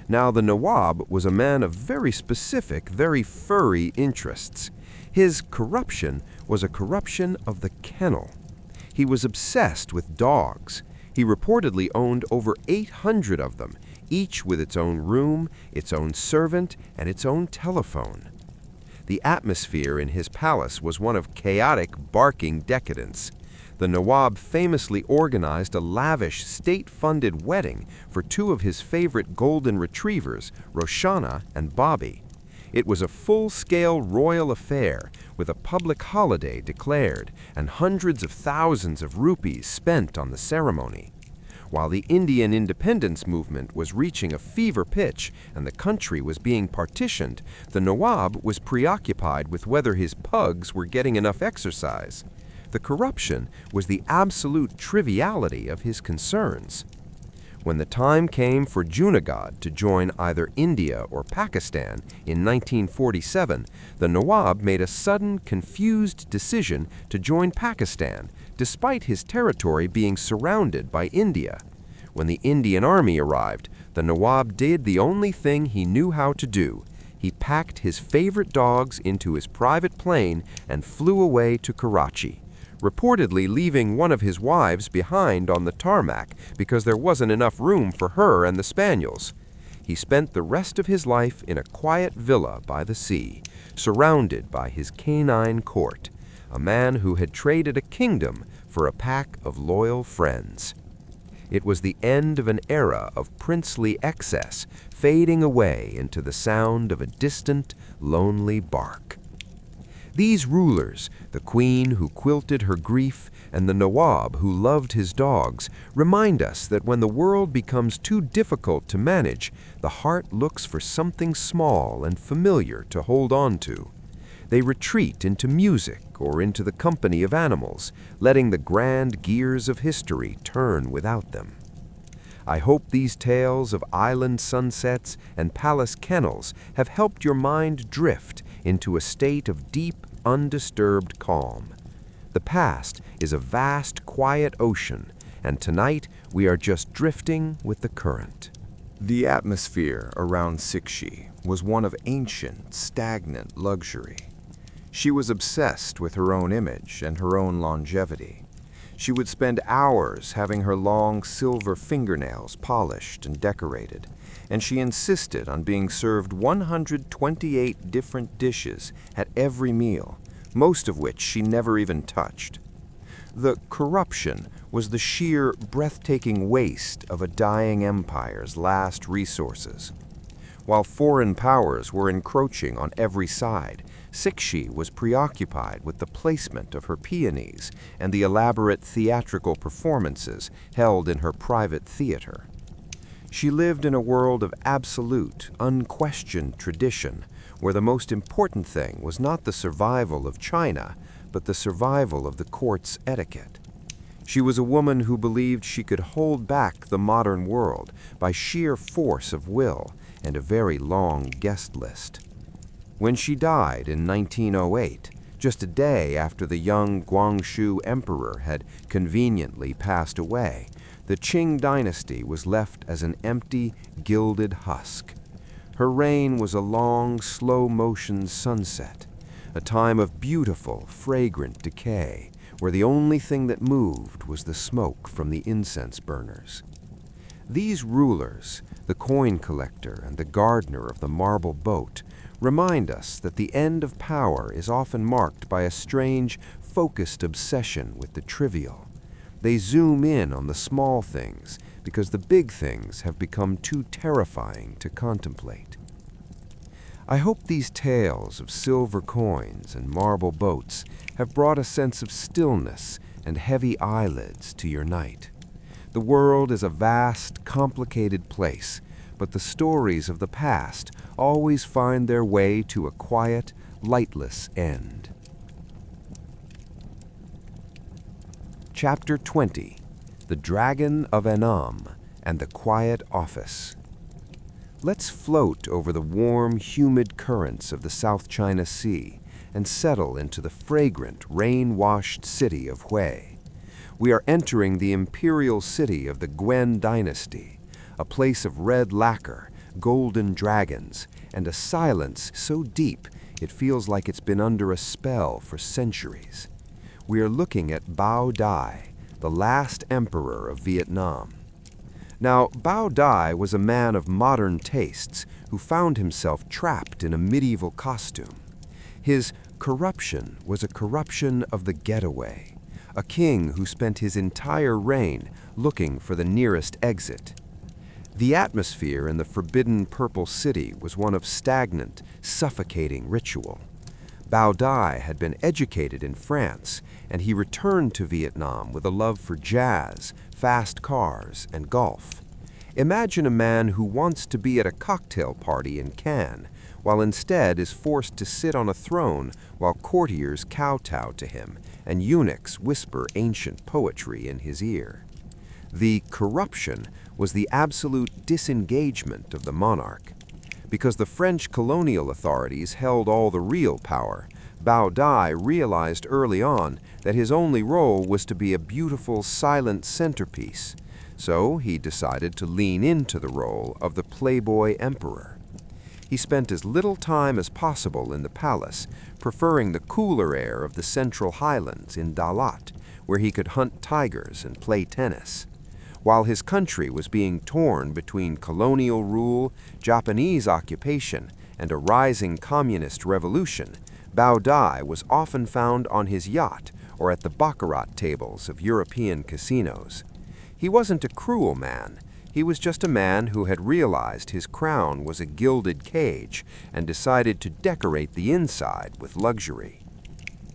C: Now, the Nawab was a man of very specific, very furry interests. His corruption was a corruption of the kennel. He was obsessed with dogs. He reportedly owned over 800 of them, each with its own room, its own servant, and its own telephone. The atmosphere in his palace was one of chaotic, barking decadence. The Nawab famously organized a lavish, state-funded wedding for two of his favorite golden retrievers, Roshana and Bobby. It was a full-scale royal affair, with a public holiday declared and hundreds of thousands of rupees spent on the ceremony. While the Indian independence movement was reaching a fever pitch and the country was being partitioned, the Nawab was preoccupied with whether his pugs were getting enough exercise. The corruption was the absolute triviality of his concerns. When the time came for Junagadh to join either India or Pakistan in 1947, the Nawab made a sudden, confused decision to join Pakistan, despite his territory being surrounded by India. When the Indian army arrived, the Nawab did the only thing he knew how to do. He packed his favorite dogs into his private plane and flew away to Karachi, reportedly leaving one of his wives behind on the tarmac because there wasn't enough room for her and the spaniels. He spent the rest of his life in a quiet villa by the sea, surrounded by his canine court, a man who had traded a kingdom for a pack of loyal friends. It was the end of an era of princely excess, fading away into the sound of a distant, lonely bark. These rulers, the queen who quilted her grief and the Nawab who loved his dogs, remind us that when the world becomes too difficult to manage, the heart looks for something small and familiar to hold on to. They retreat into music or into the company of animals, letting the grand gears of history turn without them. I hope these tales of island sunsets and palace kennels have helped your mind drift into a state of deep, undisturbed calm. The past is a vast, quiet ocean, and tonight we are just drifting with the current.
A: The atmosphere around Sikshi was one of ancient, stagnant luxury. She was obsessed with her own image and her own longevity. She would spend hours having her long silver fingernails polished and decorated, and she insisted on being served 128 different dishes at every meal, most of which she never even touched. The corruption was the sheer, breathtaking waste of a dying empire's last resources. While foreign powers were encroaching on every side, Sikshi was preoccupied with the placement of her peonies and the elaborate theatrical performances held in her private theater. She lived in a world of absolute, unquestioned tradition, where the most important thing was not the survival of China, but the survival of the court's etiquette. She was a woman who believed she could hold back the modern world by sheer force of will and a very long guest list. When she died in 1908, just a day after the young Guangxu emperor had conveniently passed away, the Qing dynasty was left as an empty, gilded husk. Her reign was a long, slow-motion sunset, a time of beautiful, fragrant decay, where the only thing that moved was the smoke from the incense burners. These rulers, the coin collector and the gardener of the marble boat, remind us that the end of power is often marked by a strange, focused obsession with the trivial.
C: They zoom in on the small things because the big things have become too terrifying to contemplate. I hope these tales of silver coins and marble boats have brought a sense of stillness and heavy eyelids to your night. The world is a vast, complicated place, but the stories of the past always find their way to a quiet, lightless end. Chapter 20: The Dragon of Annam and the Quiet Office. Let's float over the warm, humid currents of the South China Sea and settle into the fragrant, rain-washed city of Hui. We are entering the imperial city of the Guen dynasty, a place of red lacquer, golden dragons, and a silence so deep it feels like it's been under a spell for centuries. We are looking at Bao Dai, the last emperor of Vietnam. Now, Bao Dai was a man of modern tastes who found himself trapped in a medieval costume. His corruption was a corruption of the getaway, a king who spent his entire reign looking for the nearest exit. The atmosphere in the forbidden Purple City was one of stagnant, suffocating ritual. Bao Dai had been educated in France, and he returned to Vietnam with a love for jazz, fast cars, and golf. Imagine a man who wants to be at a cocktail party in Cannes, while instead is forced to sit on a throne while courtiers kowtow to him and eunuchs whisper ancient poetry in his ear. The corruption was the absolute disengagement of the monarch. Because the French colonial authorities held all the real power, Bao Dai realized early on that his only role was to be a beautiful, silent centerpiece. So he decided to lean into the role of the playboy emperor. He spent as little time as possible in the palace, preferring the cooler air of the Central Highlands in Dalat, where he could hunt tigers and play tennis. While his country was being torn between colonial rule, Japanese occupation, and a rising communist revolution, Bao Dai was often found on his yacht or at the baccarat tables of European casinos. He wasn't a cruel man. He was just a man who had realized his crown was a gilded cage and decided to decorate the inside with luxury.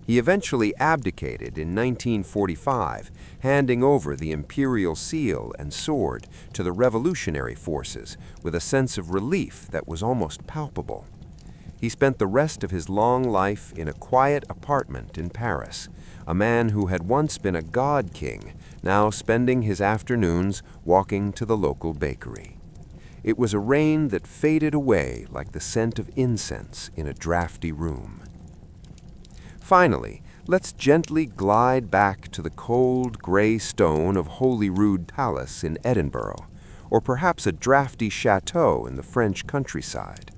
C: He eventually abdicated in 1945, handing over the imperial seal and sword to the revolutionary forces with a sense of relief that was almost palpable. He spent the rest of his long life in a quiet apartment in Paris, a man who had once been a god king, now spending his afternoons walking to the local bakery. It was a reign that faded away like the scent of incense in a drafty room. Finally, let's gently glide back to the cold, gray stone of Holyrood Palace in Edinburgh, or perhaps a drafty chateau in the French countryside.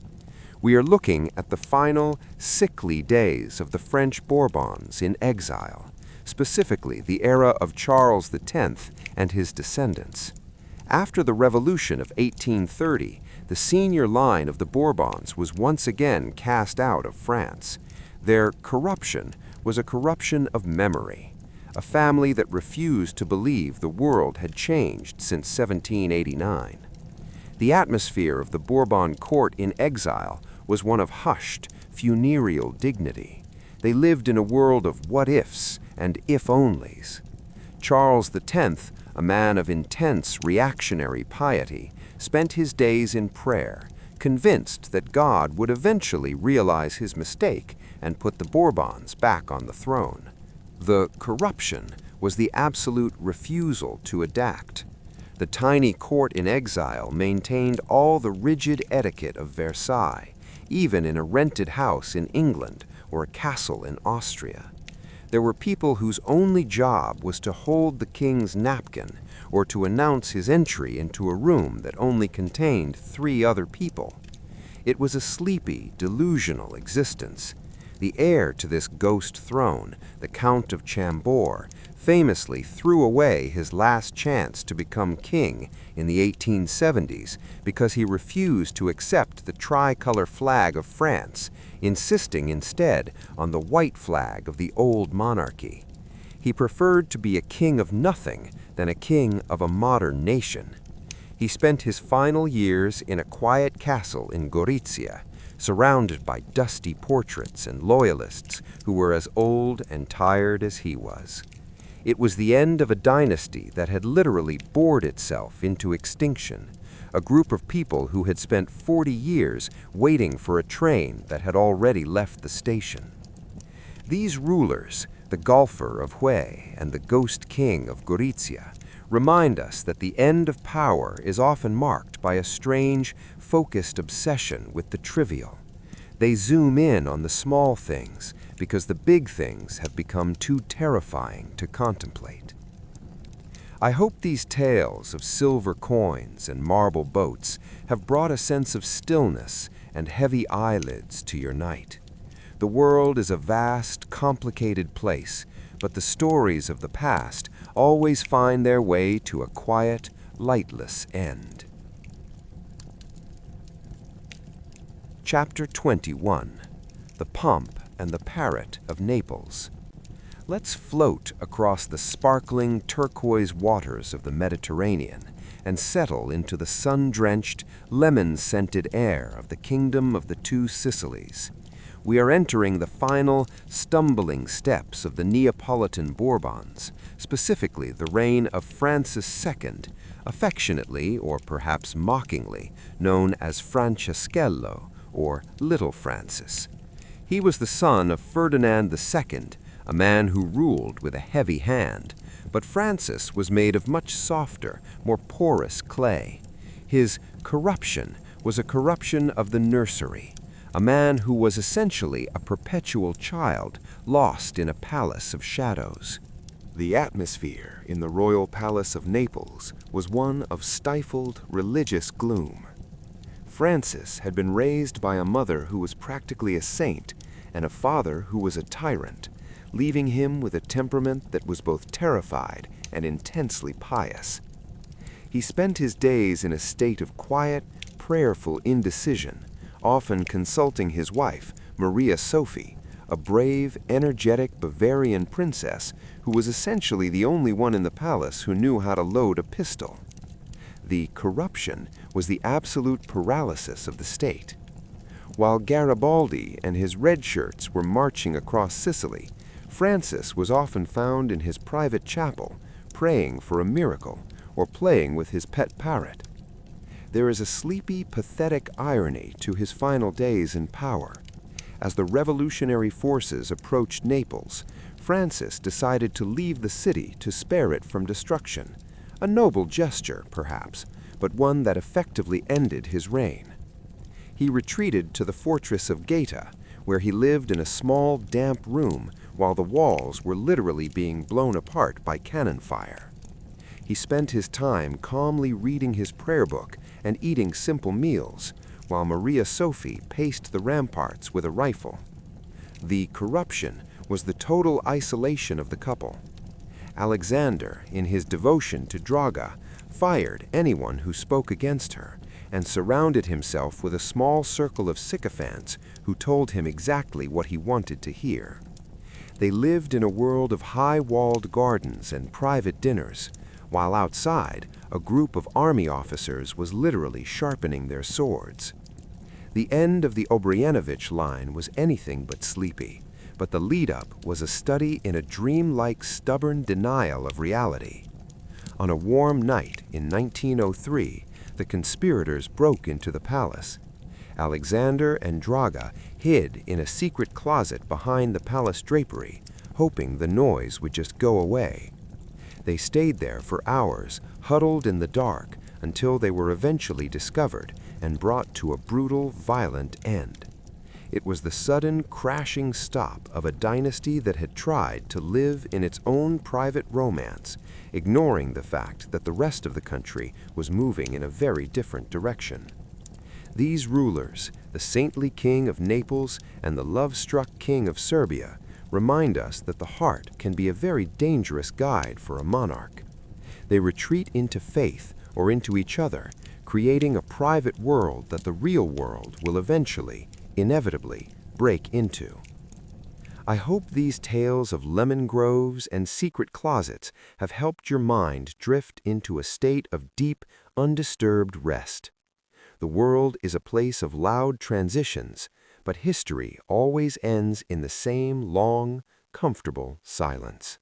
C: We are looking at the final, sickly days of the French Bourbons in exile, specifically the era of Charles X and his descendants. After the Revolution of 1830, the senior line of the Bourbons was once again cast out of France. Their corruption was a corruption of memory, a family that refused to believe the world had changed since 1789. The atmosphere of the Bourbon court in exile was one of hushed, funereal dignity. They lived in a world of what-ifs and if-onlys. Charles X, a man of intense reactionary piety, spent his days in prayer, convinced that God would eventually realize his mistake and put the Bourbons back on the throne. The corruption was the absolute refusal to adapt. The tiny court in exile maintained all the rigid etiquette of Versailles, even in a rented house in England or a castle in Austria. There were people whose only job was to hold the king's napkin or to announce his entry into a room that only contained 3 other people. It was a sleepy, delusional existence. The heir to this ghost throne, the Count of Chambord, famously threw away his last chance to become king in the 1870s because he refused to accept the tricolor flag of France, insisting instead on the white flag of the old monarchy. He preferred to be a king of nothing than a king of a modern nation. He spent his final years in a quiet castle in Gorizia, surrounded by dusty portraits and loyalists who were as old and tired as he was. It was the end of a dynasty that had literally bored itself into extinction, a group of people who had spent 40 years waiting for a train that had already left the station. These rulers, the golfer of Hue and the ghost king of Gorizia, remind us that the end of power is often marked by a strange, focused obsession with the trivial. They zoom in on the small things because the big things have become too terrifying to contemplate. I hope these tales of silver coins and marble boats have brought a sense of stillness and heavy eyelids to your night. The world is a vast, complicated place, but the stories of the past always find their way to a quiet, lightless end. Chapter 21. The Pomp and the Parrot of Naples. Let's float across the sparkling turquoise waters of the Mediterranean and settle into the sun-drenched, lemon-scented air of the Kingdom of the Two Sicilies. We are entering the final, stumbling steps of the Neapolitan Bourbons, specifically the reign of Francis II, affectionately, or perhaps mockingly, known as Franceschello, or Little Francis. He was the son of Ferdinand II, a man who ruled with a heavy hand, but Francis was made of much softer, more porous clay. His corruption was a corruption of the nursery, a man who was essentially a perpetual child lost in a palace of shadows.
A: The atmosphere in the royal palace of Naples was one of stifled religious gloom. Francis had been raised by a mother who was practically a saint and a father who was a tyrant, leaving him with a temperament that was both terrified and intensely pious. He spent his days in a state of quiet, prayerful indecision, often consulting his wife, Maria Sophie, a brave, energetic Bavarian princess who was essentially the only one in the palace who knew how to load a pistol. The corruption was the absolute paralysis of the state. While Garibaldi and his red shirts were marching across Sicily, Francis was often found in his private chapel, praying for a miracle or playing with his pet parrot. There is a sleepy, pathetic irony to his final days in power. As the revolutionary forces approached Naples, Francis decided to leave the city to spare it from destruction. A noble gesture, perhaps, but one that effectively ended his reign. He retreated to the fortress of Gaeta, where he lived in a small, damp room while the walls were literally being blown apart by cannon fire. He spent his time calmly reading his prayer book and eating simple meals, while Maria Sophie paced the ramparts with a rifle. The corruption was the total isolation of the couple. Alexander, in his devotion to Draga, fired anyone who spoke against her and surrounded himself with a small circle of sycophants who told him exactly what he wanted to hear. They lived in a world of high-walled gardens and private dinners, while outside, a group of army officers was literally sharpening their swords. The end of the Obrenović line was anything but sleepy, but the lead-up was a study in a dream-like stubborn denial of reality. On a warm night in 1903, the conspirators broke into the palace. Alexander and Draga hid in a secret closet behind the palace drapery, hoping the noise would just go away. They stayed there for hours, huddled in the dark, until they were eventually discovered and brought to a brutal, violent end. It was the sudden, crashing stop of a dynasty that had tried to live in its own private romance, ignoring the fact that the rest of the country was moving in a very different direction. These rulers, the saintly king of Naples and the love-struck king of Serbia, remind us that the heart can be a very dangerous guide for a monarch. They retreat into faith or into each other, creating a private world that the real world will eventually, inevitably, break into.
C: I hope these tales of lemon groves and secret closets have helped your mind drift into a state of deep, undisturbed rest. The world is a place of loud transitions, but history always ends in the same long, comfortable silence.